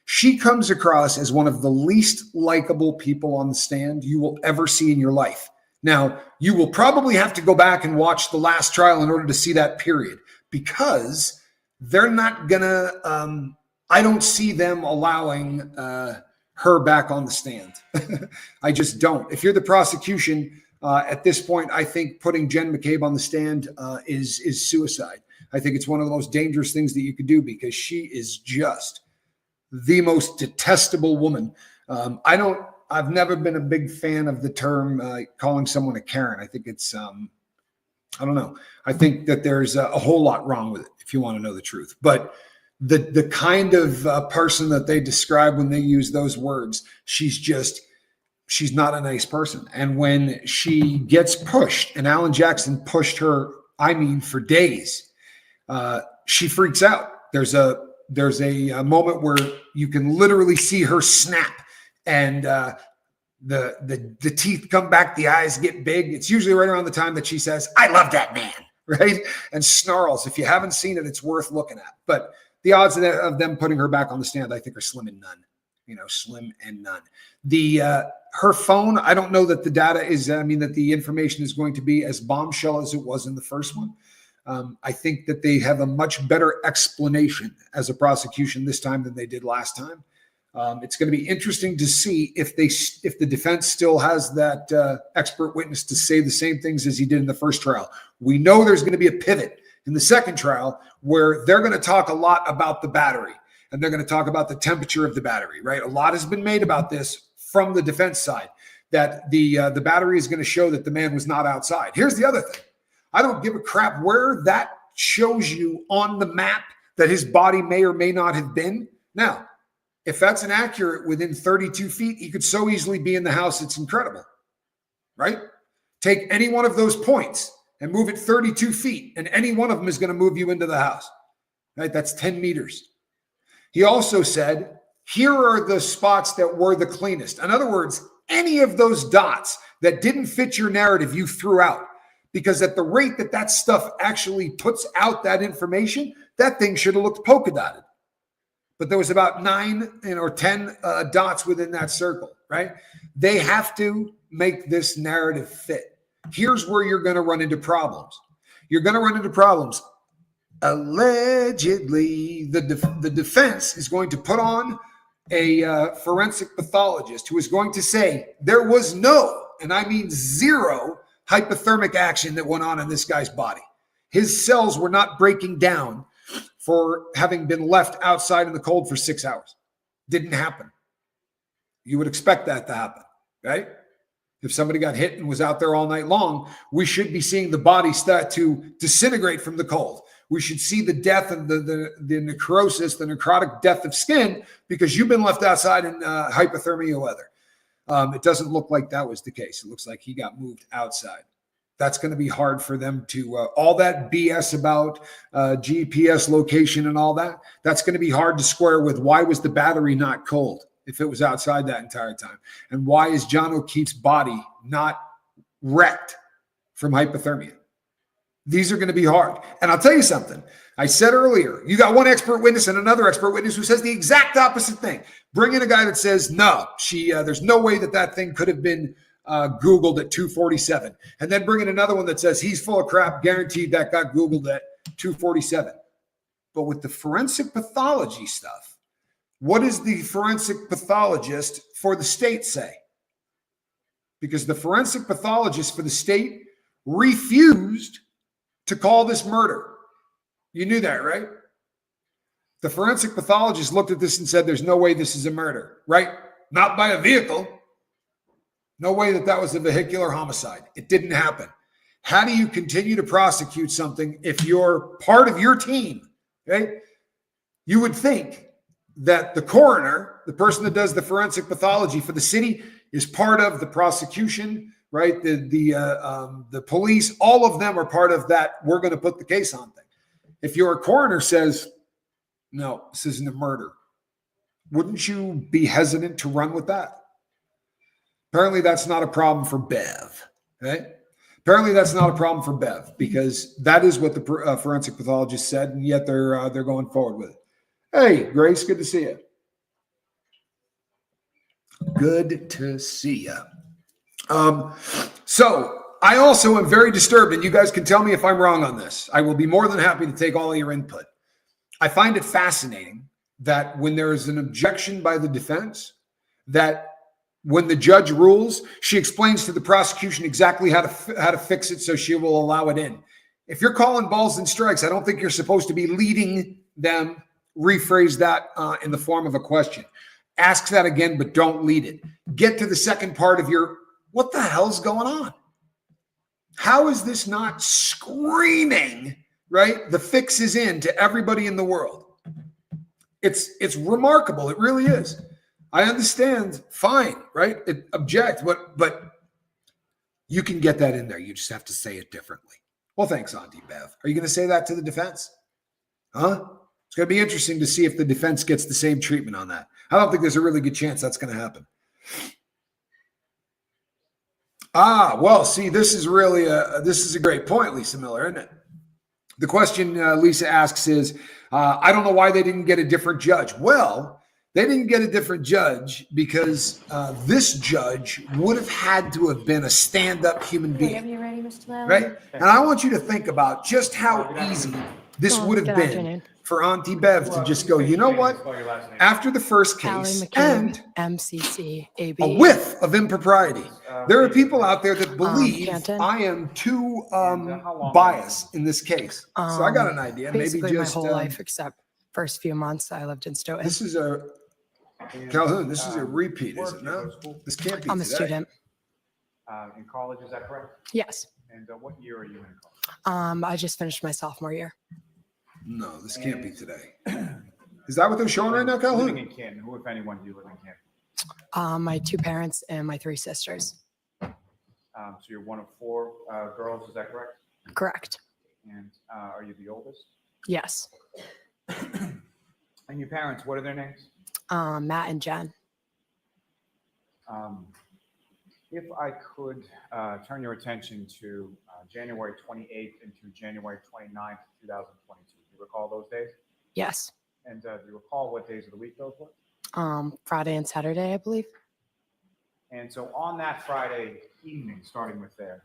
She comes across as one of the least likable people on the stand you will ever see in your life. Now, you will probably have to go back and watch the last trial in order to see that period, because they're not gonna, I don't see them allowing her back on the stand. I just don't. If you're the prosecution, at this point, I think putting Jen McCabe on the stand is suicide. I think it's one of the most dangerous things that you could do, because she is just the most detestable woman. I've never been a big fan of the term calling someone a Karen. I think it's, I don't know. I think that there's a whole lot wrong with it, if you want to know the truth. But the kind of person that they describe when they use those words, she's not a nice person. And when she gets pushed, and Alan Jackson pushed her, for days, she freaks out. There's a moment where you can literally see her snap, and the teeth come back, the eyes get big. It's usually right around the time that she says, "I love that man," right? And snarls. If you haven't seen it, it's worth looking at. But the odds of them putting her back on the stand, I think, are slim and none. Slim and none. Her phone, I don't know that the data is, that the information is going to be as bombshell as it was in the first one. I think that they have a much better explanation as a prosecution this time than they did last time. It's going to be interesting to see if the defense still has that expert witness to say the same things as he did in the first trial. We know there's going to be a pivot in the second trial where they're going to talk a lot about the battery, and they're going to talk about the temperature of the battery, right? A lot has been made about this from the defense side, that the battery is going to show that the man was not outside. Here's the other thing. I don't give a crap where that shows you on the map that his body may or may not have been. Now, if that's inaccurate within 32 feet, he could so easily be in the house. It's incredible, right? Take any one of those points and move it 32 feet, and any one of them is going to move you into the house, right? That's 10 meters. He also said, here are the spots that were the cleanest. In other words, any of those dots that didn't fit your narrative, you threw out. Because at the rate that stuff actually puts out that information, that thing should have looked polka dotted. But there was about 9 or 10 dots within that circle, right? They have to make this narrative fit. Here's where you're going to run into problems. You're going to run into problems. Allegedly, the defense is going to put on a forensic pathologist who is going to say there was no, and I mean zero, hypothermic action that went on in this guy's body. His cells were not breaking down for having been left outside in the cold for 6 hours. Didn't happen. You would expect that to happen, right? If somebody got hit and was out there all night long, we should be seeing the body start to disintegrate from the cold. We should see the death and the necrosis, the necrotic death of skin, because you've been left outside in hypothermia weather. It doesn't look like that was the case. It looks like he got moved outside. That's going to be hard for them to, all that BS about GPS location and all that, that's going to be hard to square with why was the battery not cold if it was outside that entire time? And why is John O'Keefe's body not wrecked from hypothermia? These are going to be hard. And I'll tell you something. I said earlier, you got one expert witness and another expert witness who says the exact opposite thing. Bring in a guy that says, no, there's no way that thing could have been Googled at 2:47. And then bring in another one that says he's full of crap, guaranteed that got Googled at 2:47. But with the forensic pathology stuff, what does the forensic pathologist for the state say? Because the forensic pathologist for the state refused to call this murder. You knew that, right? The forensic pathologist looked at this and said, there's no way this is a murder, right? Not by a vehicle. No way that was a vehicular homicide. It didn't happen. How do you continue to prosecute something if you're part of your team, right? You would think that the coroner, the person that does the forensic pathology for the city, is part of the prosecution, right? The police, all of them are part of that. We're going to put the case on thing. If your coroner says, no, this isn't a murder, wouldn't you be hesitant to run with that? Apparently that's not a problem for Bev, right? Apparently that's not a problem for Bev, because that is what the forensic pathologist said, and yet they're going forward with it. Hey, Grace, good to see you. Good to see you. So I also am very disturbed, and you guys can tell me if I'm wrong on this. I will be more than happy to take all of your input. I find it fascinating that when there is an objection by the defense, that when the judge rules, she explains to the prosecution exactly how to fix it so she will allow it in. If you're calling balls and strikes, I don't think you're supposed to be leading them. Rephrase that in the form of a question. Ask that again, but don't lead it. Get to the second part of your, what the hell's going on? How is this not screaming, right? The fix is in to everybody in the world. It's remarkable. It really is. I understand. Fine, right? Object, but you can get that in there. You just have to say it differently. Well, thanks, Auntie Bev. Are you going to say that to the defense? Huh? It's going to be interesting to see if the defense gets the same treatment on that. I don't think there's a really good chance that's going to happen. Well, see, this is a great point, Lisa Miller, isn't it? The question Lisa asks is, I don't know why they didn't get a different judge. Well, they didn't get a different judge because this judge would have had to have been a stand-up human being. Whenever you're ready, Mr. Lally. Right? And I want you to think about just how easy this would have been for Auntie Bev to just go, you know what? After the first case and MCC, AB. a whiff of impropriety. There are people out there that believe I am too biased in this case. So I got an idea. Basically Maybe just my whole life except first few months I lived in Stoughton. this is a Calhoun. This is a repeat, is it not? This can't be. I'm a today. student. In college, is that correct? Yes. And what year are you in college? I just finished my sophomore year. No, this can't be today. Is that what they're showing right now, Living Calhoun? in Canton, who, if anyone, do you live in Canton? My 2 parents and my 3 sisters. So you're one of 4 girls, is that correct? Correct. And are you the oldest? Yes. And your parents, what are their names? Matt and Jen. If I could turn your attention to January 28th into January 29th, 2022. Do you recall those days? Yes. And do you recall what days of the week those were? Friday and Saturday, I believe. And so on that Friday evening, starting with there,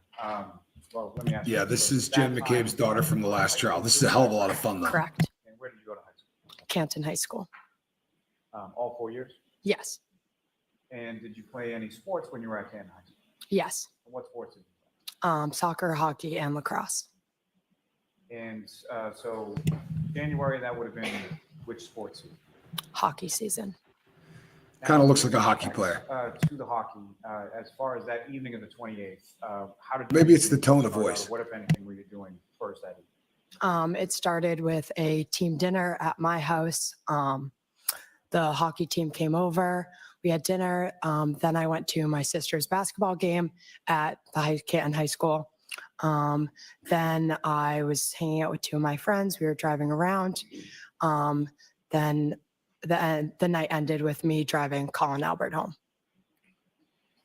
well, let me ask you. Yeah, this so is that Jen time- McCabe's daughter from the last trial. This is a hell of a lot of fun, though. Correct. And where did you go to high school? Canton High School. All 4 years? Yes. And did you play any sports when you were at Canton High School? Yes. What sports did you play? Soccer, hockey, and lacrosse. And so January, that would have been which sports season? Hockey season. Kind of looks like a hockey player. To the hockey, as far as that evening of the 28th, how did Maybe it's the tone of voice. What, if anything, were you doing first that evening? It started with a team dinner at my house. The hockey team came over. We had dinner. Then I went to my sister's basketball game at the Canton High School. Then I was hanging out with 2 of my friends. We were driving around. Then the night ended with me driving Colin Albert home.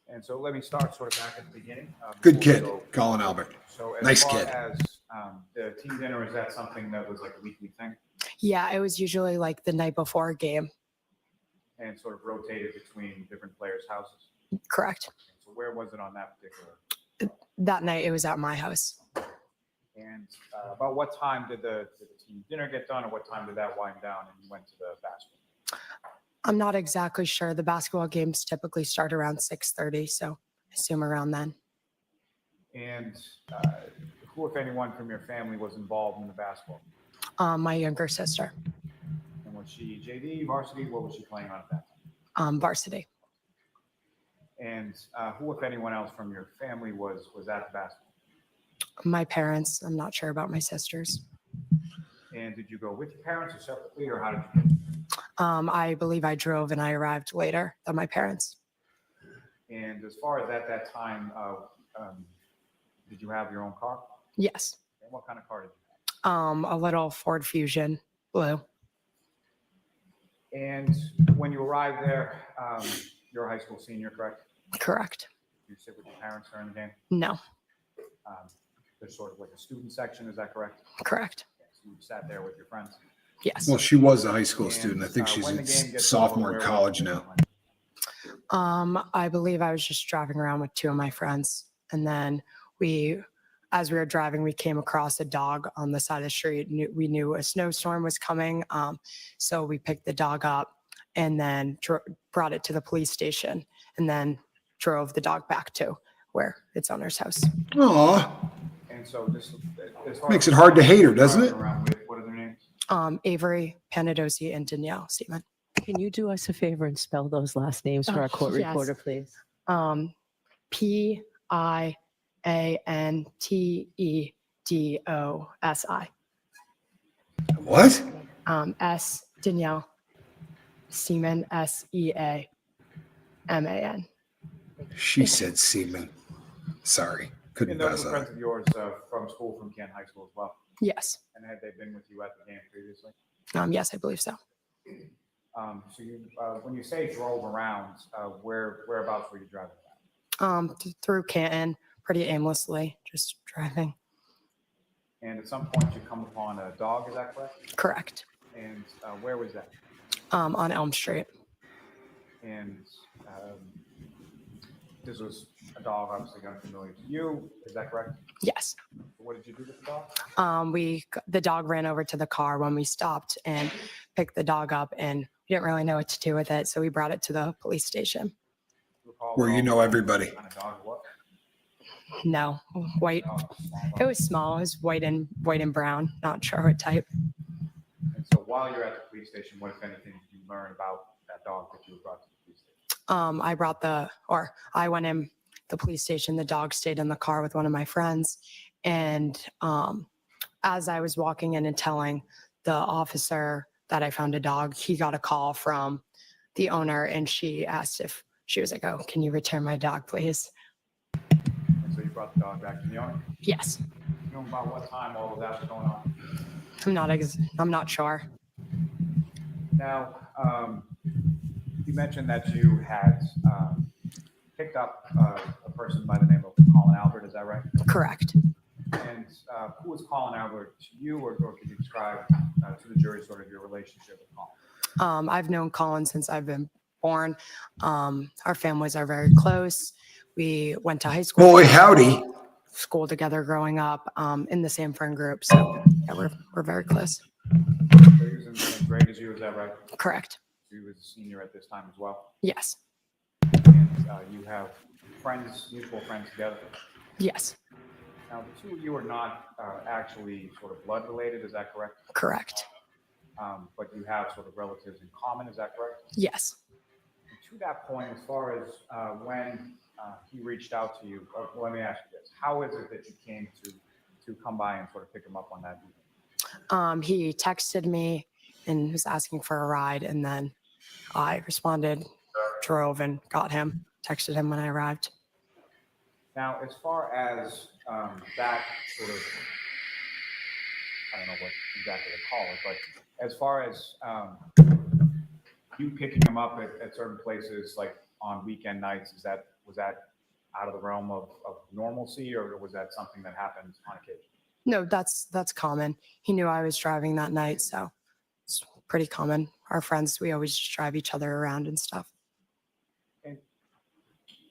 And so let me start sort of back at the beginning. Good before we kid, go- Colin Albert. So as Nice far kid. as the team dinner, is that something that was like a weekly thing Yeah, it was usually like the night before a game. and sort of rotated between different players' houses? Correct. So where was it on that particular? That night it was at my house. And about what time did the team dinner get done, or what time did that wind down and you went to the basketball? I'm not exactly sure. The basketball games typically start around 6:30, so I assume around then. And who, if anyone, from your family was involved in the basketball? My younger sister, And was she JV, varsity? What was she playing on at that time? varsity. And who, if anyone else from your family, was at the basketball? My parents. I'm not sure about my sisters. And did you go with your parents or separately, or how did you? I believe I drove and I arrived later than my parents. And as far as at that time, did you have your own car? Yes. And what kind of car did you have? A little Ford Fusion blue. And when you arrived there, you're a high school senior, correct? Correct. Did you sit with your parents during the game? No. There's sort of like a student section, is that correct? Correct. So you sat there with your friends? Yes. Well, she was a high school And, student. I think she's when a the game gets sophomore over, in where college was now. I believe I was just driving around with two of my friends, and then as we were driving, we came across a dog on the side of the street. We knew a snowstorm was coming, so we picked the dog up and then brought it to the police station, and then drove the dog back to where its owner's house. Aw, And so this as far makes as it hard to hate her, doesn't it? driving around with, what are their names? Avery Panadosi and Danielle Seaman. Can you do us a favor and spell those last names for our court yes. reporter, please? Piantedosi. What? S Danielle Seaman, Seaman. She said semen. Sorry, couldn't And those pass were on friends it. of yours from school, from Kent High School as well. Yes. And had they been with you at the game previously? Yes, I believe so. So you, when you say drove around, whereabouts were you driving around? Through Canton, pretty aimlessly, just driving. And at some point you come upon a dog, is that correct? Correct. And where was that? On Elm Street. And this was a dog obviously unfamiliar to you, is that correct? Yes. What did you do with the dog? The dog ran over to the car when we stopped and picked the dog up, and we didn't really know what to do with it, so we brought it to the police station. Where you know everybody. What kind of dog it was? No, white. It was small. It was white and brown. Not sure what type. And so while you're at the police station, what, if anything, did you learn about that dog that you brought to the police station? I went in the police station. The dog stayed in the car with one of my friends, and as I was walking in and telling the officer that I found a dog, he got a call from the owner, and she asked if she was like, "Oh, can you return my dog, please?" And so you brought the dog back to the owner? Yes. You know about what time all of that was going on? I'm not sure. Now, you mentioned that you had picked up a person by the name of Colin Albert, is that right? Correct. And who was Colin Albert to you, or could you describe to the jury sort of your relationship with Colin? I've known Colin since I've been born. Our families are very close. We went to high school. Boy, howdy. School together growing up, in the same friend group. So yeah, we're very close. So he was in the same grade as you, is that right? Correct. So he was a senior at this time as well? Yes. And you have friends, mutual friends together? Yes. Now, the two of you are not actually sort of blood related, is that correct? Correct. But you have sort of relatives in common, is that correct? Yes. And to that point, as far as when he reached out to you, let me ask you this. How is it that you came to come by and sort of pick him up on that evening? He texted me and was asking for a ride, and then I responded, drove, and got him. Texted him when I arrived. Now, as far as that sort of, I don't know what exactly to call it, but as far as you picking him up at certain places, like on weekend nights, was that out of the realm of normalcy, or was that something that happened on occasion? No, that's common. He knew I was driving that night, so it's pretty common. Our friends, we always just drive each other around and stuff. And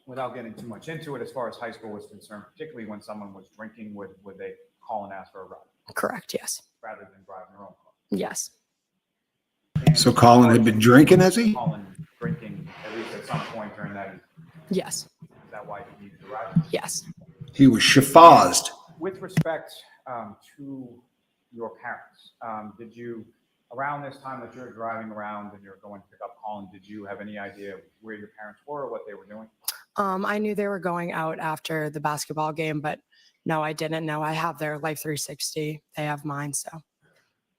without getting too much into it, as far as high school was concerned, particularly when someone was drinking, would they call and ask for a ride Correct, yes. rather than driving their own car? Yes. And So Colin had been drinking, has he? Colin drinking at least at some point during that evening. Yes. Is that why he needed to ride? Yes. He was shaffazed. With respect to your parents, did you, around this time that you're driving around and you're going to pick up Colin, did you have any idea where your parents were or what they were doing? I knew they were going out after the basketball game, but no, I didn't know. I have their Life 360. They have mine, so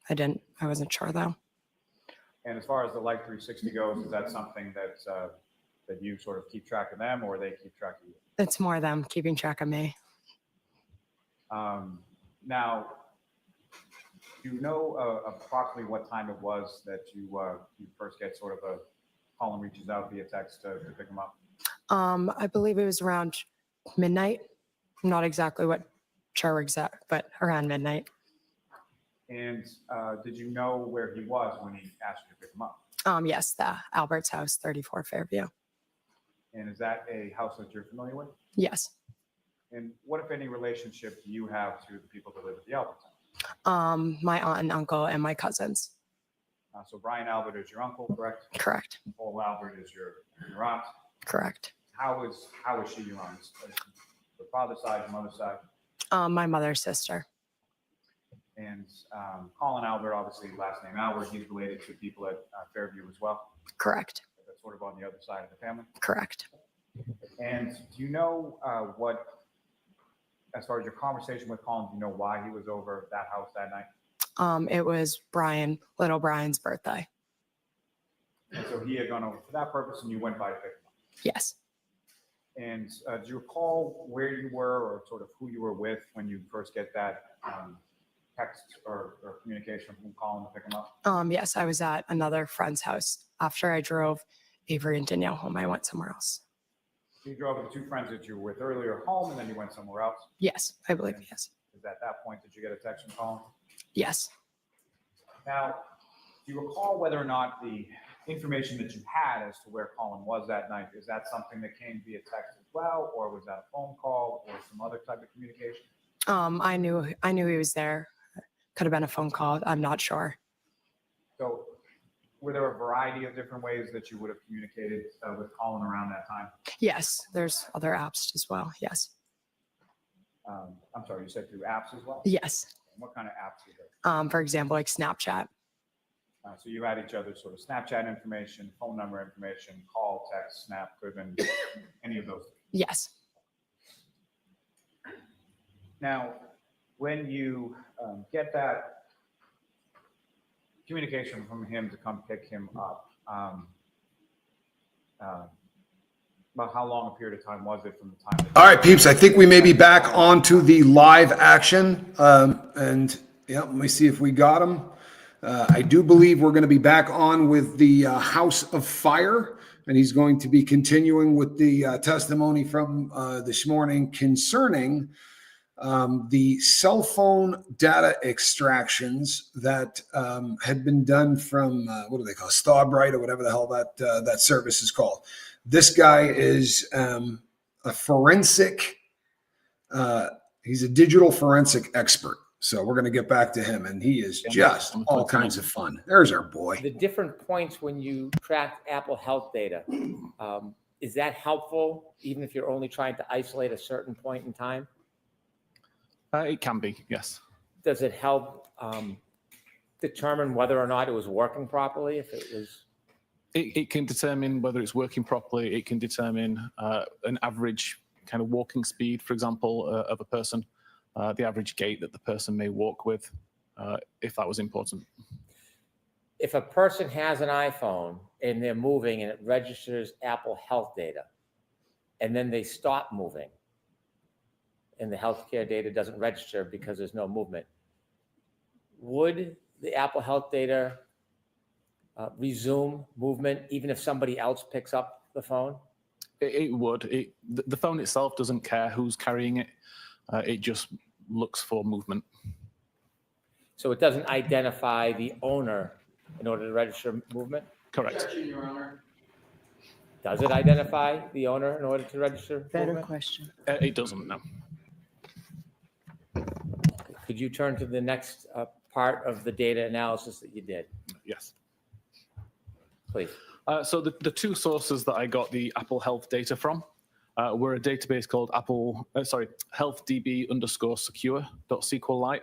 I wasn't sure though. And as far as the Life 360 goes, is that something that that you sort of keep track of them, or they keep track of you? It's more them keeping track of me. Now, do you know approximately what time it was that you first get sort of a Colin reaches out via text to pick him up? I believe it was around midnight. I'm not exactly sure exact, but around midnight. And did you know where he was when he asked you to pick him up? Yes, the Albert's house, 34 Fairview. And is that a house that you're familiar with? Yes. And what, if any, relationship do you have to the people that live at the Albert home? My aunt and uncle and my cousins. So Brian Albert is your uncle, correct? Correct. Paul Albert is your aunt. Correct. How is she your aunt? The father's side, the mother's side? My mother's sister. And Colin Albert, obviously last name Albert, he's related to people at Fairview as well. Correct. That's sort of on the other side of the family. Correct. And do you know what, as far as your conversation with Colin, do you know why he was over that house that night? It was little Brian's birthday. And so he had gone over for that purpose, and you went by to pick him up. Yes. And do you recall where you were, or sort of who you were with when you first get that text or communication from Colin to pick him up? Yes, I was at another friend's house. After I drove Avery and Danielle home, I went somewhere else. So you drove with the two friends that you were with earlier home, and then you went somewhere else? Yes, I believe, yes. Is at that point that you get a text from Colin? Yes. Now, do you recall whether or not the information that you had as to where Colin was that night, is that something that came via text as well, or was that a phone call or some other type of communication? I knew he was there. Could have been a phone call. I'm not sure. So were there a variety of different ways that you would have communicated with Colin around that time? Yes, there's other apps as well. Yes. I'm sorry, you said through apps as well? Yes. What kind of apps is it? For example, like Snapchat. So you had each other's sort of Snapchat information, phone number information, call, text, snap, driven, any of those things? Yes. Now, when you get that communication from him to come pick him up, about how long a period of time was it from the time that— All right, peeps, I think we may be back onto the live action. And yeah, let me see if we got them. I do believe we're going to be back on with the House of Fire, and he's going to be continuing with the testimony from this morning concerning the cell phone data extractions that had been done from, what do they call, Starbright, or whatever the hell that service is called. This guy is a forensic, he's a digital forensic expert. So we're going to get back to him, and he is just all kinds of fun. There's our boy. The different points when you track Apple Health data, is that helpful, even if you're only trying to isolate a certain point in time? It can be, yes. Does it help determine whether or not it was working properly? If it was, It can determine whether it's working properly. It can determine an average kind of walking speed, for example, of a person. The average gait that the person may walk with, if that was important. if a person has an iPhone and they're moving and it registers Apple Health data, and then they stop moving, and the healthcare data doesn't register because there's no movement, would the Apple Health data resume movement even if somebody else picks up the phone? It would. The phone itself doesn't care who's carrying it. It just looks for movement. So it doesn't identify the owner in order to register movement? Correct. Does it identify the owner in order to register Better movement? question. It doesn't, no. Could you turn to the next part of the data analysis that you did, Yes. please? So the two sources that I got the Apple Health data from were a database called healthdb_secure.sqlite.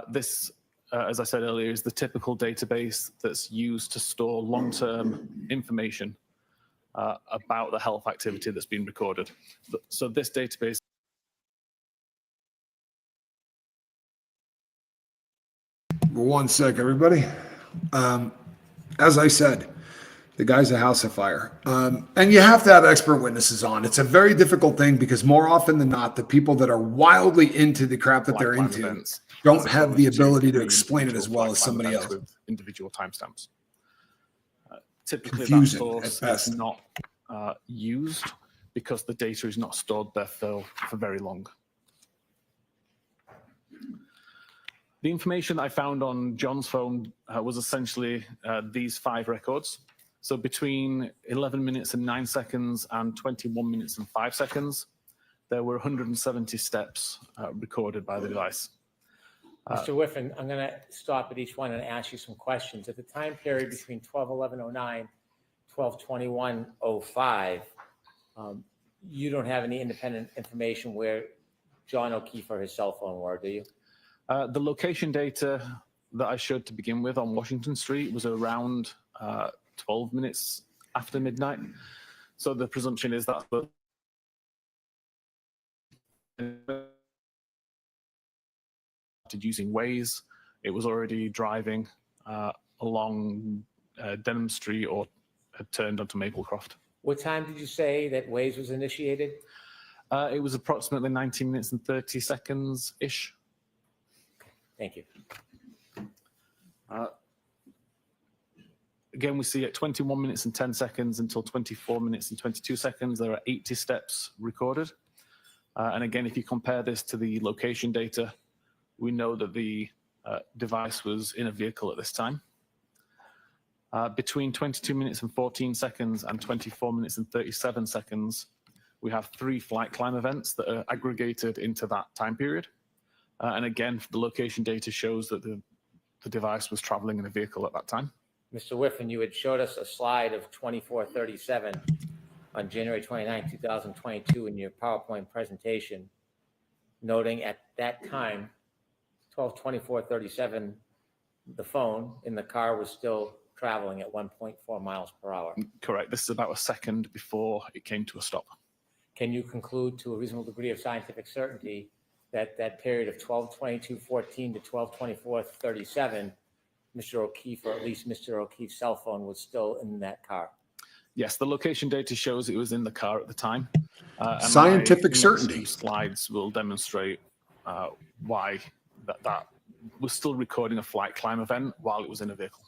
This, as I said earlier, is the typical database that's used to store long-term information about the health activity that's been recorded. So this database— One sec, everybody. As I said, the guy's a house of fire. And you have to have expert witnesses on. It's a very difficult thing because more often than not, the people that are wildly into the crap that they're Black into events, don't as have the opposed to ability to the explain it as individual well as black somebody events else. with individual timestamps. Typically, that Confusing source at best. is not used because the data is not stored there for very long. The information I found on John's phone was essentially these 5 records. So between 11 minutes and 9 seconds and 21 minutes and 5 seconds, there were 170 steps recorded by the device. Mr. Whiffen, I'm going to stop at each one and ask you some questions. At the time period between 12/11/09, 12/21/05, you don't have any independent information where John O'Keefe or his cell phone were, do you? The location data that I showed to begin with on Washington Street was around 12 minutes after midnight. So the presumption is that using Waze, it was already driving along Denham Street or had turned onto Maplecroft. What time did you say that Waze was initiated? It was approximately 19 minutes and 30 seconds-ish. Thank you. Again, we see at 21 minutes and 10 seconds until 24 minutes and 22 seconds, there are 80 steps recorded. And again, if you compare this to the location data, we know that the device was in a vehicle at this time. Between 22 minutes and 14 seconds and 24 minutes and 37 seconds, we have 3 flight climb events that are aggregated into that time period. And again, the location data shows that the device was traveling in a vehicle at that time. Mr. Whiffen, you had showed us a slide of 2437 on January 29, 2022 in your PowerPoint presentation, noting at that time, 12/24/37, the phone in the car was still traveling at 1.4 miles per hour. Correct. This is about a second before it came to a stop. Can you conclude to a reasonable degree of scientific certainty that that period of 12/22/14 to 12/24/37, Mr. O'Keefe, or at least Mr. O'Keefe's cell phone, was still in that car? Yes, the location data shows it was in the car at the time. And Scientific my certainty. next few slides will demonstrate why that was still recording a flight climb event while it was in a vehicle.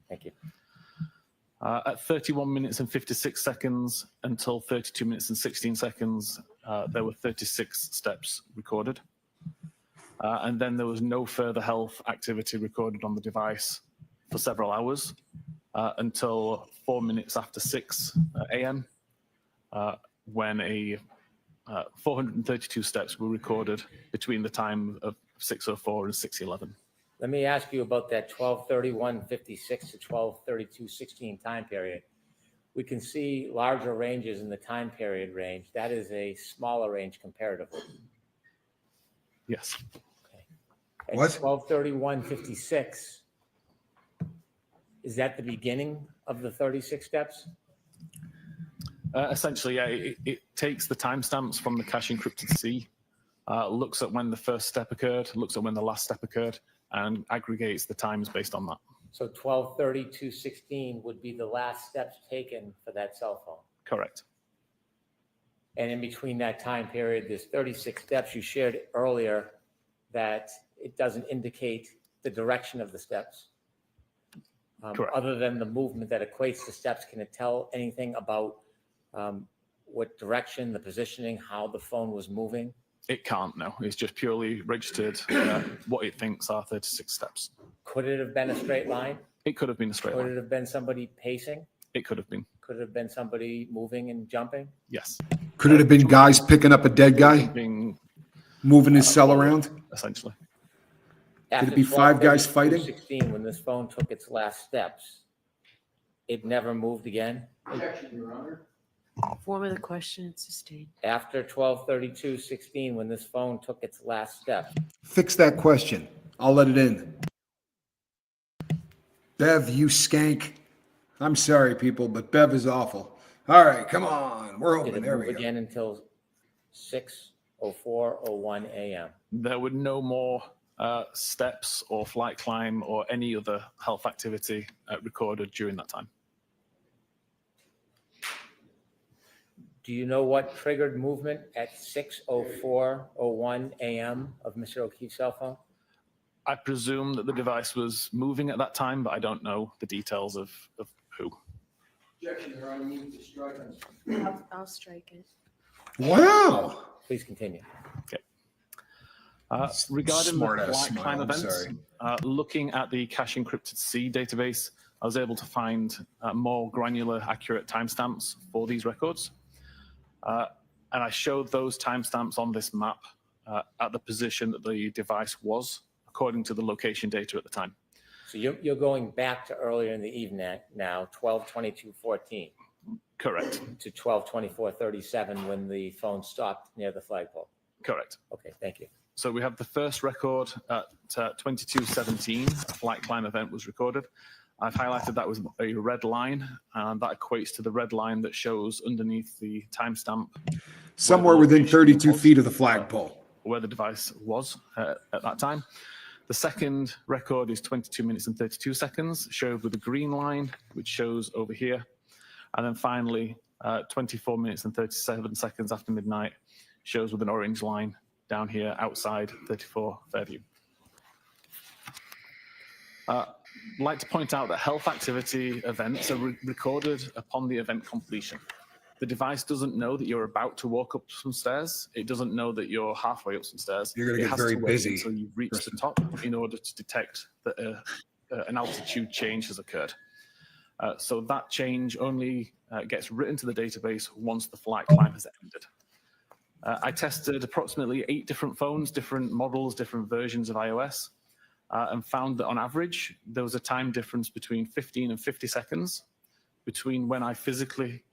Thank you. At 31 minutes and 56 seconds until 32 minutes and 16 seconds, there were 36 steps recorded. And then there was no further health activity recorded on the device for several hours until 4 minutes after 6 a.m. When 432 steps were recorded between the time of 6:04 and 6:11. Let me ask you about that 12/31/56 to 12/32/16 time period. We can see larger ranges in the time period range. That is a smaller range comparatively. Yes. Okay. At What? 12/31/56, is that the beginning of the 36 steps? Essentially, yeah, it takes the timestamps from the cache encrypted C, looks at when the first step occurred, looks at when the last step occurred, and aggregates the times based on that. So 12/32/16 would be the last steps taken for that cell phone. Correct. And in between that time period, there's 36 steps. You shared earlier that it doesn't indicate the direction of the steps. Correct. Other than the movement that equates to steps, can it tell anything about what direction, the positioning, how the phone was moving? It can't, no. It's just purely registered what it thinks are 36 steps. Could it have been a straight line? It could have been a straight Could line. it have been somebody pacing? It could have been. Could it have been somebody moving and jumping? Yes. Could it have been guys picking up a dead guy, Being moving his cell around? essentially. Could it be 5 guys fighting? 16, when this phone took its last steps, it never moved again? Form of the question, it's sustained. After 12/32/16, when this phone took its last step, Fix that question. I'll let it in. Bev, you skank. I'm sorry, people, but Bev is awful. All right, come on. We're did open. it There move we go. again until 6:04:01 a.m.? There were no more steps or flight climb or any other health activity recorded during that time. Do you know what triggered movement at 6:04:01 a.m. of Mr. O'Keefe's cell phone? I presume that the device was moving at that time, but I don't know the details of who. I'll strike it. Wow. Please continue. Regarding the Smart-ass flight climb smile, I'm events, sorry. looking at the cache encrypted C database, I was able to find more granular, accurate timestamps for these records. And I showed those timestamps on this map at the position that the device was, according to the location data at the time. So you're going back to earlier in the evening now, 12:22:14. Correct. To 12:24:37 when the phone stopped near the flagpole. Correct. Okay, thank you. So we have the first record at 22:17, a flight climb event was recorded. I've highlighted that was a red line, and that equates to the red line that shows underneath the timestamp. Somewhere within 32 feet of the flagpole. Where the device was at that time. The second record is 22 minutes and 32 seconds, showed with a green line, which shows over here. And then finally, 24 minutes and 37 seconds after midnight, shows with an orange line down here outside 34 Fairview. I'd like to point out that health activity events are recorded upon the event completion. The device doesn't know that you're about to walk up some stairs. It doesn't know that you're halfway up some stairs. You're going to get very busy until you reach the top in order to detect that an altitude change has occurred. So that change only gets written to the database once the flight climb has ended. I tested approximately 8 different phones, different models, different versions of iOS, and found that on average, there was a time difference between 15 and 50 seconds between when I physically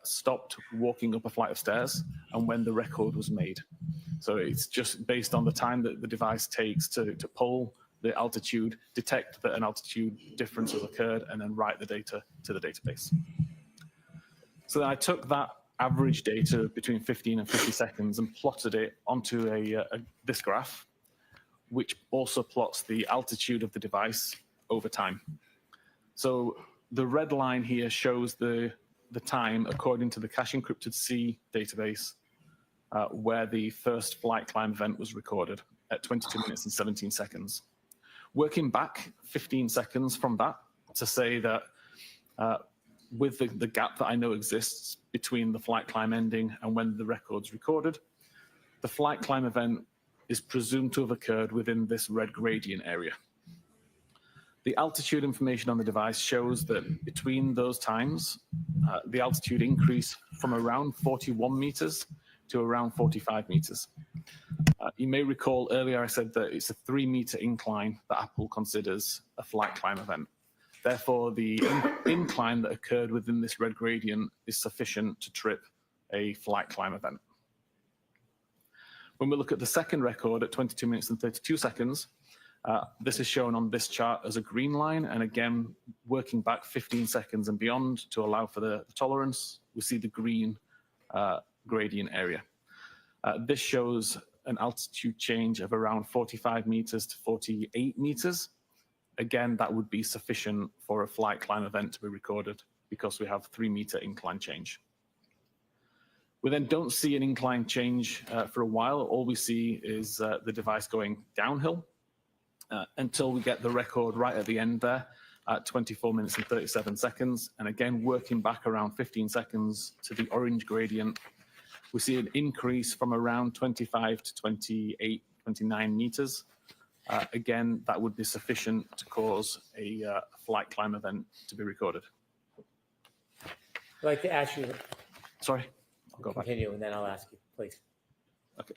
stopped walking up a flight of stairs and when the record was made. So it's just based on the time that the device takes to pull the altitude, detect that an altitude difference has occurred, and then write the data to the database. So then I took that average data between 15 and 50 seconds and plotted it onto this graph, which also plots the altitude of the device over time. So the red line here shows the time according to the cache encrypted C database where the first flight climb event was recorded at 22 minutes and 17 seconds. Working back 15 seconds from that to say that with the gap that I know exists between the flight climb ending and when the record's recorded, the flight climb event is presumed to have occurred within this red gradient area. The altitude information on the device shows that between those times, the altitude increased from around 41 meters to around 45 meters. You may recall earlier I said that it's a 3-meter incline that Apple considers a flight climb event. Therefore, the incline that occurred within this red gradient is sufficient to trip a flight climb event. When we look at the second record at 22 minutes and 32 seconds, this is shown on this chart as a green line, and again, working back 15 seconds and beyond to allow for the tolerance, we see the green gradient area. This shows an altitude change of around 45 meters to 48 meters. Again, that would be sufficient for a flight climb event to be recorded because we have 3-meter incline change. We then don't see an incline change for a while. All we see is the device going downhill until we get the record right at the end there at 24 minutes and 37 seconds. And again, working back around 15 seconds to the orange gradient, we see an increase from around 25 to 28, 29 meters. Again, that would be sufficient to cause a flight climb event to be recorded. I'd like to ask you. Sorry, I'll go back. Continue, and then I'll ask you, please. Okay.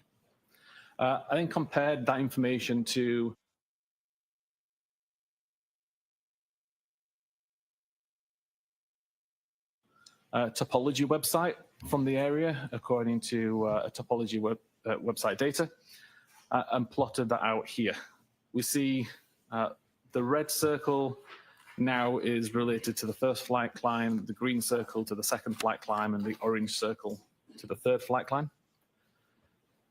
I then compared that information to a topology website from the area, according to a topology website data, and plotted that out here. We see the red circle now is related to the first flight climb, the green circle to the second flight climb, and the orange circle to the third flight climb.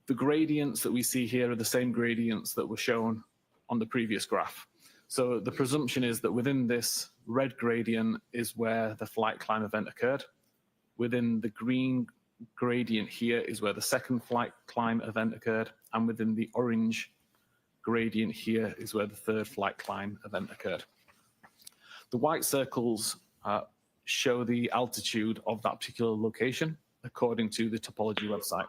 The gradients that we see here are the same gradients that were shown on the previous graph. So the presumption is that within this red gradient is where the flight climb event occurred. Within the green gradient here is where the second flight climb event occurred, and within the orange gradient here is where the third flight climb event occurred. The white circles show the altitude of that particular location according to the topology website.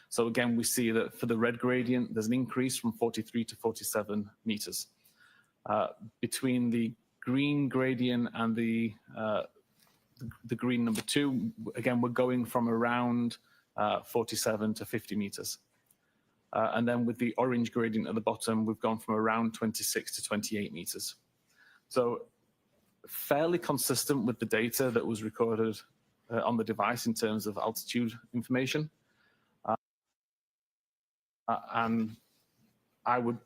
So again, we see that for the red gradient, there's an increase from 43 to 47 meters. Between the green gradient and the green number 2, again, we're going from around 47 to 50 meters. And then with the orange gradient at the bottom, we've gone from around 26 to 28 meters. So fairly consistent with the data that was recorded on the device in terms of altitude information. And I would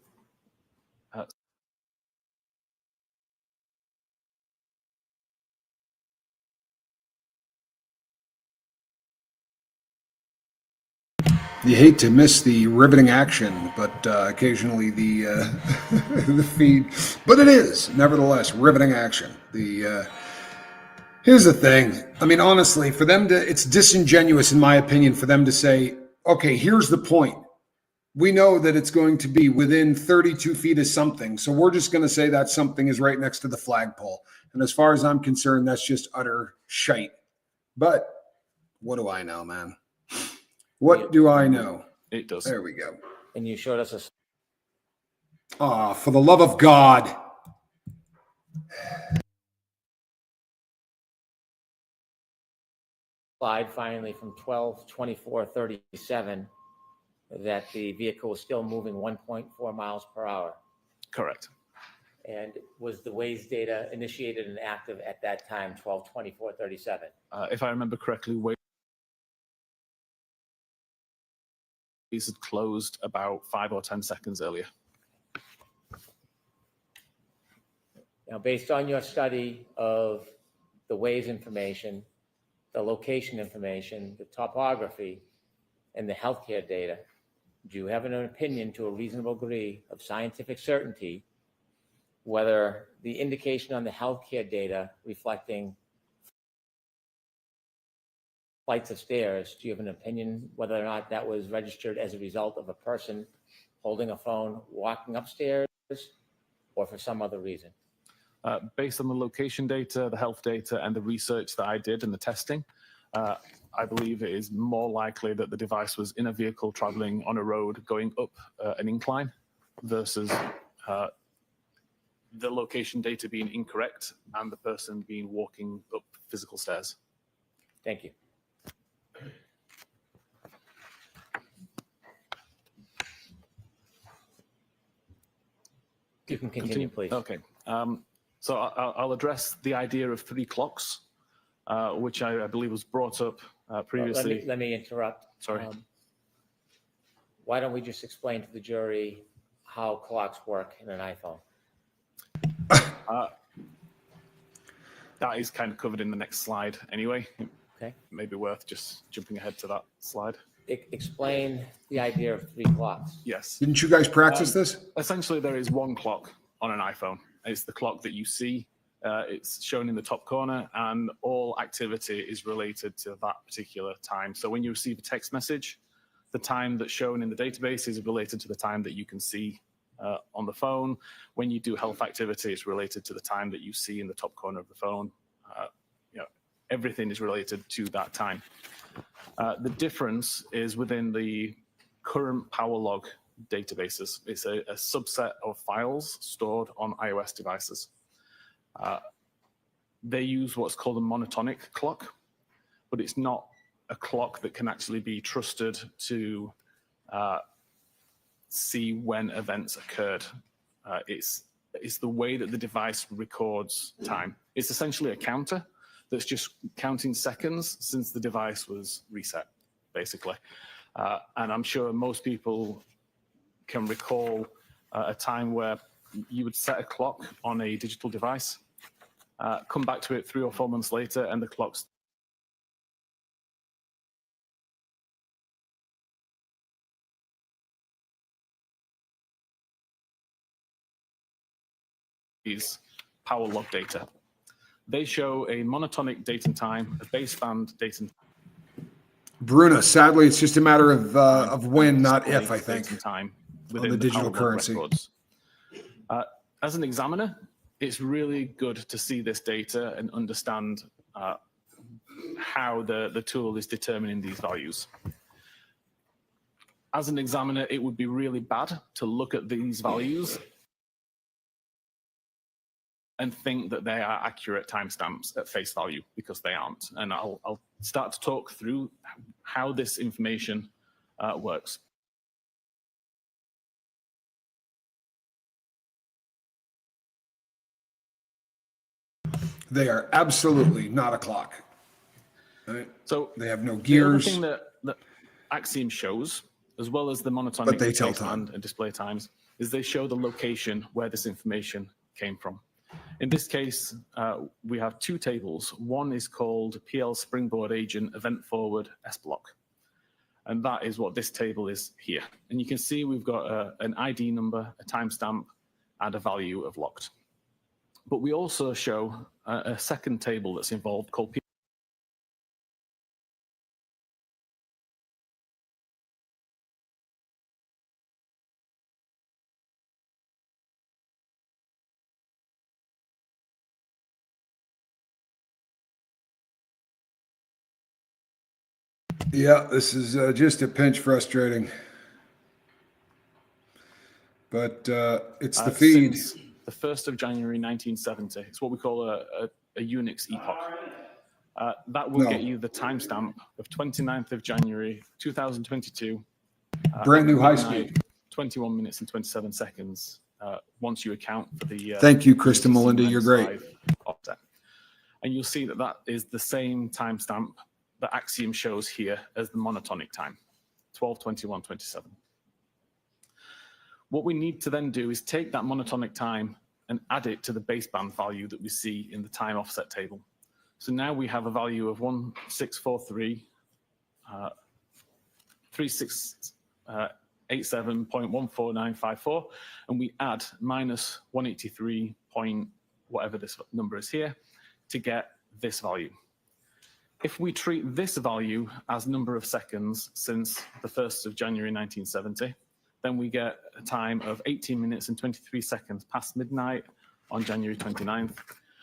You hate to miss the riveting action, but occasionally the the feed. But it is nevertheless riveting action. Here's the thing. I mean, honestly, for them to, it's disingenuous, in my opinion, for them to say, "Okay, here's the point. We know that it's going to be within 32 feet of something, so we're just going to say that something is right next to the flagpole." And as far as I'm concerned, that's just utter shite. But what do I know, man? What do I know? It does. There we go. And you showed us a Ah, for the love of God. slide finally from 12:24:37 that the vehicle was still moving 1.4 miles per hour. Correct. And was the Waze data initiated and active at that time, 12:24:37? If I remember correctly, Waze had closed about 5 or 10 seconds earlier. Now, based on your study of the Waze information, the location information, the topography, and the healthcare data, do you have an opinion to a reasonable degree of scientific certainty whether the indication on the healthcare data reflecting flights of stairs, do you have an opinion whether or not that was registered as a result of a person holding a phone, walking upstairs, or for some other reason? Based on the location data, the health data, and the research that I did and the testing, I believe it is more likely that the device was in a vehicle traveling on a road going up an incline versus the location data being incorrect and the person being walking up physical stairs. Thank you. You can continue, please. Okay. So I'll address the idea of 3 clocks, which I believe was brought up previously. Let me interrupt. Sorry. Why don't we just explain to the jury how clocks work in an iPhone? That is kind of covered in the next slide anyway. Okay. Maybe worth just jumping ahead to that slide. Explain the idea of 3 clocks. Yes. Didn't you guys practice this? Essentially, there is one clock on an iPhone. It's the clock that you see. It's shown in the top corner, and all activity is related to that particular time. So when you receive a text message, the time that's shown in the database is related to the time that you can see on the phone. When you do health activity, it's related to the time that you see in the top corner of the phone. Everything is related to that time. The difference is within the current power log databases. It's a subset of files stored on iOS devices. They use what's called a monotonic clock, but it's not a clock that can actually be trusted to see when events occurred. It's the way that the device records time. It's essentially a counter that's just counting seconds since the device was reset, basically. And I'm sure most people can recall a time where you would set a clock on a digital device, come back to it 3 or 4 months later, and the clock's power log data. They show a monotonic date and time, a baseband date and Bruna, sadly, it's just a matter of when, not if, I think, date and time on within the digital power log currency. records. As an examiner, it's really good to see this data and understand how the tool is determining these values. As an examiner, it would be really bad to look at these values and think that they are accurate timestamps at face value, because they aren't. And I'll start to talk through how this information works. They are absolutely not a clock. Right? So they have no the gears. other thing that Axiom shows, as well as the monotonic But they tell baseband and display times, is they show the location where this information came from. In this case, we have two tables. One is called PL Springboard Agent Event Forward S Block. And that is what this table is here. And you can see we've got an ID number, a timestamp, and a value of locked. But we also show a second table that's involved called PL. Yeah, this is just a pinch frustrating. But it's the feed. Since the 1st of January 1970. It's what we call a Unix epoch. That will get you the timestamp of 29th of January 2022. Brand new high speed. 21 minutes and 27 seconds once you account for the... Thank you, Krista Melinda. You're great. Offset. And you'll see that that is the same timestamp that Axiom shows here as the monotonic time, 12:21:27. What we need to then do is take that monotonic time and add it to the baseband value that we see in the time offset table. So now we have a value of 1643.8687.14954, and we add minus 183 point whatever this number is here to get this value. If we treat this value as number of seconds since the 1st of January 1970, then we get a time of 18 minutes and 23 seconds past midnight on January 29th,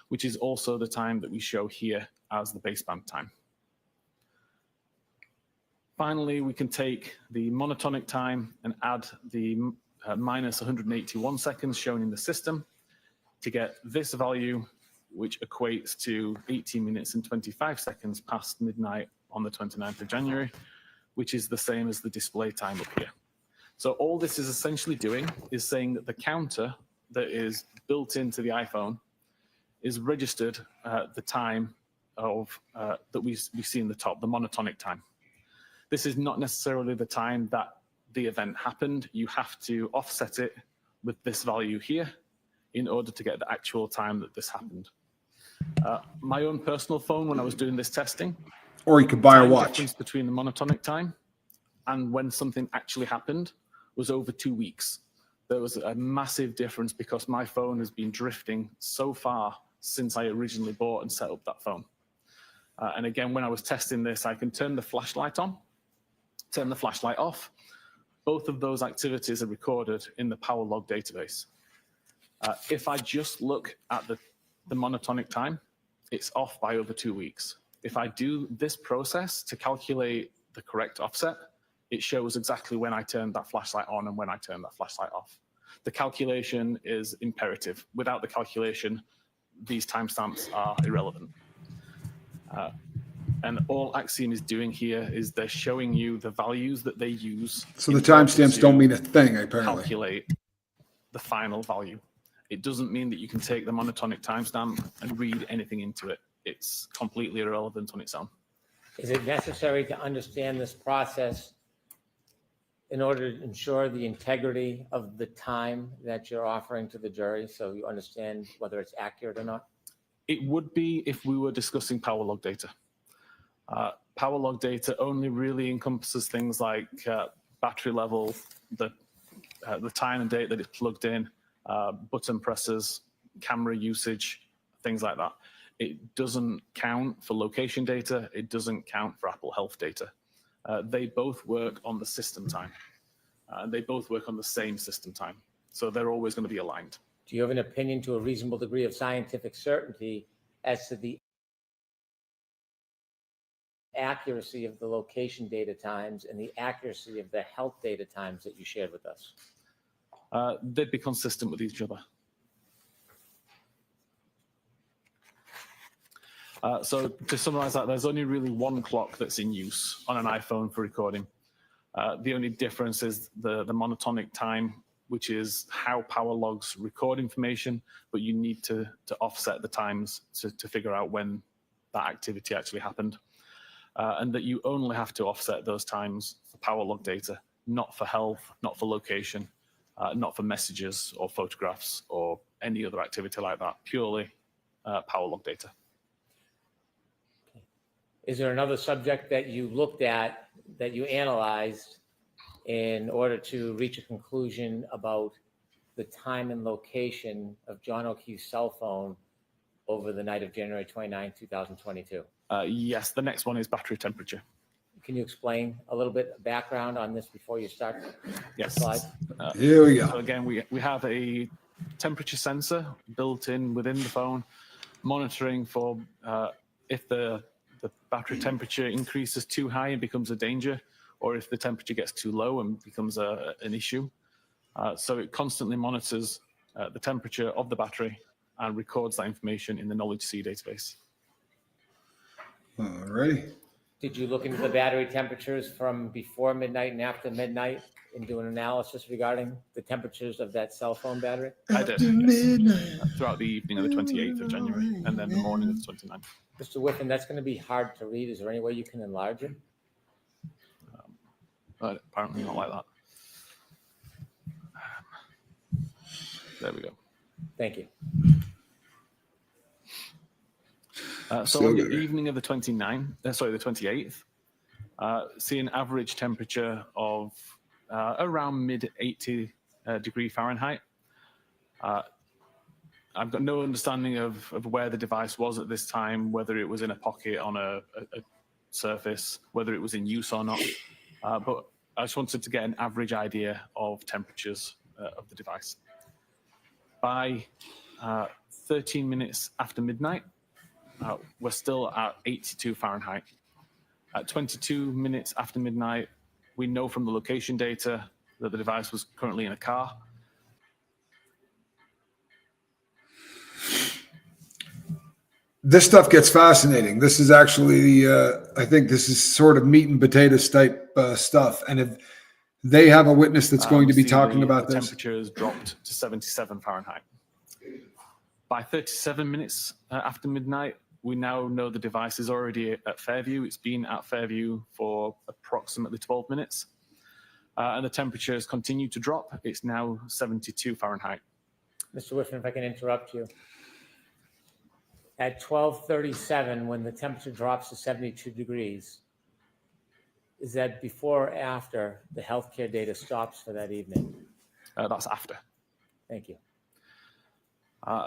which is also the time that we show here as the baseband time. Finally, we can take the monotonic time and add the minus 181 seconds shown in the system to get this value, which equates to 18 minutes and 25 seconds past midnight on the 29th of January, which is the same as the display time up here. So all this is essentially doing is saying that the counter that is built into the iPhone is registered the time of that we see in the top, the monotonic time. This is not necessarily the time that the event happened. You have to offset it with this value here in order to get the actual time that this happened. My own personal phone, when I was doing this testing, or you could buy a watch. The difference between the monotonic time and when something actually happened was over 2 weeks. There was a massive difference because my phone has been drifting so far since I originally bought and set up that phone. And again, when I was testing this, I can turn the flashlight on, turn the flashlight off. Both of those activities are recorded in the power log database. If I just look at the monotonic time, it's off by over 2 weeks. If I do this process to calculate the correct offset, it shows exactly when I turned that flashlight on and when I turned that flashlight off. The calculation is imperative. Without the calculation, these timestamps are irrelevant. And all Axiom is doing here is they're showing you the values that they use. So the timestamps don't mean a thing, apparently. Calculate the final value. It doesn't mean that you can take the monotonic timestamp and read anything into it. It's completely irrelevant on its own. Is it necessary to understand this process in order to ensure the integrity of the time that you're offering to the jury, so you understand whether it's accurate or not? It would be if we were discussing power log data. Power log data only really encompasses things like battery level, the time and date that it's plugged in, button presses, camera usage, things like that. It doesn't count for location data. It doesn't count for Apple Health data. They both work on the system time. They both work on the same system time. So they're always going to be aligned. Do you have an opinion to a reasonable degree of scientific certainty as to the accuracy of the location data times and the accuracy of the health data times that you shared with us? They'd be consistent with each other. So to summarize that, there's only really one clock that's in use on an iPhone for recording. The only difference is the monotonic time, which is how power logs record information, but you need to offset the times to figure out when that activity actually happened. And that you only have to offset those times for power log data, not for health, not for location, not for messages or photographs or any other activity like that, purely power log data. Is there another subject that you looked at, that you analyzed in order to reach a conclusion about the time and location of John O'Keefe's cell phone over the night of January 29, 2022? Yes, the next one is battery temperature. Can you explain a little bit of background on this before you start Yes. the slide? Here we go. So again, we have a temperature sensor built in within the phone, monitoring for if the battery temperature increases too high and becomes a danger, or if the temperature gets too low and becomes an issue. So it constantly monitors the temperature of the battery and records that information in the Knowledge C database. All righty. Did you look into the battery temperatures from before midnight and after midnight and do an analysis regarding the temperatures of that cell phone battery? I did, yes. Throughout the evening of the 28th of January and then the morning of the 29th. Mr. Whiffen, that's going to be hard to read. Is there any way you can enlarge it? Apparently not like that. There we go. Thank you. So on the evening of the 28th, see an average temperature of around mid 80 degree Fahrenheit. I've got no understanding of where the device was at this time, whether it was in a pocket on a surface, whether it was in use or not. But I just wanted to get an average idea of temperatures of the device. By 13 minutes after midnight, we're still at 82 Fahrenheit. At 22 minutes after midnight, we know from the location data that the device was currently in a car. This stuff gets fascinating. This is actually, I think this is sort of meat and potatoes type stuff. And if they have a witness that's going to be talking about the this. Temperature has dropped to 77 Fahrenheit. By 37 minutes after midnight, we now know the device is already at Fairview. It's been at Fairview for approximately 12 minutes. And the temperature has continued to drop. It's now 72 Fahrenheit. Mr. Whiffen, if I can interrupt you. At 12:37, when the temperature drops to 72 degrees, is that before or after the healthcare data stops for that evening? That's after. Thank you.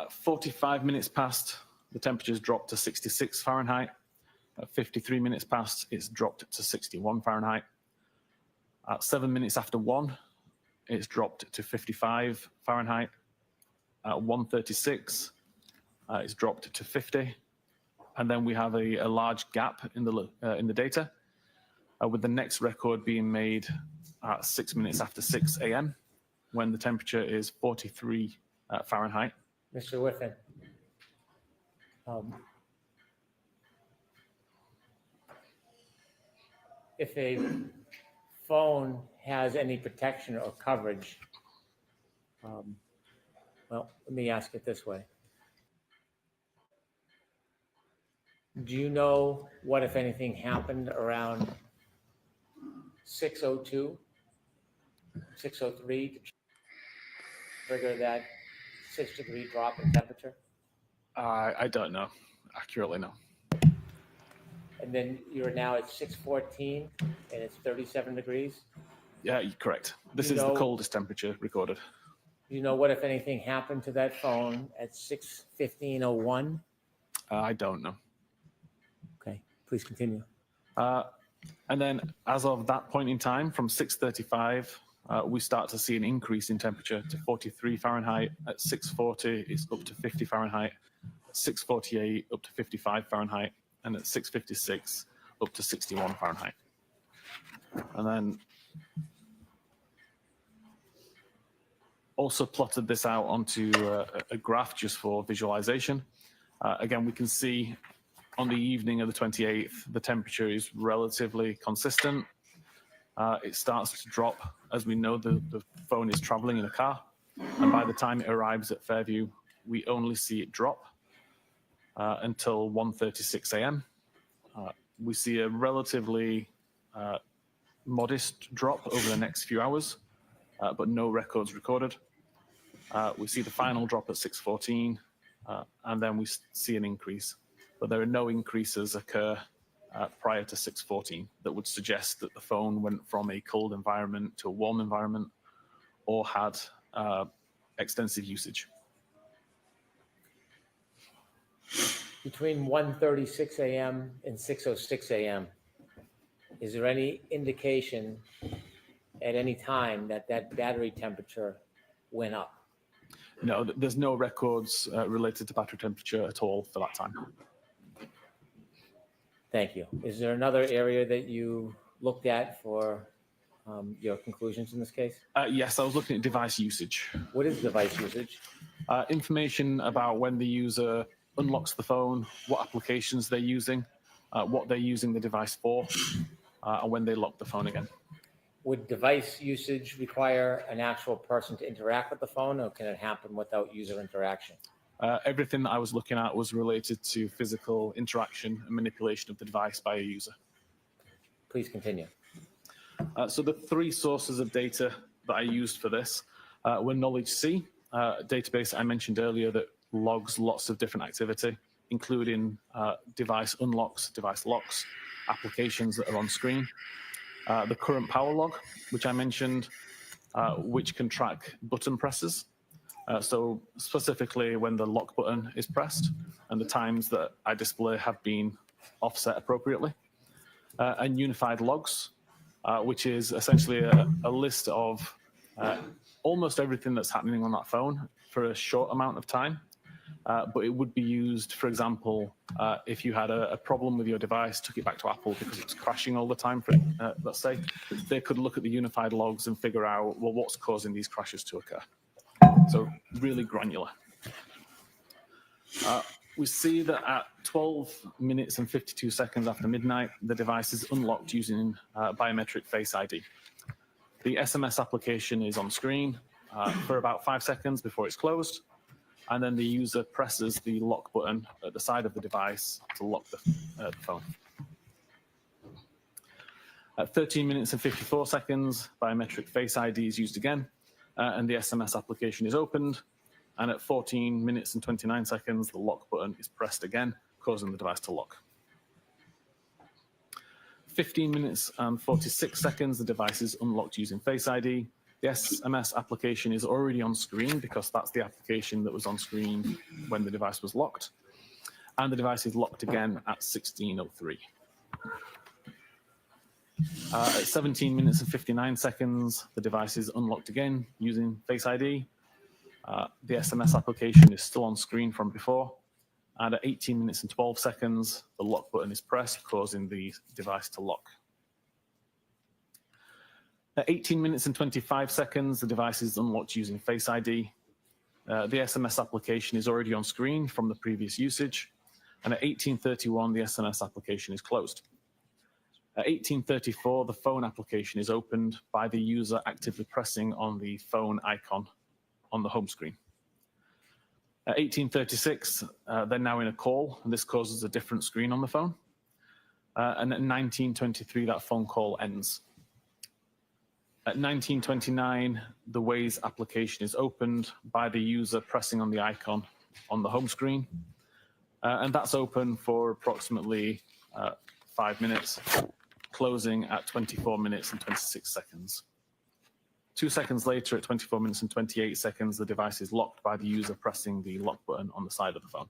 45 minutes past, the temperature's dropped to 66 Fahrenheit. 53 minutes past, it's dropped to 61 Fahrenheit. 7 minutes after 1, it's dropped to 55 Fahrenheit. 1:36, it's dropped to 50. And then we have a large gap in the data, with the next record being made at 6 minutes after 6 a.m. when the temperature is 43 Fahrenheit. Mr. Whiffen, if a phone has any protection or coverage, well, let me ask it this way. Do you know what, if anything, happened around 6:02, 6:03 to trigger that 6-degree drop in temperature? I don't know accurately, no. And then you're now at 6:14 and it's 37 degrees? Yeah, you're correct. This is the coldest temperature recorded. Do you know what, if anything, happened to that phone at 6:15:01? I don't know. Okay, please continue. And then as of that point in time, from 6:35, we start to see an increase in temperature to 43 Fahrenheit. At 6:40, it's up to 50 Fahrenheit. At 6:48, up to 55 Fahrenheit. And at 6:56, up to 61 Fahrenheit. And then also plotted this out onto a graph just for visualization. Again, we can see On the evening of the 28th, the temperature is relatively consistent. It starts to drop as we know the phone is traveling in a car. And by the time it arrives at Fairview, we only see it drop until 1:36 a.m. We see a relatively modest drop over the next few hours, but no records recorded. We see the final drop at 6:14, and then we see an increase. But there are no increases occur prior to 6:14 that would suggest that the phone went from a cold environment to a warm environment or had extensive usage. Between 1:36 a.m. and 6:06 a.m., is there any indication at any time that that battery temperature went up? No, there's no records related to battery temperature at all for that time. Thank you. Is there another area that you looked at for your conclusions in this case? Yes, I was looking at device usage. What is device usage? Information about when the user unlocks the phone, what applications they're using, what they're using the device for, and when they lock the phone again. Would device usage require an actual person to interact with the phone, or can it happen without user interaction? Everything that I was looking at was related to physical interaction and manipulation of the device by a user. Please continue. So the three sources of data that I used for this were Knowledge C, a database I mentioned earlier that logs lots of different activity, including device unlocks, device locks, applications that are on screen. The current power log, which I mentioned, which can track button presses. So specifically when the lock button is pressed and the times that I display have been offset appropriately. And unified logs, which is essentially a list of almost everything that's happening on that phone for a short amount of time. But it would be used, for example, if you had a problem with your device, took it back to Apple because it was crashing all the time, let's say, they could look at the unified logs and figure out, well, what's causing these crashes to occur. So really granular. We see that at 12 minutes and 52 seconds after midnight, the device is unlocked using biometric Face ID. The SMS application is on screen for about 5 seconds before it's closed. And then the user presses the lock button at the side of the device to lock the phone. At 13 minutes and 54 seconds, biometric Face ID is used again, and the SMS application is opened. And at 14 minutes and 29 seconds, the lock button is pressed again, causing the device to lock. 15 minutes and 46 seconds, the device is unlocked using Face ID. The SMS application is already on screen because that's the application that was on screen when the device was locked. And the device is locked again at 16:03. At 17 minutes and 59 seconds, the device is unlocked again using Face ID. The SMS application is still on screen from before. And at 18 minutes and 12 seconds, the lock button is pressed, causing the device to lock. At 18 minutes and 25 seconds, the device is unlocked using Face ID. The SMS application is already on screen from the previous usage. And at 18:31, the SMS application is closed. At 18:34, the phone application is opened by the user actively pressing on the phone icon on the home screen. At 18:36, they're now in a call, and this causes a different screen on the phone. And at 19:23, that phone call ends. At 19:29, the Waze application is opened by the user pressing on the icon on the home screen. And that's open for approximately 5 minutes, closing at 24 minutes and 26 seconds. 2 seconds later, at 24 minutes and 28 seconds, the device is locked by the user pressing the lock button on the side of the phone.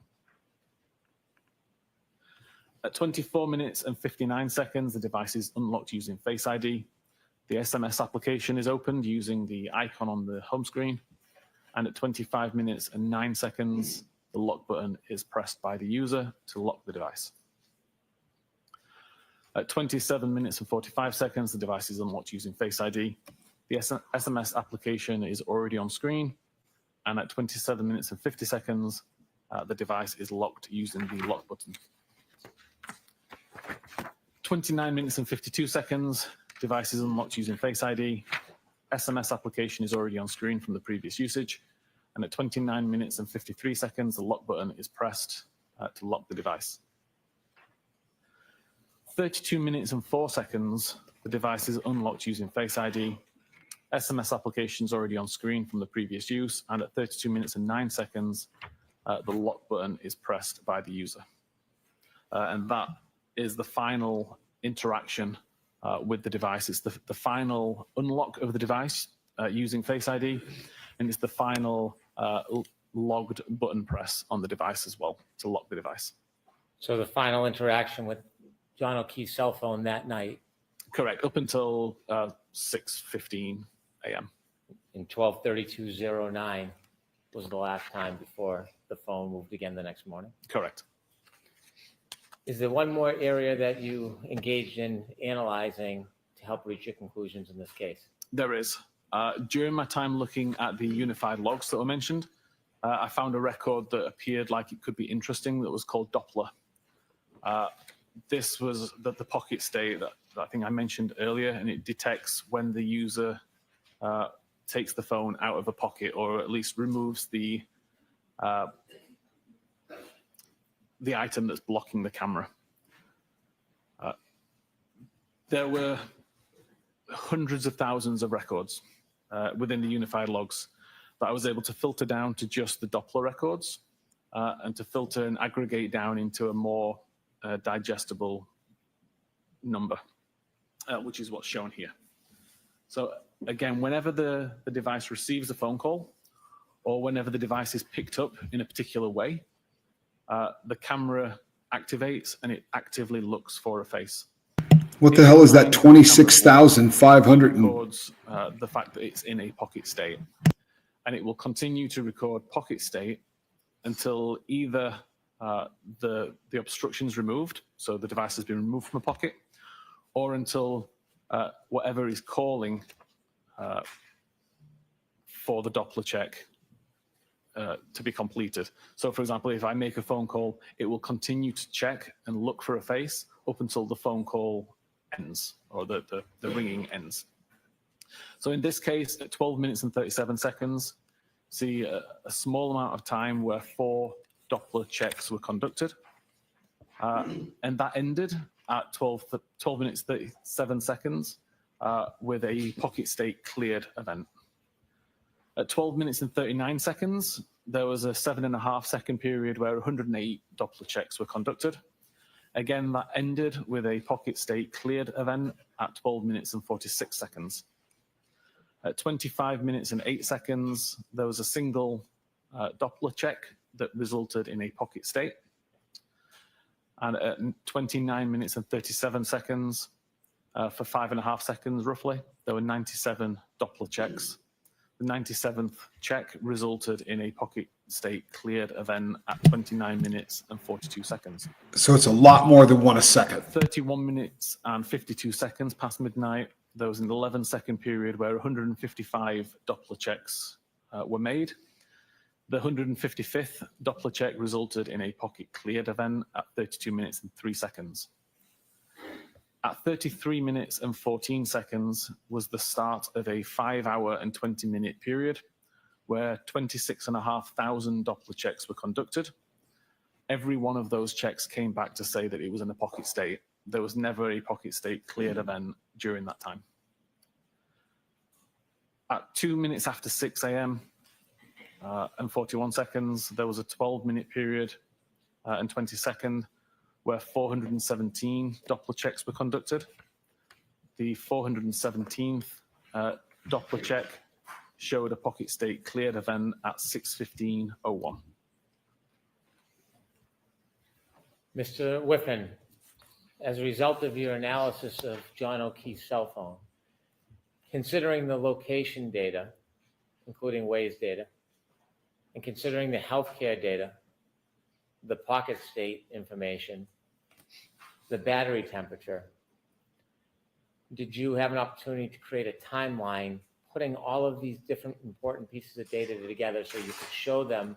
At 24 minutes and 59 seconds, the device is unlocked using Face ID. The SMS application is opened using the icon on the home screen. And at 25 minutes and 9 seconds, the lock button is pressed by the user to lock the device. At 27 minutes and 45 seconds, the device is unlocked using Face ID. The SMS application is already on screen. And at 27 minutes and 50 seconds, the device is locked using the lock button. 29 minutes and 52 seconds, device is unlocked using Face ID. SMS application is already on screen from the previous usage. And at 29 minutes and 53 seconds, the lock button is pressed to lock the device. 32 minutes and 4 seconds, the device is unlocked using Face ID. SMS application is already on screen from the previous use. And at 32 minutes and 9 seconds, the lock button is pressed by the user. And that is the final interaction with the device. It's the final unlock of the device using Face ID, and it's the final logged button press on the device as well to lock the device. So the final interaction with John O'Keefe's cell phone that night. Correct, up until 6:15 a.m. In 12:32:09 was the last time before the phone moved again the next morning. Correct. Is there one more area that you engaged in analyzing to help reach your conclusions in this case? There is. During my time looking at the unified logs that were mentioned, I found a record that appeared like it could be interesting that was called Doppler. This was the pocket state that I think I mentioned earlier, and it detects when the user takes the phone out of a pocket, or at least removes the item that's blocking the camera. There were hundreds of thousands of records within the unified logs that I was able to filter down to just the Doppler records and to filter and aggregate down into a more digestible number, which is what's shown here. So again, whenever the device receives a phone call, or whenever the device is picked up in a particular way, the camera activates and it actively looks for a face. What the hell is that 26,500? Records the fact that it's in a pocket state, and it will continue to record pocket state until either the obstruction is removed, so the device has been removed from a pocket, or until whatever is calling for the Doppler check to be completed. So for example, if I make a phone call, it will continue to check and look for a face up until the phone call ends, or the ringing ends. So in this case, at 12 minutes and 37 seconds, see a small amount of time where 4 Doppler checks were conducted. And that ended at 12 minutes 37 seconds with a pocket state cleared event. At 12 minutes and 39 seconds, there was a 7.5 second period where 108 Doppler checks were conducted. Again, that ended with a pocket state cleared event at 12 minutes and 46 seconds. At 25 minutes and 8 seconds, there was a single Doppler check that resulted in a pocket state. And at 29 minutes and 37 seconds, for 5.5 seconds roughly, there were 97 Doppler checks. The 97th check resulted in a pocket state cleared event at 29 minutes and 42 seconds. So it's a lot more than 1 a second. 31 minutes and 52 seconds past midnight, there was an 11-second period where 155 Doppler checks were made. The 155th Doppler check resulted in a pocket cleared event at 32 minutes and 3 seconds. At 33 minutes and 14 seconds was the start of a 5-hour and 20-minute period where 26,500 Doppler checks were conducted. Every one of those checks came back to say that it was in a pocket state. There was never a pocket state cleared event during that time. At 2 minutes after 6 a.m. And 41 seconds, there was a 12-minute period and 20 seconds where 417 Doppler checks were conducted. The 417th Doppler check showed a pocket state cleared event at 6:15:01. Mr. Whiffen, as a result of your analysis of John O'Keefe's cell phone, considering the location data, including Waze data, and considering the healthcare data, the pocket state information, the battery temperature, did you have an opportunity to create a timeline putting all of these different important pieces of data together so you could show them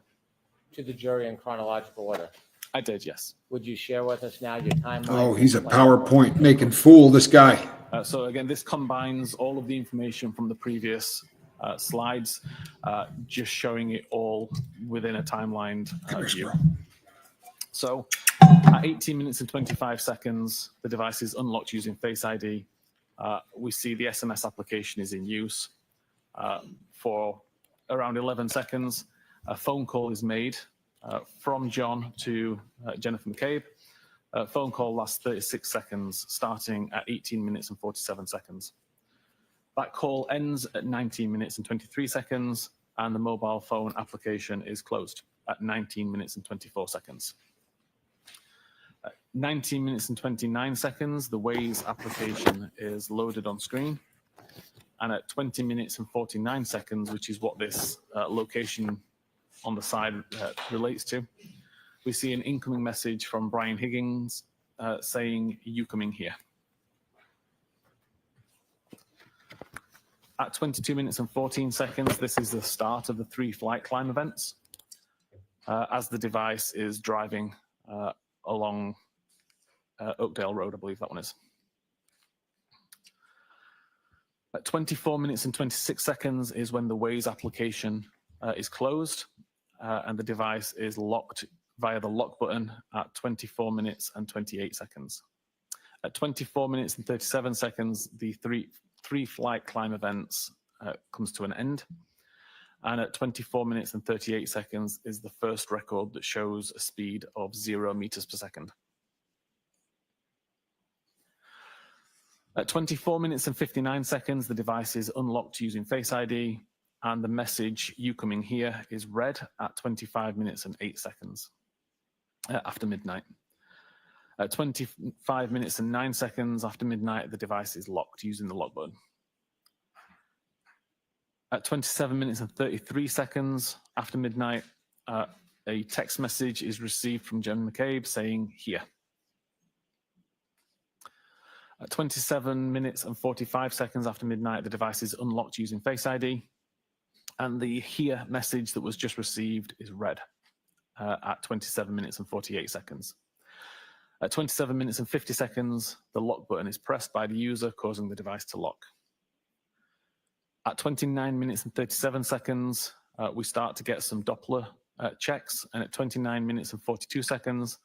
to the jury in chronological order? I did, yes. Would you share with us now your timeline? Oh, he's a PowerPoint making fool, this guy. So again, this combines all of the information from the previous slides, just showing it all within a timelined view. So at 18 minutes and 25 seconds, the device is unlocked using Face ID. We see the SMS application is in use. For around 11 seconds, a phone call is made from John to Jennifer McCabe. Phone call lasts 36 seconds, starting at 18 minutes and 47 seconds. That call ends at 19 minutes and 23 seconds, and the mobile phone application is closed at 19 minutes and 24 seconds. At 19 minutes and 29 seconds, the Waze application is loaded on screen. And at 20 minutes and 49 seconds, which is what this location on the side relates to, we see an incoming message from Brian Higgins saying, "You coming here?" At 22 minutes and 14 seconds, this is the start of the 3 flight climb events as the device is driving along Oakdale Road, I believe that one is. At 24 minutes and 26 seconds is when the Waze application is closed and the device is locked via the lock button at 24 minutes and 28 seconds. At 24 minutes and 37 seconds, the three flight climb events comes to an end. And at 24 minutes and 38 seconds is the first record that shows a speed of 0 meters per second. At 24 minutes and 59 seconds, the device is unlocked using Face ID, and the message, "You coming here," is read at 25 minutes and 8 seconds after midnight. At 25 minutes and 9 seconds after midnight, the device is locked using the lock button. At 27 minutes and 33 seconds after midnight, a text message is received from Jen McCabe saying, "Here." At 27 minutes and 45 seconds after midnight, the device is unlocked using Face ID, and the "Here" message that was just received is read at 27 minutes and 48 seconds. At 27 minutes and 50 seconds, the lock button is pressed by the user, causing the device to lock. At 29 minutes and 37 seconds, we start to get some Doppler checks, and at 29 minutes and 42 seconds,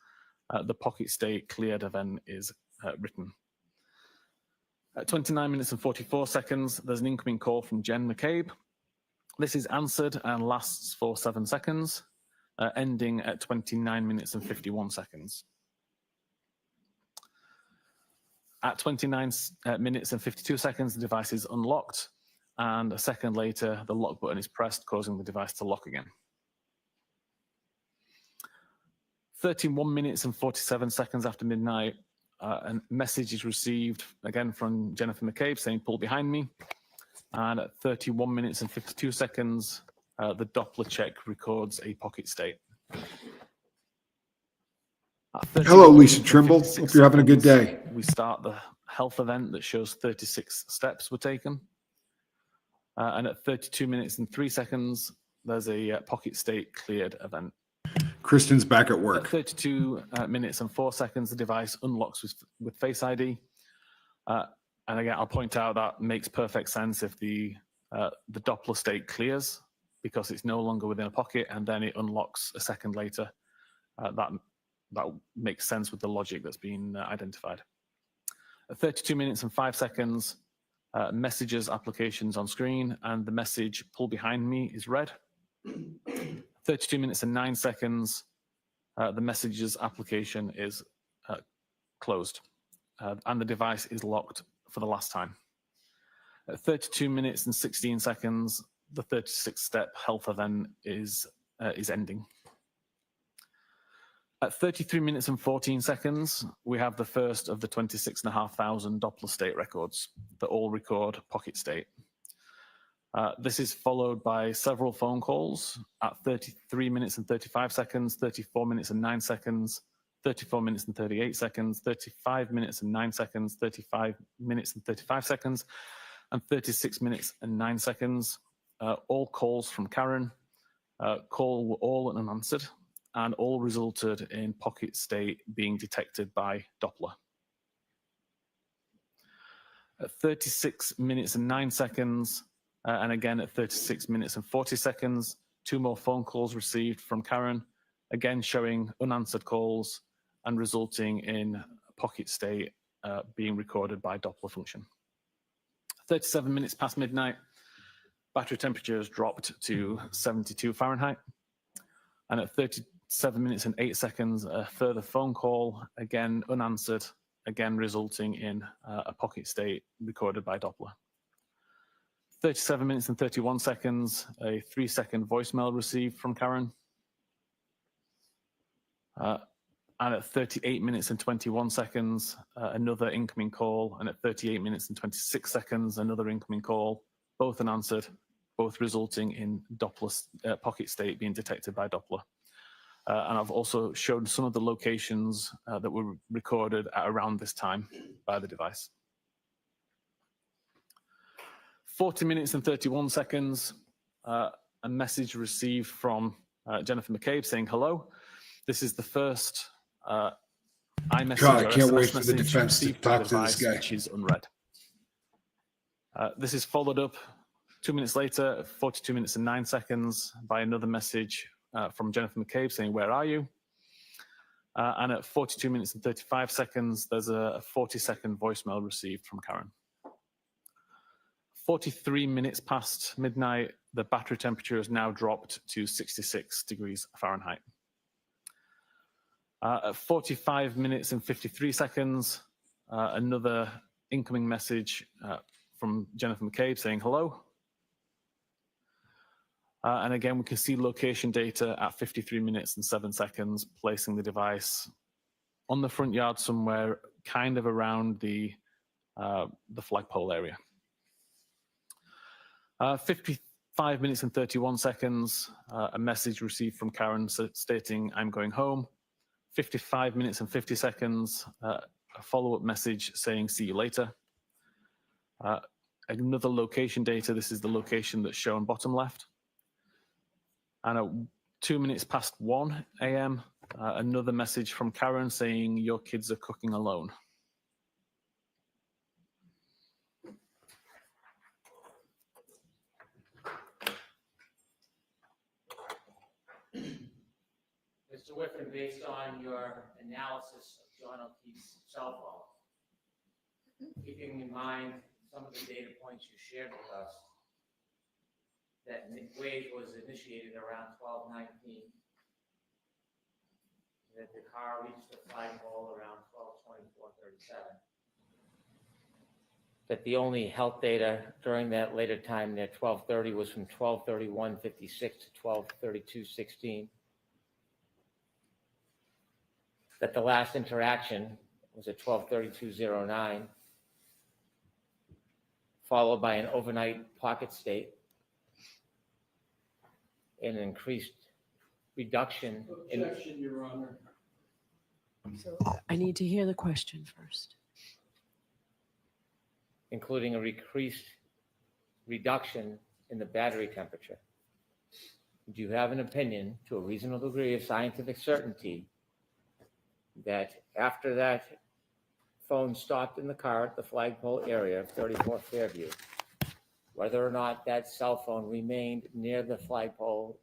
the pocket state cleared event is written. At 29 minutes and 44 seconds, there's an incoming call from Jen McCabe. This is answered and lasts for 7 seconds, ending at 29 minutes and 51 seconds. At 29 minutes and 52 seconds, the device is unlocked, and a second later, the lock button is pressed, causing the device to lock again. 31 minutes and 47 seconds after midnight, a message is received again from Jennifer McCabe saying, "Pull behind me." And at 31 minutes and 52 seconds, the Doppler check records a pocket state. Hello, Lisa Trimble. Hope you're having a good day. We start the health event that shows 36 steps were taken. And at 32 minutes and 3 seconds, there's a pocket state cleared event. Kristen's back at At work. 32 minutes and 4 seconds, the device unlocks with Face ID. And again, I'll point out that makes perfect sense if the Doppler state clears because it's no longer within a pocket, and then it unlocks a second later. That makes sense with the logic that's been identified. At 32 minutes and 5 seconds, messages applications on screen, and the message "Pull behind me" is read. 32 minutes and 9 seconds, the messages application is closed, and the device is locked for the last time. At 32 minutes and 16 seconds, the 36-step health event is ending. At 33 minutes and 14 seconds, we have the first of the 26,500 Doppler state records that all record pocket state. This is followed by several phone calls at 33 minutes and 35 seconds, 34 minutes and 9 seconds, 34 minutes and 38 seconds, 35 minutes and 9 seconds, 35 minutes and 35 seconds, and 36 minutes and 9 seconds. All calls from Karen. Call were all unanswered. and all resulted in pocket state being detected by Doppler. At 36 minutes and 9 seconds, and again at 36 minutes and 40 seconds, 2 more phone calls received from Karen, again showing unanswered calls and resulting in pocket state being recorded by Doppler function. 37 minutes past midnight, battery temperature has dropped to 72 Fahrenheit. And at 37 minutes and 8 seconds, a further phone call, again unanswered, again resulting in a pocket state recorded by Doppler. 37 minutes and 31 seconds, a 3-second voicemail received from Karen. And at 38 minutes and 21 seconds, another incoming call. And at 38 minutes and 26 seconds, another incoming call, both unanswered, both resulting in Doppler pocket state being detected by Doppler. And I've also shown some of the locations that were recorded at around this time by the device. 40 minutes and 31 seconds, a message received from Jennifer McCabe saying, hello, this is the first iMessage God, I or can't wait SMS for the message defense to received from the talk to this device, guy. which is unread. This is followed up 2 minutes later, 42 minutes and 9 seconds, by another message from Jennifer McCabe saying, where are you? And at 42 minutes and 35 seconds, there's a 40-second voicemail received from Karen. 43 minutes past midnight, the battery temperature has now dropped to 66 degrees Fahrenheit. At 45 minutes and 53 seconds, another incoming message from Jennifer McCabe saying hello. And again, we can see location data at 53 minutes and 7 seconds, placing the device on the front yard somewhere kind of around the flagpole area. 55 minutes and 31 seconds, a message received from Karen stating, I'm going home. 55 minutes and 50 seconds, a follow-up message saying, see you later. Another location data, this is the location that's shown bottom left. And at 2 minutes past 1 a.m., another message from Karen saying, your kids are cooking alone. Mr. Whiffen, based on your analysis of John O'Keefe's cell phone, keeping in mind some of the data points you shared with us, that wave was initiated around 12:19, that the car reached the flagpole around 12:24:37, that the only health data during that later time near 12:30 was from 12:31:56 to 12:32:16, that the last interaction was at 12:32:09, followed by an overnight pocket state, an increased reduction in. Objection, Your Honor. So I need to hear the question first. Including a increased reduction in the battery temperature. Do you have an opinion to a reasonable degree of scientific certainty that after that phone stopped in the car at the flagpole area of 34 Fairview, whether or not that cell phone remained near the flagpole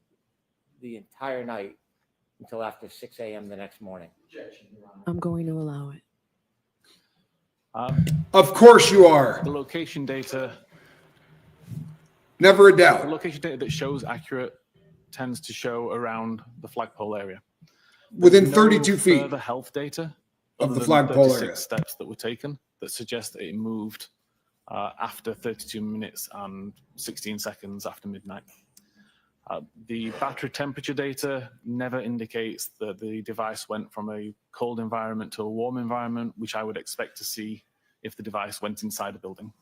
the entire night until after 6 a.m. the next morning? Objection, Your Honor. I'm going to allow it. Of course you are. The location data, Never a the doubt. location data that shows accurate tends to show around the flagpole area. Within There's 32 no feet further health data of other the than flagpole 36 area. steps that were taken that suggest that it moved after 32 minutes and 16 seconds after midnight. The battery temperature data never indicates that the device went from a cold environment to a warm environment, which I would expect to see if the device went inside a building.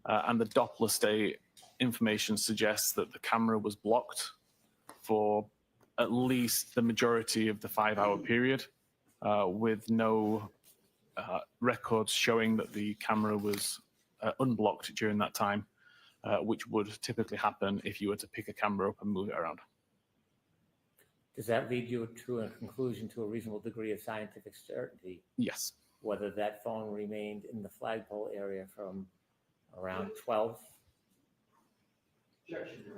And the Doppler state information suggests that the camera was blocked for at least the majority of the 5-hour period, with no records showing that the camera was unblocked during that time, which would typically happen if you were to pick a camera up and move it around. Does that lead you to a conclusion to a reasonable degree of scientific certainty, Yes. whether that phone remained in the flagpole area from around 12,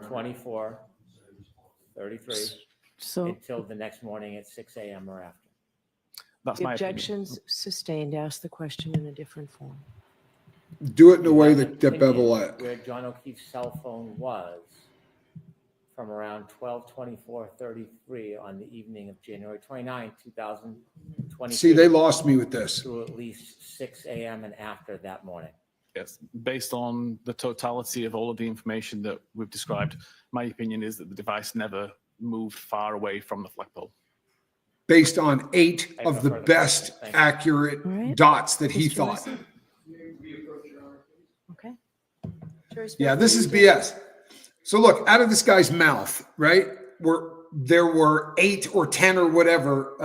24, 33 So until the next morning at 6 a.m. or after? That's the my opinion. objections sustained. Ask the question in a different form. Do it in a You way have that, an that opinion Bevel at. where John O'Keefe's cell phone was from around 12:24:33 on the evening of January 29, 2022. See, they lost me with this. Through at least 6 a.m. and after that morning. Yes. Based on the totality of all of the information that we've described, my opinion is that the device never moved far away from the flagpole. Based on 8 I have of no the further best questions. Thank you. accurate All right. dots that he Mr. thought. Wilson? Okay. Yeah, this is BS. So look, out of this guy's mouth, right? There were 8 or 10 or whatever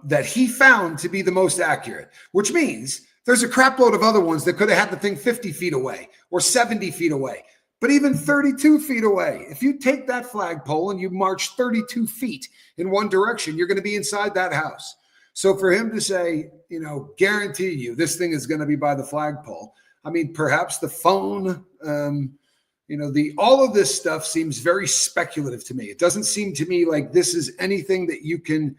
that he found to be the most accurate, which means there's a crap load of other ones that could have had the thing 50 feet away or 70 feet away, but even 32 feet away. If you take that flagpole and you march 32 feet in one direction, you're going to be inside that house. So for him to say, guarantee you this thing is going to be by the flagpole. I mean, perhaps the phone, all of this stuff seems very speculative to me. It doesn't seem to me like this is anything that you can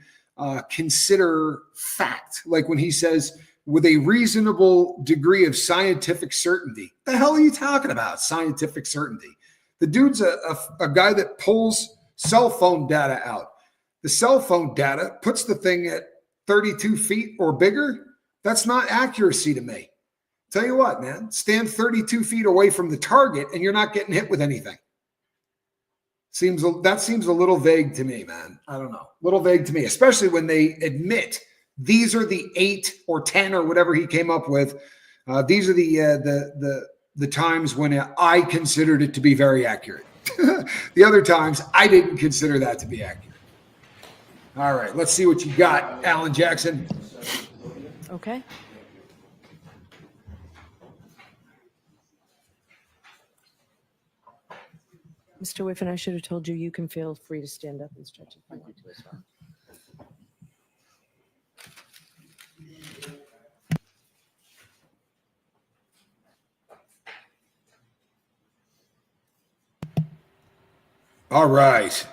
consider fact. Like when he says, with a reasonable degree of scientific certainty. The hell are you talking about? Scientific certainty. The dude's a guy that pulls cell phone data out. The cell phone data puts the thing at 32 feet or bigger. That's not accuracy to me. Tell you what, man, stand 32 feet away from the target and you're not getting hit with anything. That seems a little vague to me, man. I don't know. A little vague to me, especially when they admit these are the 8 or 10 or whatever he came up with. These are the times when I considered it to be very accurate. The other times I didn't consider that to be accurate. All right, let's see what you got, Alan Jackson. Okay. Mr. Whiffen, I should have told you, you can feel free to stand up and stretch if you want to as well. All right.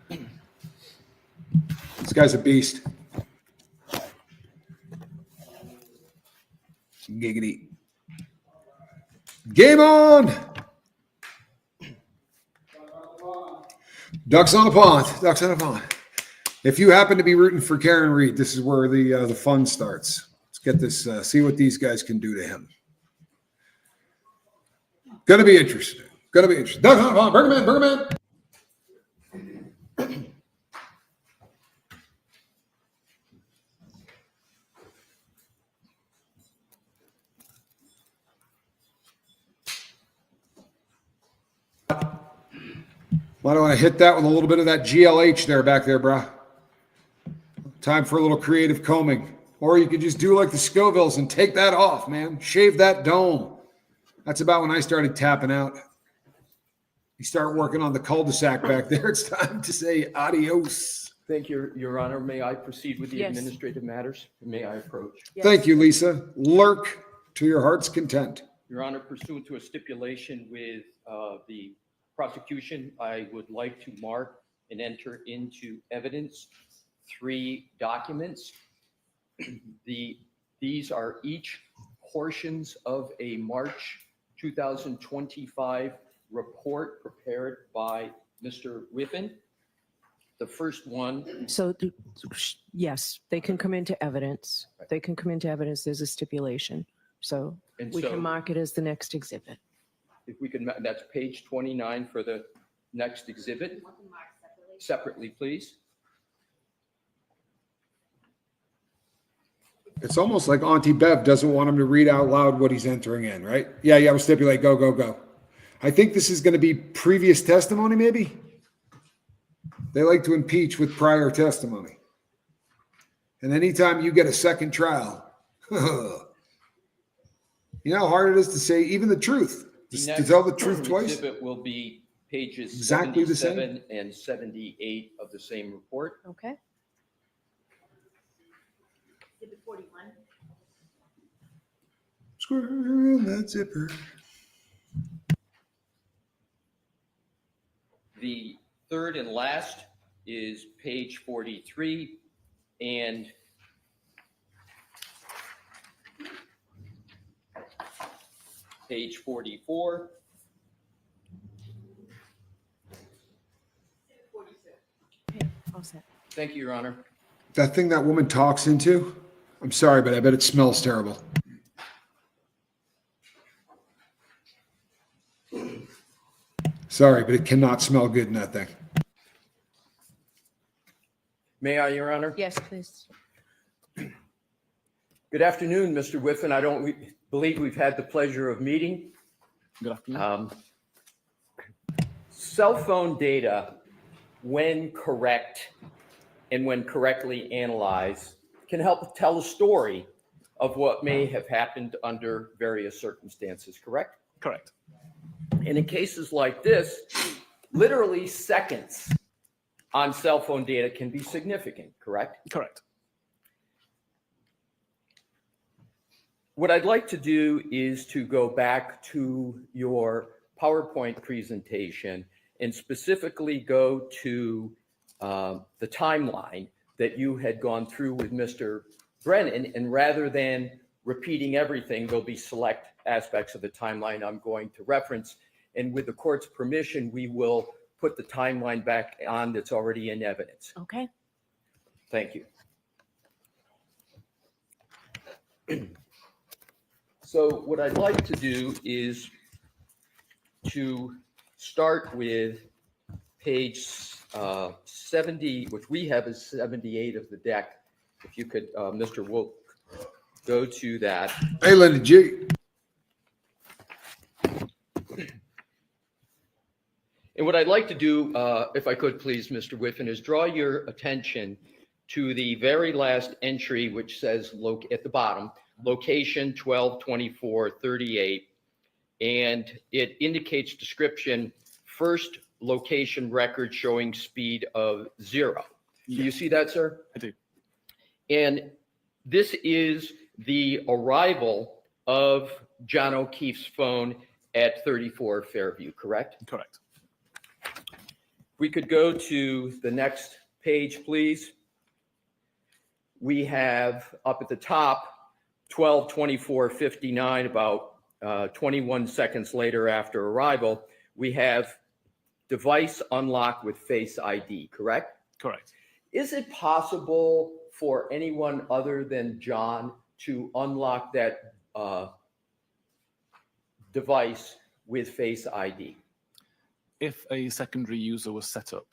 This guy's a beast. Giggity. Game on. Ducks on a pond. Ducks on a pond. If you happen to be rooting for Karen Reed, this is where the fun starts. Let's get this, see what these guys can do to him. Gonna be interesting. Ducks on a pond. Bring him in. Bring him in. Might want to hit that with a little bit of that GLH there back there, brah. Time for a little creative combing. Or you could just do like the Scovilles and take that off, man. Shave that dome. That's about when I started tapping out. You start working on the cul-de-sac back there. It's time to say adios. Thank you, Your Honor. May I proceed with the Yes. administrative matters? May I approach? Yes. Thank you, Lisa. Lurk to your heart's content. Your Honor, pursuant to a stipulation with the prosecution, I would like to mark and enter into evidence 3 documents. These are each portions of a March 2025 report prepared by Mr. Whiffen. The first one. So, yes, they can come into evidence. They can come into evidence. There's a stipulation. So And we so- can mark it as the next exhibit. If we can, that's page 29 for the next exhibit. Separately, please. It's almost like Auntie Bev doesn't want him to read out loud what he's entering in, right? Yeah, we'll stipulate. Go, go, go. I think this is going to be previous testimony, maybe. They like to impeach with prior testimony. And anytime you get a second trial, you know how hard it is to say even the truth, to tell the truth twice. Exhibit will be pages Exactly the same. 77 and 78 of the same report. Okay. Exhibit 41. Squirrel in that zipper. The third and last is page 43 and page 44. 46. Okay, all set. Thank you, Your Honor. That thing that woman talks into, I'm sorry, but I bet it smells terrible. Sorry, but it cannot smell good in that thing. May I, Your Honor? Yes, please. Good afternoon, Mr. Whiffen. I don't believe we've had the pleasure of meeting. Good afternoon. Cell phone data, when correct and when correctly analyzed, can help tell a story of what may have happened under various circumstances, correct? Correct. And in cases like this, literally seconds on cell phone data can be significant, correct? Correct. What I'd like to do is to go back to your PowerPoint presentation and specifically go to the timeline that you had gone through with Mr. Brennan. And rather than repeating everything, there'll be select aspects of the timeline I'm going to reference. And with the court's permission, we will put the timeline back on that's already in evidence. Okay. Thank you. So what I'd like to do is to start with page 70, which we have as 78 of the deck. If you could, Mr. Wolf, go to that. Hey, Linda G. And what I'd like to do, if I could please, Mr. Whiffen, is draw your attention to the very last entry, which says at the bottom, location 12/24/38, and it indicates description, first location record showing speed of 0. Do you see that, sir? I do. And this is the arrival of John O'Keefe's phone at 34 Fairview, correct? Correct. We could go to the next page, please. We have up at the top 12/24/59, about 21 seconds later after arrival, we have device unlocked with Face ID, correct? Correct. Is it possible for anyone other than John to unlock that device with Face ID? If a secondary user was set up,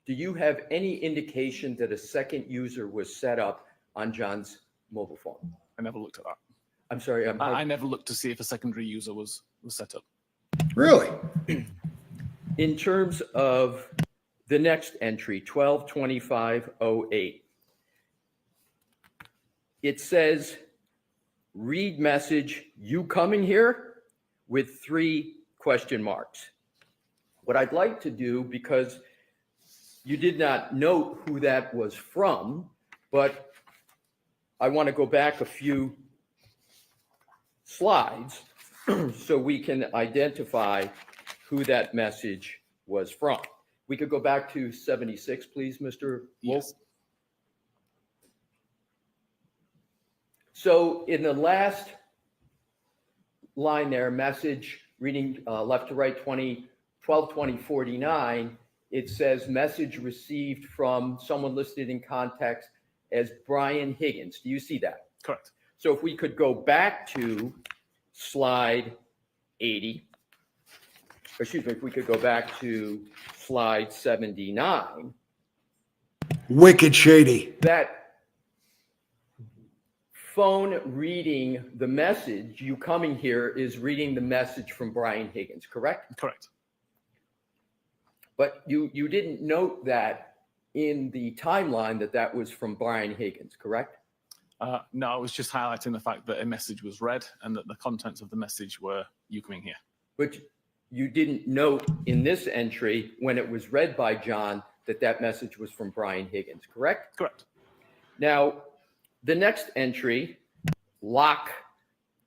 Do you have any indication that a second user was set up on John's mobile phone? I never looked at that. I'm sorry. I never looked to see if a secondary user was set up. Really? In terms of the next entry, 12/25/08, it says, read message, you coming here, with 3 question marks. What I'd like to do, because you did not note who that was from, but I want to go back a few slides so we can identify who that message was from. We could go back to 76, please, Mr. Wolf. Yes. So in the last line there, message reading left to right 12/20/49, it says message received from someone listed in context as Brian Higgins. Do you see that? Correct. So if we could go back to slide 80, excuse me, if we could go back to slide 79, Wicked shady. that phone reading the message, you coming here, is reading the message from Brian Higgins, correct? Correct. But you didn't note that in the timeline that was from Brian Higgins, correct? No, I was just highlighting the fact that a message was read and that the contents of the message were you coming here. Which you didn't note in this entry when it was read by John that that message was from Brian Higgins, correct? Correct. Now, the next entry, lock.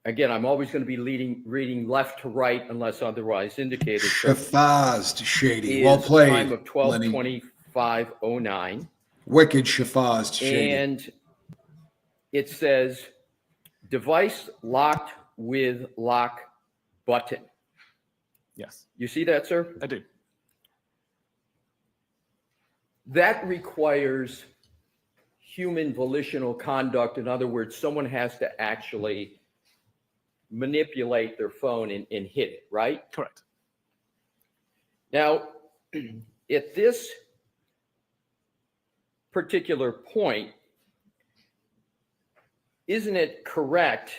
Again, I'm always going to be reading left to right unless otherwise indicated. So Shafazed, shady. is Well played, time of Lenny. 12:25:09. Wicked Shafazed, shady. And it says device locked with lock button. Yes, You see that, sir? I do. That requires human volitional conduct. In other words, someone has to actually manipulate their phone and hit it, right? Correct. Now, at this particular point, isn't it correct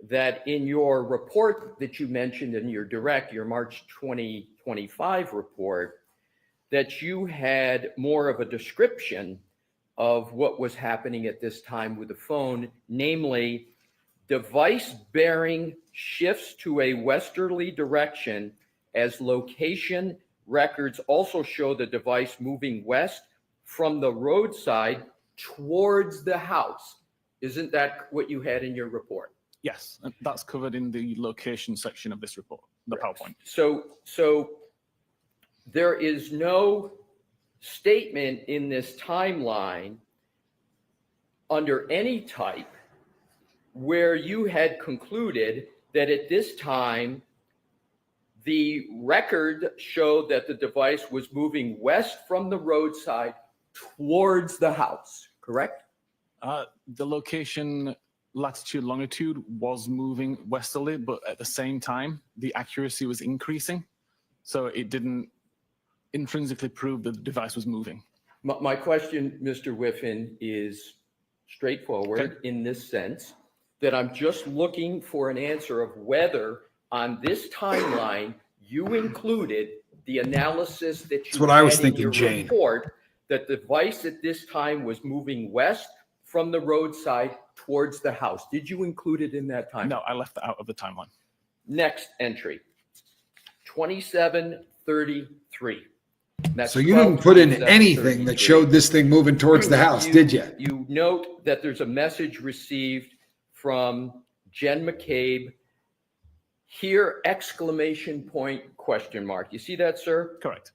that in your report that you mentioned in your March 2025 report, that you had more of a description of what was happening at this time with the phone, namely device bearing shifts to a westerly direction as location records also show the device moving west from the roadside towards the house. Isn't that what you had in your report? Yes, and that's covered in the location section of this report, the PowerPoint. So there is no statement in this timeline under any type where you had concluded that at this time the record showed that the device was moving west from the roadside towards the house, correct? The location latitude, longitude was moving westerly, but at the same time, the accuracy was increasing. So it didn't intrinsically prove that the device was moving. My question, Mr. Whiffen, is straightforward in this sense, that I'm just looking for an answer of whether on this timeline you included the analysis that That's you what I was had in thinking, your Jane. report, that the device at this time was moving west from the roadside towards the house. Did you include it in that time? No, I left that out of the timeline. Next entry, 27:33. That's So you didn't put in 12:27:33. anything that showed this thing moving towards the house, did you? You note that there's a message received from Jen McCabe. Here, exclamation point, question mark. You see that, sir? Correct.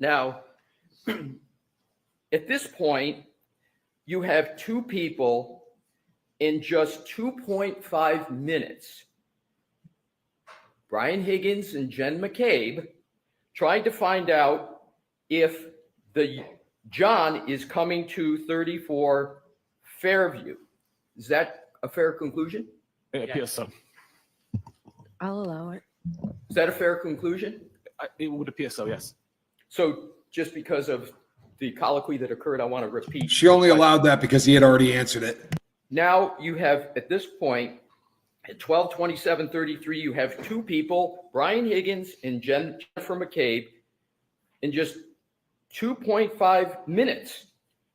Now, at this point, you have two people in just 2.5 minutes, Brian Higgins and Jen McCabe, trying to find out if the John is coming to 34 Fairview. Is that a fair conclusion? It appears so. I'll allow it. Is that a fair conclusion? It would appear so, yes. So just because of the colloquy that occurred, I want to repeat. She only allowed that because he had already answered it. Now you have, at this point, at 12:27:33, you have two people, Brian Higgins and Jennifer McCabe, in just 2.5 minutes,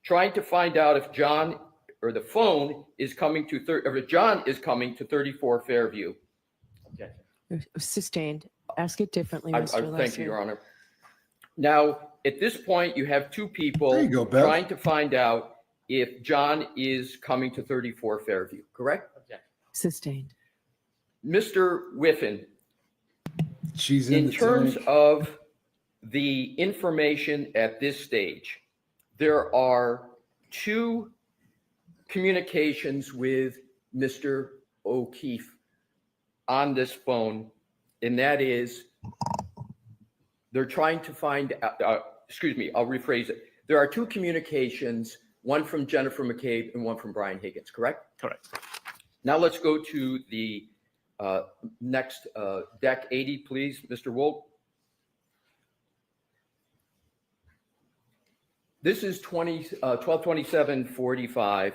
trying to find out if John or the phone is coming to or if John is coming to 34 Fairview. Sustained. Ask it differently, Mr. Thank you, Lesser. Your Honor. Now, at this point, you have two people There you go, Bev. trying to find out if John is coming to 34 Fairview, correct? Sustained. Mr. Whiffen, She's in the terms tank. of the information at this stage, there are two communications with Mr. O'Keefe on this phone, and that is they're trying to find excuse me, I'll rephrase it. There are two communications, one from Jennifer McCabe and one from Brian Higgins, correct? Correct. Now let's go to the next deck 80, please, Mr. Wolk. This is 12:27:45.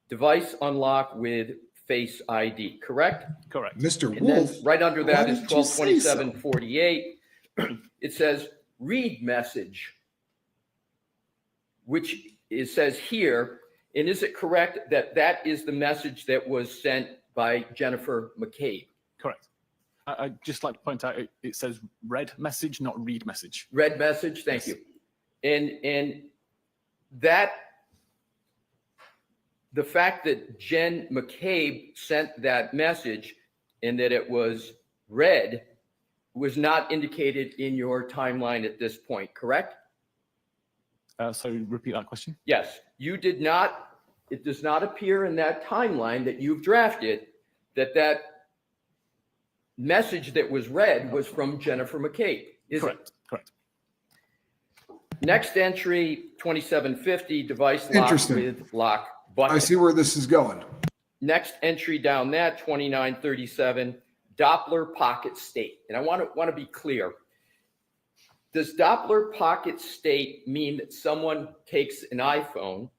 Device unlock with Face ID, correct? Correct. Mr. And then Wolf, right under that why is didn't you say so? 12:27:48. It says read message, which it says here. And is it correct that that is the message that was sent by Jennifer McCabe? Correct. I'd just like to point out it says read message, not read message. Read message, thank you. And that, the fact that Jen McCabe sent that message and that it was read was not indicated in your timeline at this point, correct? So repeat that question. Yes, you did not, it does not appear in that timeline that you've drafted that that message that was read was from Jennifer McCabe, is it? Correct. Next entry, 2750, device lock Interesting. with lock button. I see where this is going. Next entry down that, 2937, Doppler pocket state. And I want to be clear. Does Doppler pocket state mean that someone takes an iPhone?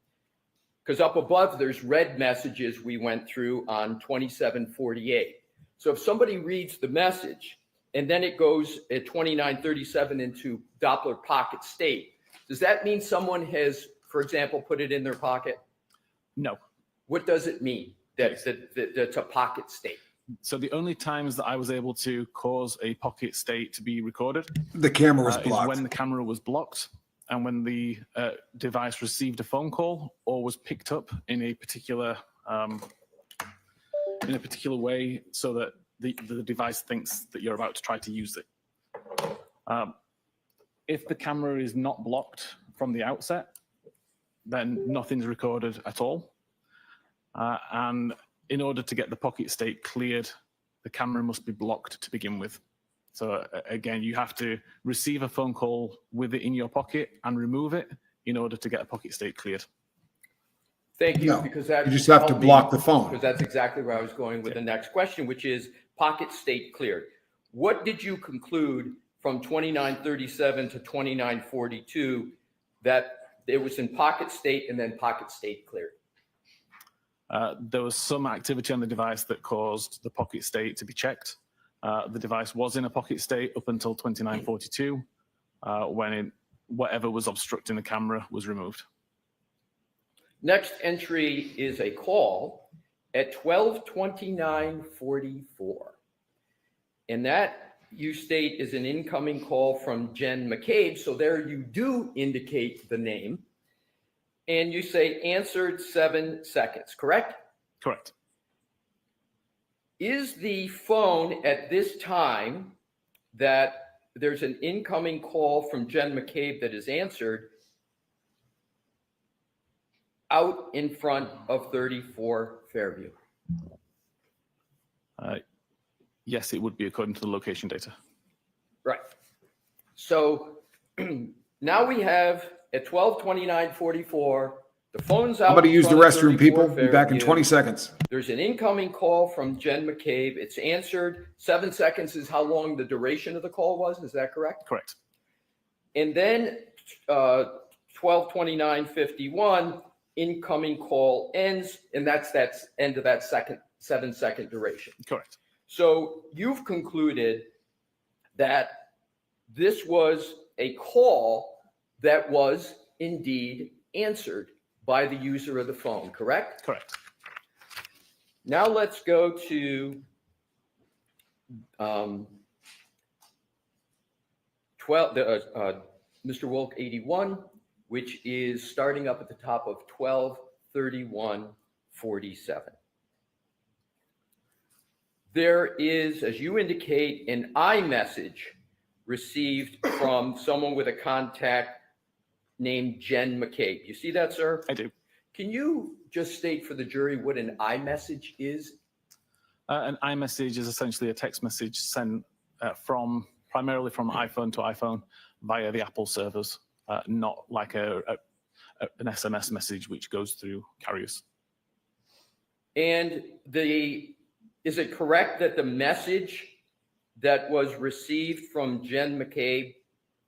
Because up above, there's read messages we went through on 2748. So if somebody reads the message and then it goes at 2937 into Doppler pocket state, does that mean someone has, for example, put it in their pocket? No. What does it mean that that's a pocket state? So the only times that I was able to cause a pocket state to be recorded, The camera was is blocked. when the camera was blocked and when the device received a phone call or was picked up in a particular way, so that the device thinks that you're about to try to use it. If the camera is not blocked from the outset, then nothing's recorded at all. And in order to get the pocket state cleared, the camera must be blocked to begin with. So again, you have to receive a phone call with it in your pocket and remove it in order to get a pocket state cleared. Thank you, No, because that you just have to helped me, block the phone. because that's exactly where I was going with the next question, which is pocket state cleared. What did you conclude from 2937 to 2942 that it was in pocket state and then pocket state cleared? There was some activity on the device that caused the pocket state to be checked. The device was in a pocket state up until 2942, when whatever was obstructing the camera was removed. Next entry is a call at 12:29:44. And that, you state, is an incoming call from Jen McCabe. So there you do indicate the name. And you say answered 7 seconds, correct? Correct. Is the phone at this time that there's an incoming call from Jen McCabe that is answered out in front of 34 Fairview? Yes, it would be according to the location data. Right. So now we have at 12:29:44, the phone's out. I'm going to use the in front of restroom, 34 people. Be back in Fairview. 20 seconds. There's an incoming call from Jen McCabe. It's answered. 7 seconds is how long the duration of the call was. Is that correct? Correct. And then 12:29:51, incoming call ends, and that's end of that 7-second duration. Correct. So you've concluded that this was a call that was indeed answered by the user of the phone, correct? Correct. Now let's go to Mr. Wolk 81, which is starting up at the top of 12:31:47. There is, as you indicate, an iMessage received from someone with a contact named Jen McCabe. You see that, sir? I do. Can you just state for the jury what an iMessage is? An iMessage is essentially a text message sent primarily from iPhone to iPhone via the Apple servers, not like an SMS message which goes through carriers. And is it correct that the message that was received from Jen McCabe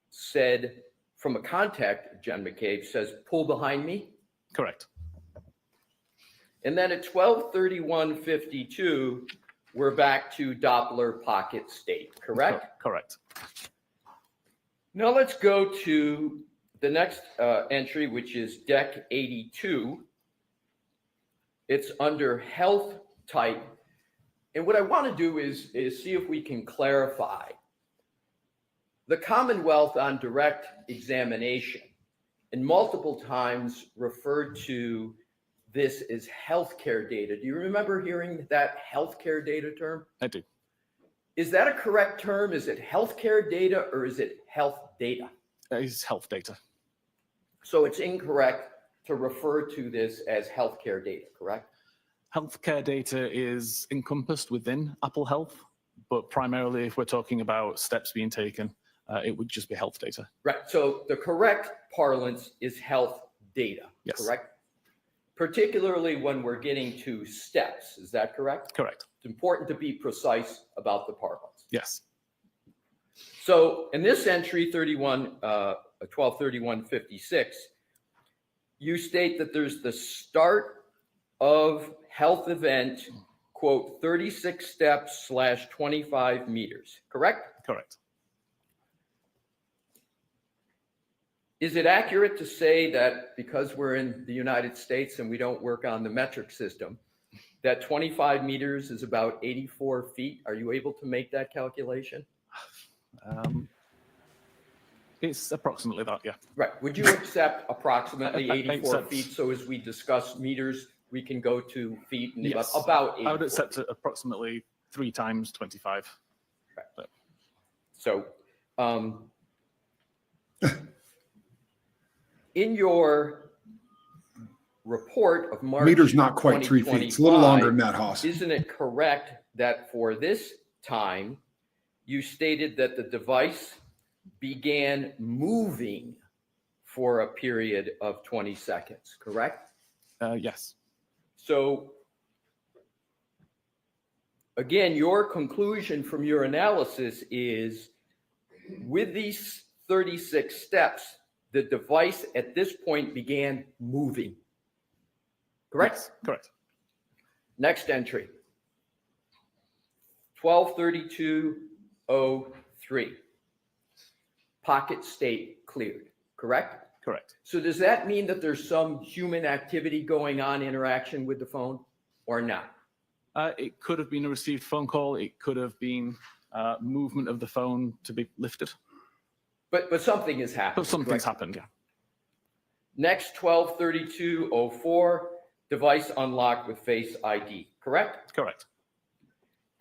said, from a contact, Jen McCabe says, "Pull behind me"? Correct. And then at 12:31:52, we're back to Doppler pocket state, correct? Correct. Now let's go to the next entry, which is deck 82. It's under health type. And what I want to do is see if we can clarify. The Commonwealth on direct examination, and multiple times referred to this as healthcare data. Do you remember hearing that healthcare data term? I do. Is that a correct term? Is it healthcare data or is it health data? It's health data. So it's incorrect to refer to this as healthcare data, correct? Healthcare data is encompassed within Apple Health, but primarily if we're talking about steps being taken, it would just be health data. Right. So the correct parlance is health data, Yes. correct? Particularly when we're getting to steps. Is that correct? Correct. It's important to be precise about the parlance. Yes. So in this entry 123156, you state that there's the start of health event, quote, 36 steps / 25 meters, correct? Correct. Is it accurate to say that because we're in the United States and we don't work on the metric system, that 25 meters is about 84 feet? Are you able to make that calculation? It's approximately that, yeah. Right. Would you accept approximately I 84 accept. feet? So as we discuss meters, we can go to feet and Yes. about 84 I would accept feet. it approximately 3 times 25. So in your report of March Meter's not quite 3 feet. It's a little longer than that, Haas. Isn't it correct that for this time, you stated that the device began moving for a period of 20 seconds, correct? Yes. So again, your conclusion from your analysis is with these 36 steps, the device at this point began moving. Correct? Yes, correct. Next entry. 123203. Pocket state cleared. Correct? Correct. So does that mean that there's some human activity going on, interaction with the phone, or not? It could have been a received phone call. It could have been movement of the phone to be lifted. But something has happened. But something's correct? happened, yeah. Next, 123204, device unlocked with Face ID, correct? Correct.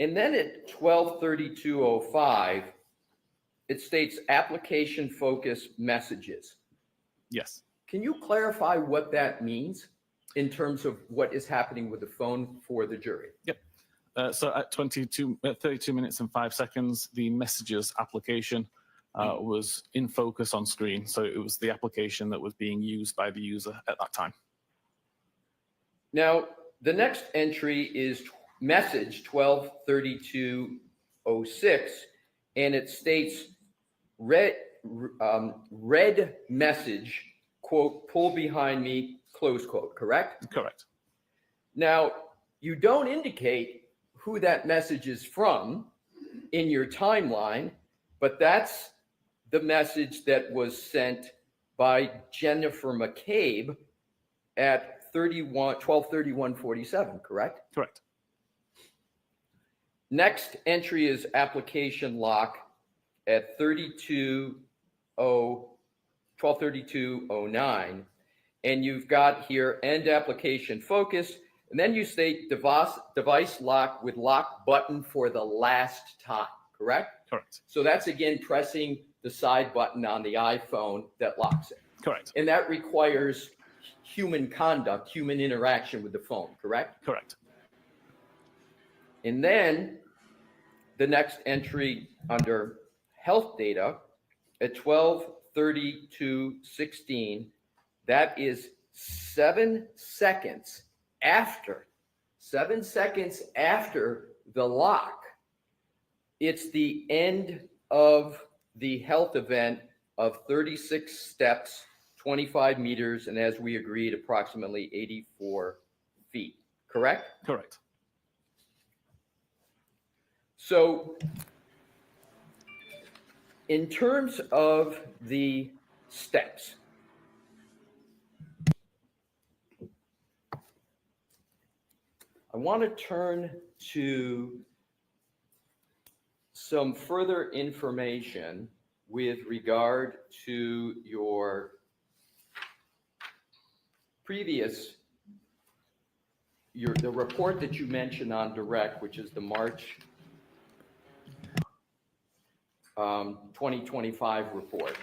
And then at 123205, it states application focus messages. Yes. Can you clarify what that means in terms of what is happening with the phone for the jury? Yep. So at 32 minutes and 5 seconds, the messages application was in focus on screen. So it was the application that was being used by the user at that time. Now, the next entry is message 123206, and it states red message, quote, pull behind me, close quote, correct? Correct. Now, you don't indicate who that message is from in your timeline, but that's the message that was sent by Jennifer McCabe at 123147, correct? Correct. Next entry is application lock at 123209, and you've got here end application focus, and then you state device lock with lock button for the last time, correct? Correct. So that's again pressing the side button on the iPhone that locks it. Correct. And that requires human conduct, human interaction with the phone, correct? Correct. And then the next entry under health data at 123216, that is 7 seconds after the lock. It's the end of the health event of 36 steps, 25 meters, and as we agreed, approximately 84 feet, correct? Correct. So in terms of the steps, I want to turn to some further information with regard to your previous, the report that you mentioned on direct, which is the March 2025 report.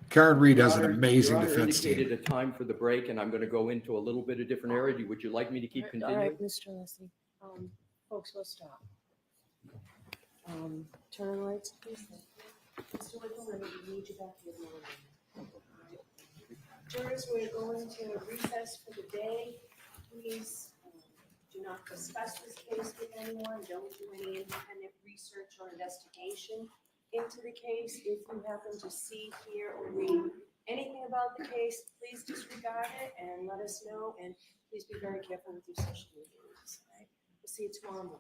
Karen Reed has an Your Honor, amazing Your Honor defense team. indicated a time for the break, and I'm going to go into a little bit of different area. Would you like me to keep All continuing? right, Mr. Leslie. Folks, we'll stop. Turn on lights, please. Mr. Whittle, we need you back here tomorrow. Jurors, we're going to recess for the day. Please do not discuss this case with anyone. Don't do any independent research or investigation into the case. If you happen to see, hear, or read anything about the case, please disregard it and let us know. And please be very careful with your social media. Right? We'll see you tomorrow morning.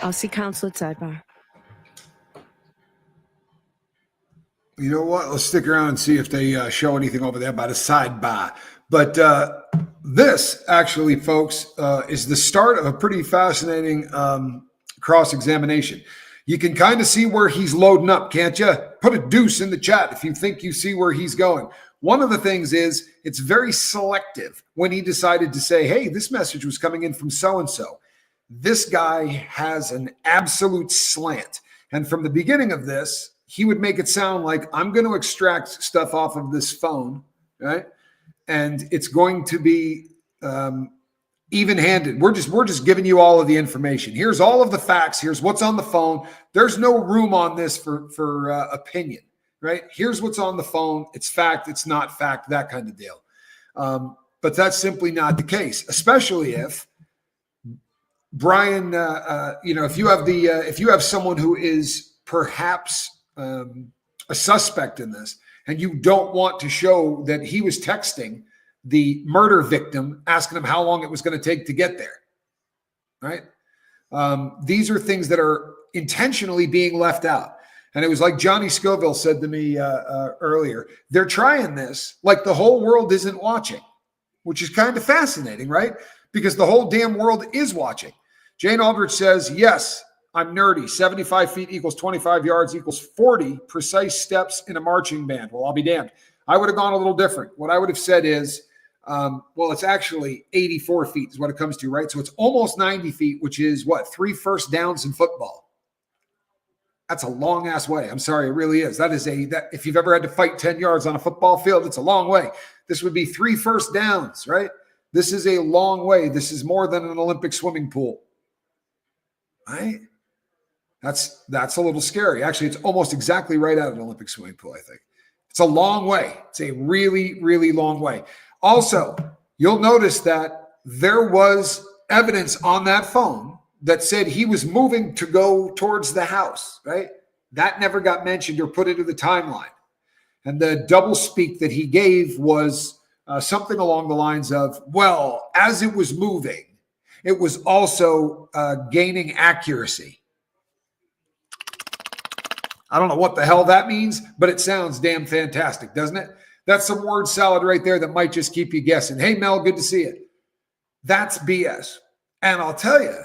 I'll see counsel at sidebar. You know what? Let's stick around and see if they show anything over there by the sidebar. But this actually, folks, is the start of a pretty fascinating cross-examination. You can kind of see where he's loading up, can't you? Put a deuce in the chat if you think you see where he's going. One of the things is it's very selective when he decided to say, hey, this message was coming in from so-and-so. This guy has an absolute slant. And from the beginning of this, he would make it sound like I'm going to extract stuff off of this phone, right? And it's going to be even-handed. We're just giving you all of the information. Here's all of the facts. Here's what's on the phone. There's no room on this for opinion, right? Here's what's on the phone. It's fact. It's not fact. That kind of deal. But that's simply not the case, especially if Brian, if you have someone who is perhaps a suspect in this, and you don't want to show that he was texting the murder victim, asking him how long it was going to take to get there, right? These are things that are intentionally being left out. And it was like Johnny Scoville said to me earlier, they're trying this like the whole world isn't watching, which is kind of fascinating, right? Because the whole damn world is watching. Jane Aldrich says, yes, I'm nerdy. 75 feet equals 25 yards equals 40 precise steps in a marching band. Well, I'll be damned. I would have gone a little different. What I would have said is, it's actually 84 feet is what it comes to, right? So it's almost 90 feet, which is what? 3 first downs in football. That's a long ass way. I'm sorry. It really is. That is if you've ever had to fight 10 yards on a football field, it's a long way. This would be 3 first downs, right? This is a long way. This is more than an Olympic swimming pool, right? That's a little scary. Actually, it's almost exactly right out of an Olympic swimming pool, I think. It's a long way. It's a really, really long way. Also, you'll notice that there was evidence on that phone that said he was moving to go towards the house, right? That never got mentioned or put into the timeline. And the double speak that he gave was something along the lines of, well, as it was moving, it was also gaining accuracy. I don't know what the hell that means, but it sounds damn fantastic, doesn't it? That's some word salad right there that might just keep you guessing. Hey, Mel, good to see you. That's BS. And I'll tell you,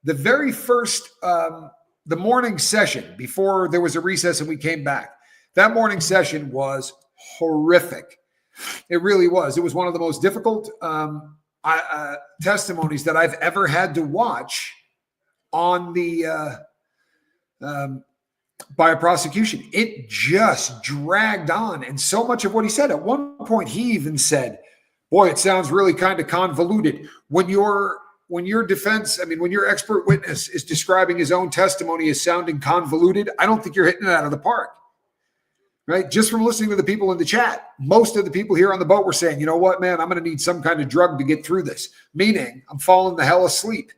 the very first, the morning session before there was a recess and we came back, that morning session was horrific. It really was. It was one of the most difficult testimonies that I've ever had to watch on the by a prosecution. It just dragged on. And so much of what he said, at one point, he even said, boy, it sounds really kind of convoluted. When your defense, when your expert witness is describing his own testimony as sounding convoluted, I don't think you're hitting it out of the park, right? Just from listening to the people in the chat, most of the people here on the boat were saying, you know what, man, I'm going to need some kind of drug to get through this, meaning I'm falling the hell asleep.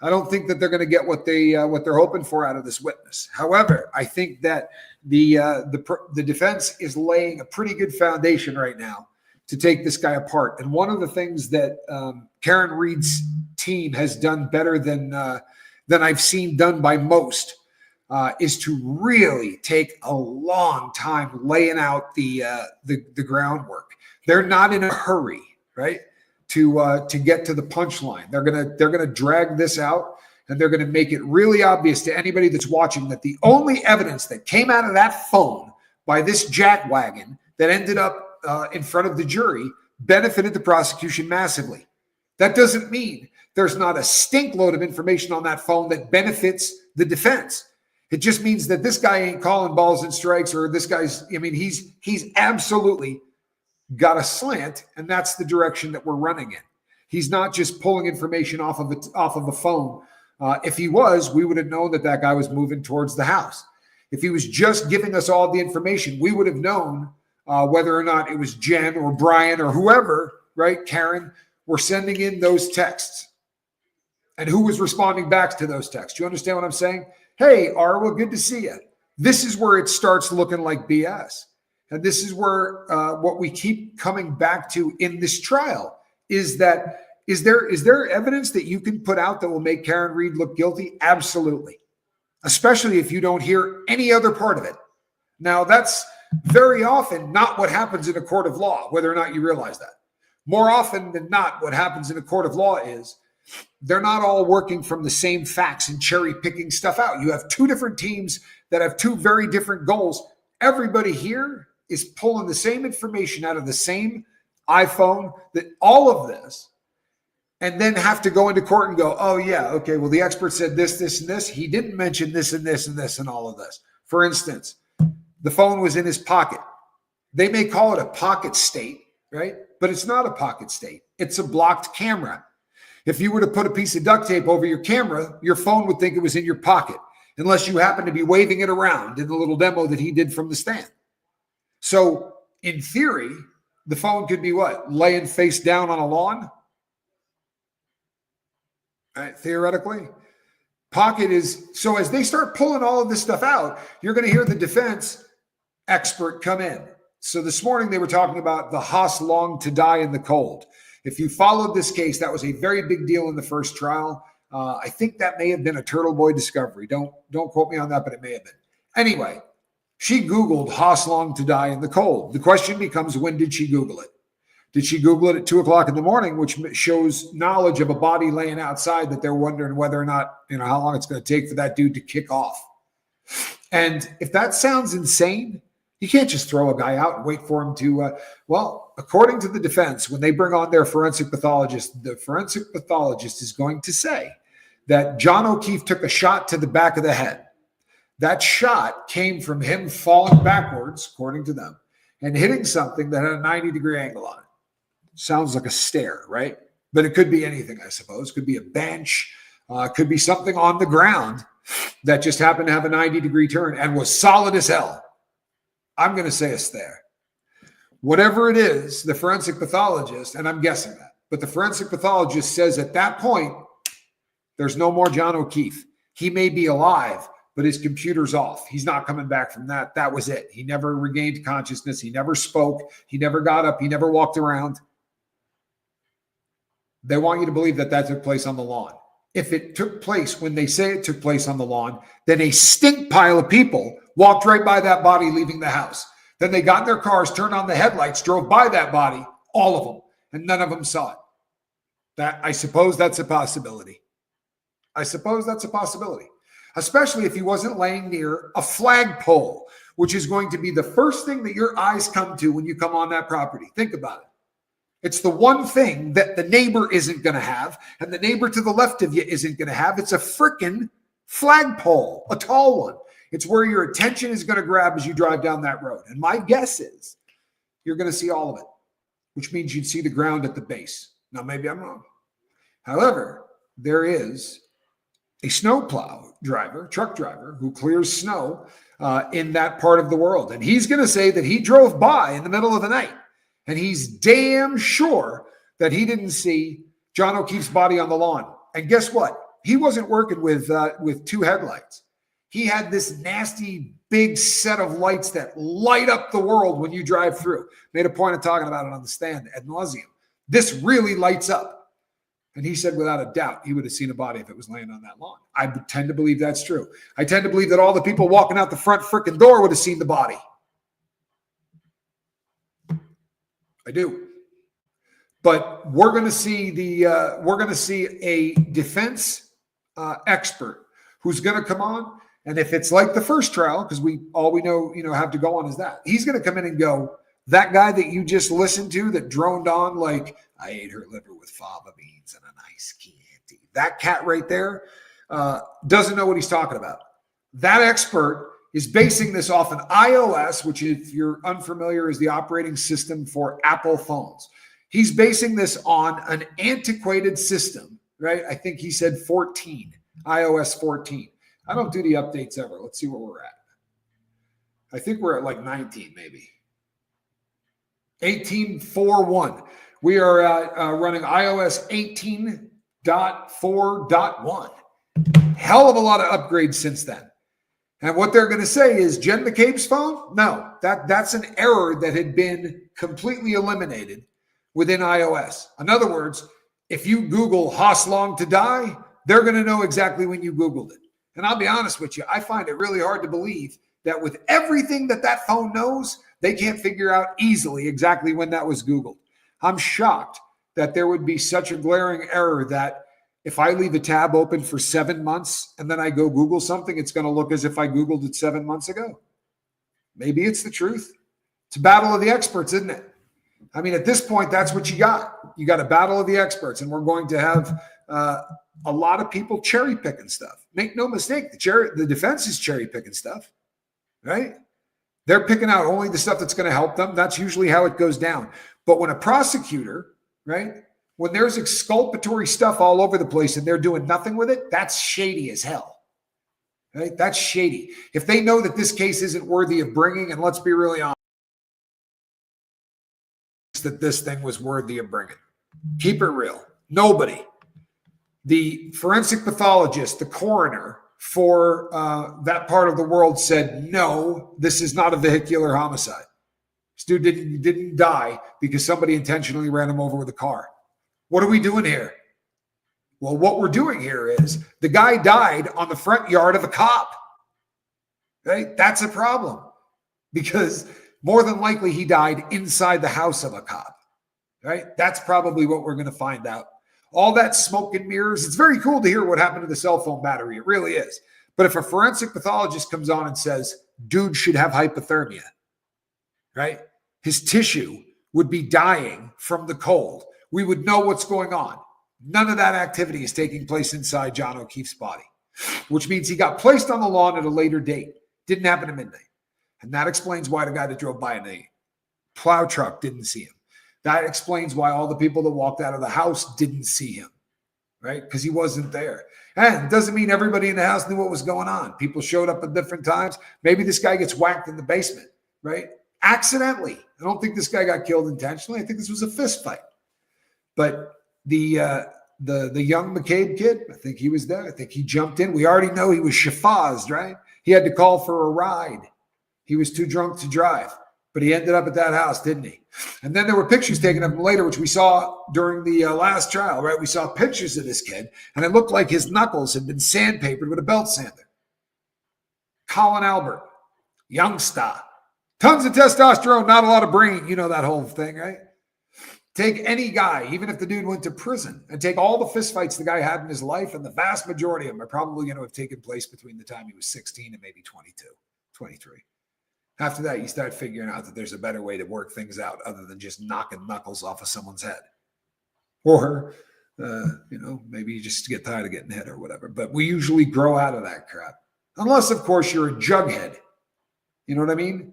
I don't think that they're going to get what they're hoping for out of this witness. However, I think that the defense is laying a pretty good foundation right now to take this guy apart. And one of the things that Karen Reed's team has done better than I've seen done by most is to really take a long time laying out the groundwork. They're not in a hurry, right? To get to the punchline. They're gonna drag this out, and they're gonna make it really obvious to anybody that's watching that the only evidence that came out of that phone by this jackwagon that ended up in front of the jury benefited the prosecution massively. That doesn't mean there's not a stink load of information on that phone that benefits the defense. It just means that this guy ain't calling balls and strikes, or this guy's, I mean, he's absolutely got a slant, and that's the direction that we're running in. He's not just pulling information off of the phone. If he was, we would have known that guy was moving towards the house. If he was just giving us all the information, we would have known whether or not it was Jen or Brian or whoever, right, Karen, were sending in those texts, and who was responding back to those texts. You understand what I'm saying? Hey, Arwa, good to see you. This is where it starts looking like BS. And this is where what we keep coming back to in this trial is that, is there evidence that you can put out that will make Karen Read look guilty? Absolutely. Especially if you don't hear any other part of it. Now, that's very often not what happens in a court of law, whether or not you realize that. More often than not, what happens in a court of law is they're not all working from the same facts and cherry picking stuff out. You have two different teams that have two very different goals. Everybody here is pulling the same information out of the same iPhone, that all of this, and then have to go into court and go, oh yeah, okay, well, the expert said this, this, and this. He didn't mention this and this and this and all of this. For instance, the phone was in his pocket. They may call it a pocket state, right? But it's not a pocket state. It's a blocked camera. If you were to put a piece of duct tape over your camera, your phone would think it was in your pocket, unless you happen to be waving it around in the little demo that he did from the stand. So in theory, the phone could be what? Laying face down on a lawn? Right, theoretically. Pocket is, so as they start pulling all of this stuff out, you're going to hear the defense expert come in. So this morning they were talking about the Haas long to die in the cold. If you followed this case, that was a very big deal in the first trial. I think that may have been a Turtle Boy discovery. Don't quote me on that, but it may have been. Anyway, she Googled Haas long to die in the cold. The question becomes, when did she Google it? Did she Google it at 2 o'clock in the morning, which shows knowledge of a body laying outside that they're wondering whether or not, how long it's going to take for that dude to kick off. And if that sounds insane, you can't just throw a guy out and wait for him to, well, according to the defense, when they bring on their forensic pathologist, the forensic pathologist is going to say that John O'Keefe took a shot to the back of the head. That shot came from him falling backwards, according to them, and hitting something that had a 90-degree angle on it. Sounds like a stair, right? But it could be anything, I suppose. Could be a bench. Could be something on the ground that just happened to have a 90-degree turn and was solid as hell. I'm going to say a stair. Whatever it is, the forensic pathologist, and I'm guessing that, but the forensic pathologist says at that point, there's no more John O'Keefe. He may be alive, but his computer's off. He's not coming back from that. That was it. He never regained consciousness. He never spoke. He never got up. He never walked around. They want you to believe that that took place on the lawn. If it took place when they say it took place on the lawn, then a stink pile of people walked right by that body leaving the house. Then they got in their cars, turned on the headlights, drove by that body, all of them, and none of them saw it. That, I suppose that's a possibility. I suppose that's a possibility, especially if he wasn't laying near a flagpole, which is going to be the first thing that your eyes come to when you come on that property. Think about it. It's the one thing that the neighbor isn't going to have, and the neighbor to the left of you isn't going to have. It's a freaking flagpole, a tall one. It's where your attention is going to grab as you drive down that road. And my guess is you're going to see all of it, which means you'd see the ground at the base. Now, maybe I'm wrong. However, there is a snowplow driver, truck driver, who clears snow in that part of the world. And he's going to say that he drove by in the middle of the night, and he's damn sure that he didn't see John O'Keefe's body on the lawn. And guess what? He wasn't working with two headlights. He had this nasty big set of lights that light up the world when you drive through. Made a point of talking about it on the stand ad nauseum. This really lights up. And he said, without a doubt, he would have seen a body if it was laying on that lawn. I tend to believe that's true. I tend to believe that all the people walking out the front frickin' door would have seen the body. I do. But we're going to see a defense expert who's going to come on. And if it's like the first trial, because all we know, have to go on is that, he's going to come in and go, that guy that you just listened to that droned on like, I ate her liver with fava beans and a nice Chianti. That cat right there doesn't know what he's talking about. That expert is basing this off an iOS, which, if you're unfamiliar, is the operating system for Apple phones. He's basing this on an antiquated system, right? I think he said 14, iOS 14. I don't do the updates ever. Let's see where we're at. I think we're at like 19, maybe. 18.4.1. We are running iOS 18.4.1. Hell of a lot of upgrades since then. And what they're going to say is Jen McCabe's phone? No, that's an error that had been completely eliminated within iOS. In other words, if you Google Haas Long to die, they're going to know exactly when you Googled it. And I'll be honest with you, I find it really hard to believe that with everything that phone knows, they can't figure out easily exactly when that was Googled. I'm shocked that there would be such a glaring error that if I leave a tab open for 7 months and then I go Google something, it's going to look as if I Googled it 7 months ago. Maybe it's the truth. It's a battle of the experts, isn't it? I mean, at this point, that's what you got. You got a battle of the experts, and we're going to have a lot of people cherry picking stuff. Make no mistake, the defense is cherry picking stuff, right? They're picking out only the stuff that's going to help them. That's usually how it goes down. But when a prosecutor, right, when there's exculpatory stuff all over the place and they're doing nothing with it, that's shady as hell, right? That's shady. If they know that this case isn't worthy of bringing, and let's be really honest, that this thing was worthy of bringing. Keep it real. Nobody. The forensic pathologist, the coroner for that part of the world said, no, this is not a vehicular homicide. This dude didn't die because somebody intentionally ran him over with a car. What are we doing here? Well, what we're doing here is the guy died on the front yard of a cop. Right? That's a problem because more than likely he died inside the house of a cop. Right? That's probably what we're going to find out. All that smoke and mirrors. It's very cool to hear what happened to the cell phone battery. It really is. But if a forensic pathologist comes on and says, dude should have hypothermia, right? His tissue would be dying from the cold. We would know what's going on. None of that activity is taking place inside John O'Keefe's body, which means he got placed on the lawn at a later date. Didn't happen at midnight. And that explains why the guy that drove by in a plow truck didn't see him. That explains why all the people that walked out of the house didn't see him, right? Because he wasn't there. And it doesn't mean everybody in the house knew what was going on. People showed up at different times. Maybe this guy gets whacked in the basement, right? Accidentally. I don't think this guy got killed intentionally. I think this was a fist fight. But the young McCabe kid, I think he was there. I think he jumped in. We already know he was shaffazed, right? He had to call for a ride. He was too drunk to drive. But he ended up at that house, didn't he? And then there were pictures taken of him later, which we saw during the last trial, right? We saw pictures of this kid, and it looked like his knuckles had been sandpapered with a belt sander. Colin Albert, young star. Tons of testosterone, not a lot of brain. You know that whole thing, right? Take any guy, even if the dude went to prison, and take all the fistfights the guy had in his life, and the vast majority of them are probably going to have taken place between the time he was 16 and maybe 22, 23. After that, you start figuring out that there's a better way to work things out other than just knocking knuckles off of someone's head. Or, maybe you just get tired of getting hit or whatever. But we usually grow out of that crap. Unless, of course, you're a jughead. You know what I mean?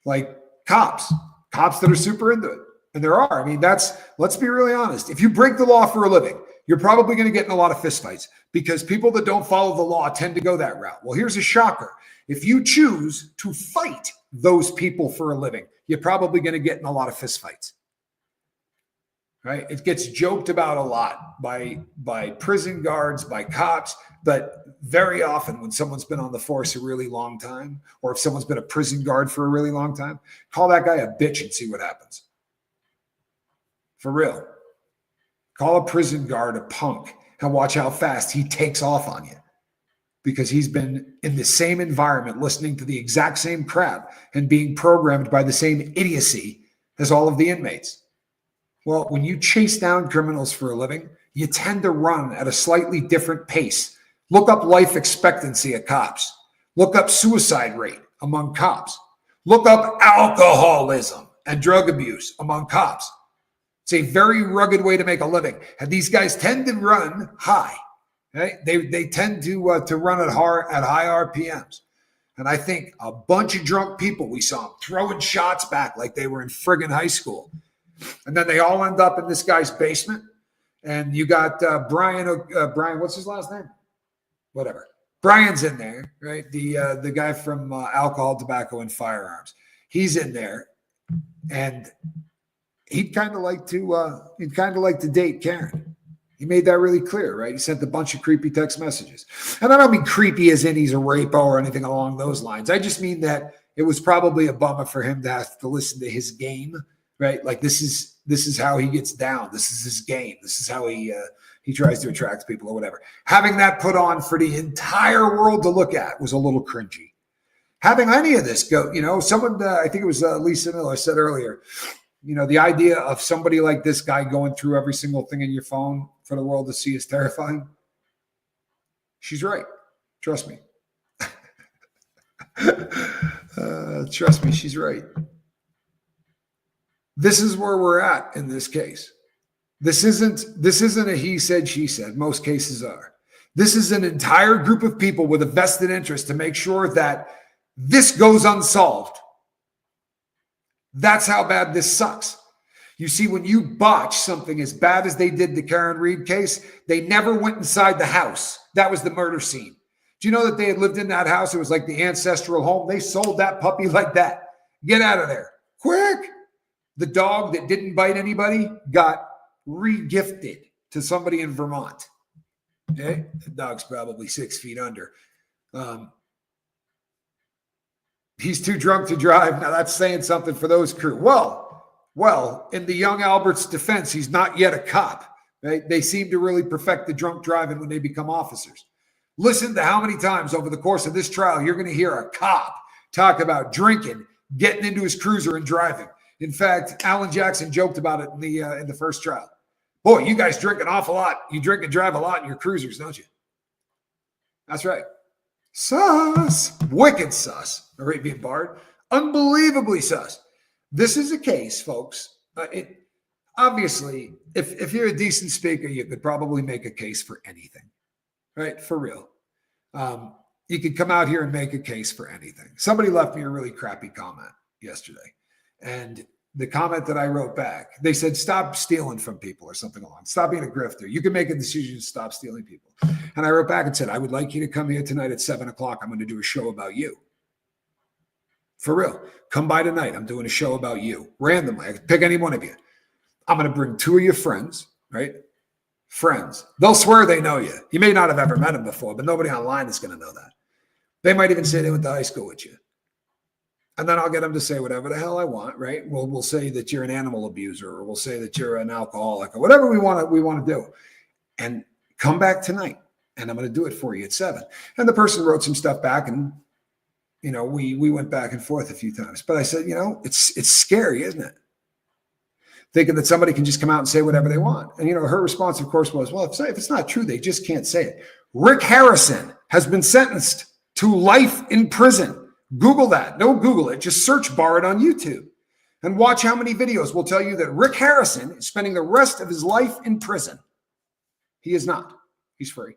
Like cops that are super into it. And there are. I mean, let's be really honest. If you break the law for a living, you're probably going to get in a lot of fistfights because people that don't follow the law tend to go that route. Well, here's a shocker. If you choose to fight those people for a living, you're probably going to get in a lot of fistfights. Right? It gets joked about a lot by prison guards, by cops, but very often when someone's been on the force a really long time, or if someone's been a prison guard for a really long time, call that guy a bitch and see what happens. For real. Call a prison guard a punk and watch how fast he takes off on you, because he's been in the same environment, listening to the exact same crap and being programmed by the same idiocy as all of the inmates. Well, when you chase down criminals for a living, you tend to run at a slightly different pace. Look up life expectancy of cops. Look up suicide rate among cops. Look up alcoholism and drug abuse among cops. It's a very rugged way to make a living. And these guys tend to run high. Right? They tend to run at high RPMs. And I think a bunch of drunk people, we saw them throwing shots back like they were in friggin' high school. And then they all end up in this guy's basement. And you got Brian, what's his last name? Whatever. Brian's in there, right? The guy from Alcohol, Tobacco, and Firearms. He's in there. And he'd kind of like to date Karen. He made that really clear, right? He sent a bunch of creepy text messages. And I don't mean creepy as in he's a rapo or anything along those lines. I just mean that it was probably a bummer for him to have to listen to his game, right? Like this is how he gets down. This is his game. This is how he tries to attract people or whatever. Having that put on for the entire world to look at was a little cringy. Having any of this go, someone, I think it was Lisa Miller said earlier, the idea of somebody like this guy going through every single thing in your phone for the world to see is terrifying. She's right. Trust me. Trust me, she's right. This is where we're at in this case. This isn't a he said, she said. Most cases are. This is an entire group of people with a vested interest to make sure that this goes unsolved. That's how bad this sucks. You see, when you botch something as bad as they did the Karen Reed case, they never went inside the house. That was the murder scene. Do you know that they had lived in that house? It was like the ancestral home. They sold that puppy like that. Get out of there. Quick. The dog that didn't bite anybody got re-gifted to somebody in Vermont. Okay? The dog's probably 6 feet under. He's too drunk to drive. Now that's saying something for those crew. Well, in the young Albert's defense, he's not yet a cop. Right? They seem to really perfect the drunk driving when they become officers. Listen to how many times over the course of this trial you're going to hear a cop talk about drinking, getting into his cruiser and driving. In fact, Alan Jackson joked about it in the first trial. Boy, you guys drink an awful lot. You drink and drive a lot in your cruisers, don't you? That's right. Sus. Wicked sus. Arabian Bard. Unbelievably sus. This is a case, folks. Obviously, if you're a decent speaker, you could probably make a case for anything. Right? For real. You could come out here and make a case for anything. Somebody left me a really crappy comment yesterday. And the comment that I wrote back, they said, stop stealing from people or something along. Stop being a grifter. You can make a decision to stop stealing people. And I wrote back and said, I would like you to come here tonight at 7:00. I'm going to do a show about you. For real. Come by tonight. I'm doing a show about you. Randomly. I can pick any one of you. I'm going to bring 2 of your friends, right? Friends. They'll swear they know you. You may not have ever met them before, but nobody online is going to know that. They might even say they went to high school with you. And then I'll get them to say whatever the hell I want, right? We'll say that you're an animal abuser, or we'll say that you're an alcoholic, or whatever we want to do. And come back tonight, and I'm going to do it for you at 7. And the person wrote some stuff back, and we went back and forth a few times. But I said, it's scary, isn't it? Thinking that somebody can just come out and say whatever they want. And her response, of course, was, well, if it's not true, they just can't say it. Rick Harrison has been sentenced to life in prison. Google that. No, Google it. Just search bar it on YouTube and watch how many videos will tell you that Rick Harrison is spending the rest of his life in prison. He is not. He's free.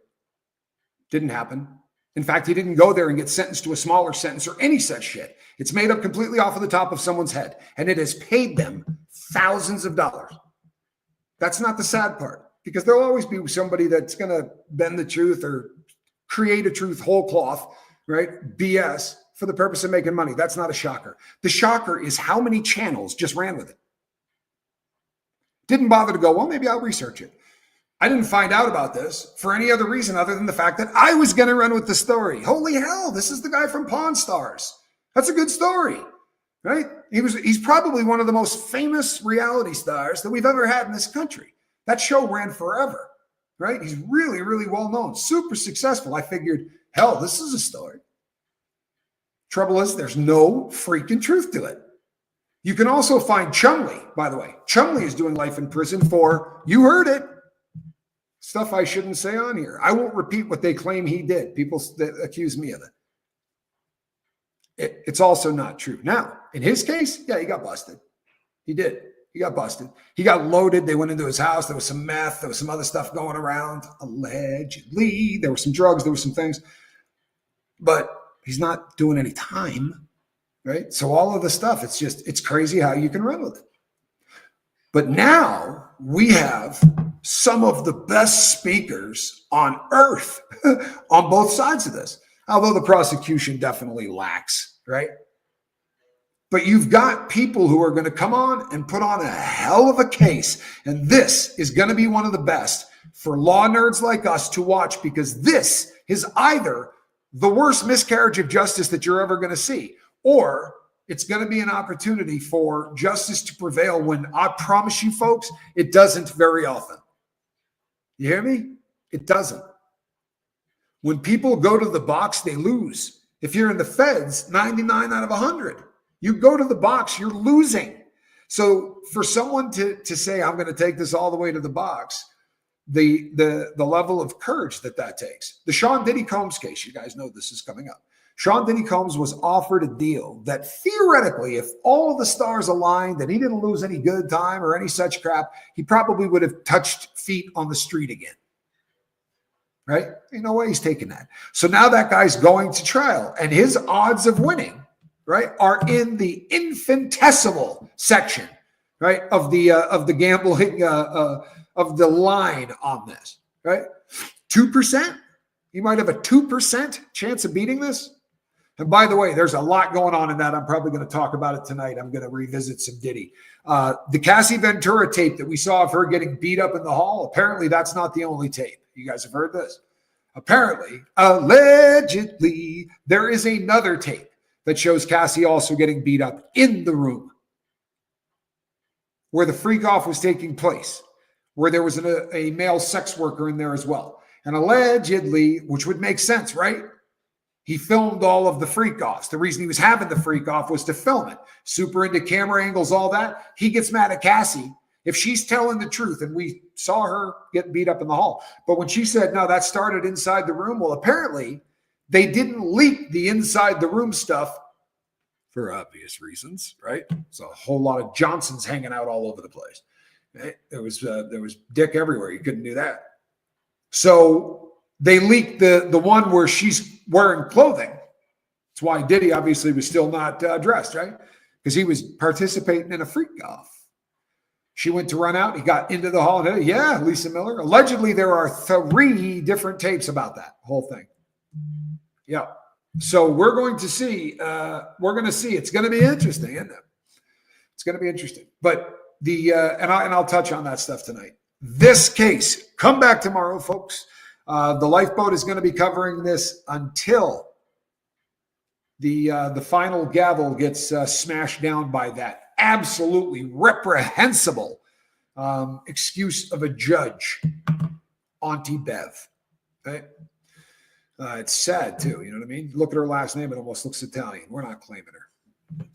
Didn't happen. In fact, he didn't go there and get sentenced to a smaller sentence or any such shit. It's made up completely off of the top of someone's head, and it has paid them thousands of dollars. That's not the sad part, because there'll always be somebody that's going to bend the truth or create a truth whole cloth, right? BS. For the purpose of making money. That's not a shocker. The shocker is how many channels just ran with it. Didn't bother to go, well, maybe I'll research it. I didn't find out about this for any other reason other than the fact that I was going to run with the story. Holy hell, this is the guy from Pawn Stars. That's a good story, right? He's probably one of the most famous reality stars that we've ever had in this country. That show ran forever, right? He's really, really well known, super successful. I figured, hell, this is a story. Trouble is, there's no freaking truth to it. You can also find Chumley, by the way. Chumley is doing life in prison for, you heard it, stuff I shouldn't say on here. I won't repeat what they claim he did. People accuse me of it. It's also not true. Now, in his case, yeah, he got busted. He did. He got busted. He got loaded. They went into his house. There was some meth. There was some other stuff going around. Allegedly, there were some drugs. There were some things. But he's not doing any time, right? So all of the stuff, it's crazy how you can run with it. But now we have some of the best speakers on earth on both sides of this, although the prosecution definitely lacks, right? But you've got people who are going to come on and put on a hell of a case. And this is going to be one of the best for law nerds like us to watch, because this is either the worst miscarriage of justice that you're ever going to see, or it's going to be an opportunity for justice to prevail when, I promise you folks, it doesn't very often. You hear me? It doesn't. When people go to the box, they lose. If you're in the feds, 99 out of 100. You go to the box, you're losing. So for someone to say, I'm going to take this all the way to the box, the level of courage that takes. The Sean Diddy Combs case, you guys know this is coming up. Sean Diddy Combs was offered a deal that theoretically, if all of the stars aligned and he didn't lose any good time or any such crap, he probably would have touched feet on the street again. Right? Ain't no way he's taking that. So now that guy's going to trial, and his odds of winning, right, are in the infinitesimal section, right, of the gambling of the line on this, right? 2%. You might have a 2% chance of beating this. And by the way, there's a lot going on in that. I'm probably going to talk about it tonight. I'm going to revisit some Diddy. The Cassie Ventura tape that we saw of her getting beat up in the hall, apparently that's not the only tape. You guys have heard this? Apparently, allegedly, there is another tape that shows Cassie also getting beat up in the room where the freak off was taking place, where there was a male sex worker in there as well. And allegedly, which would make sense, right? He filmed all of the freak offs. The reason he was having the freak off was to film it. Super into camera angles, all that. He gets mad at Cassie if she's telling the truth, and we saw her get beat up in the hall. But when she said, no, that started inside the room, well, apparently they didn't leak the inside the room stuff for obvious reasons, right? There's a whole lot of Johnsons hanging out all over the place. Right? There was dick everywhere. You couldn't do that. So they leaked the one where she's wearing clothing. That's why Diddy obviously was still not dressed, right? Because he was participating in a freak off. She went to run out. He got into the hall. And, yeah, Lisa Miller. Allegedly, there are 3 different tapes about that whole thing. Yeah. So we're going to see. It's going to be interesting, isn't it? It's going to be interesting. But and I'll touch on that stuff tonight. This case, come back tomorrow, folks. The Lifeboat is going to be covering this until the final gavel gets smashed down by that absolutely reprehensible excuse of a judge, Auntie Bev. Right? It's sad too. You know what I mean? Look at her last name; it almost looks Italian. We're not claiming her.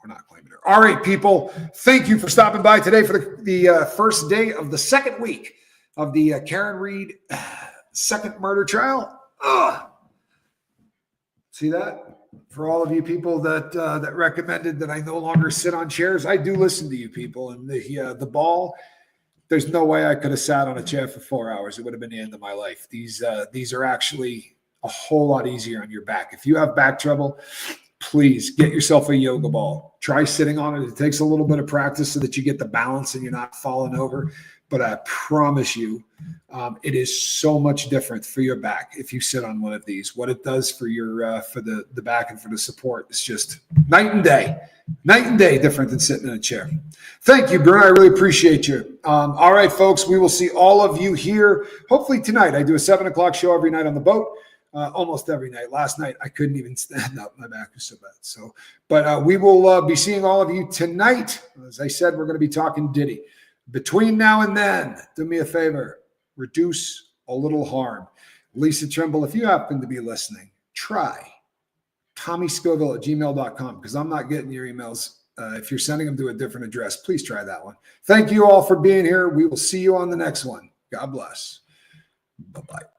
We're not claiming her. All right, people. Thank you for stopping by today for the first day of the second week of the Karen Reed second murder trial. See that? For all of you people that recommended that I no longer sit on chairs, I do listen to you people. And the ball, there's no way I could have sat on a chair for 4 hours. It would have been the end of my life. These are actually a whole lot easier on your back. If you have back trouble, please get yourself a yoga ball. Try sitting on it. It takes a little bit of practice so that you get the balance and you're not falling over. But I promise you, it is so much different for your back if you sit on one of these. What it does for your for the back and for the support is just night and day different than sitting in a chair. Thank you, Bruno. I really appreciate you. All right, folks, we will see all of you here hopefully tonight. I do a 7 o'clock show every night on the boat. Almost every night. Last night, I couldn't even stand up. My back was so bad. But we will be seeing all of you tonight. As I said, we're going to be talking Diddy. Between now and then, do me a favor, reduce a little harm. Lisa Trimble, if you happen to be listening, try TommyScoville@gmail.com, because I'm not getting your emails. If you're sending them to a different address, please try that one. Thank you all for being here. We will see you on the next one. God bless. Bye-bye.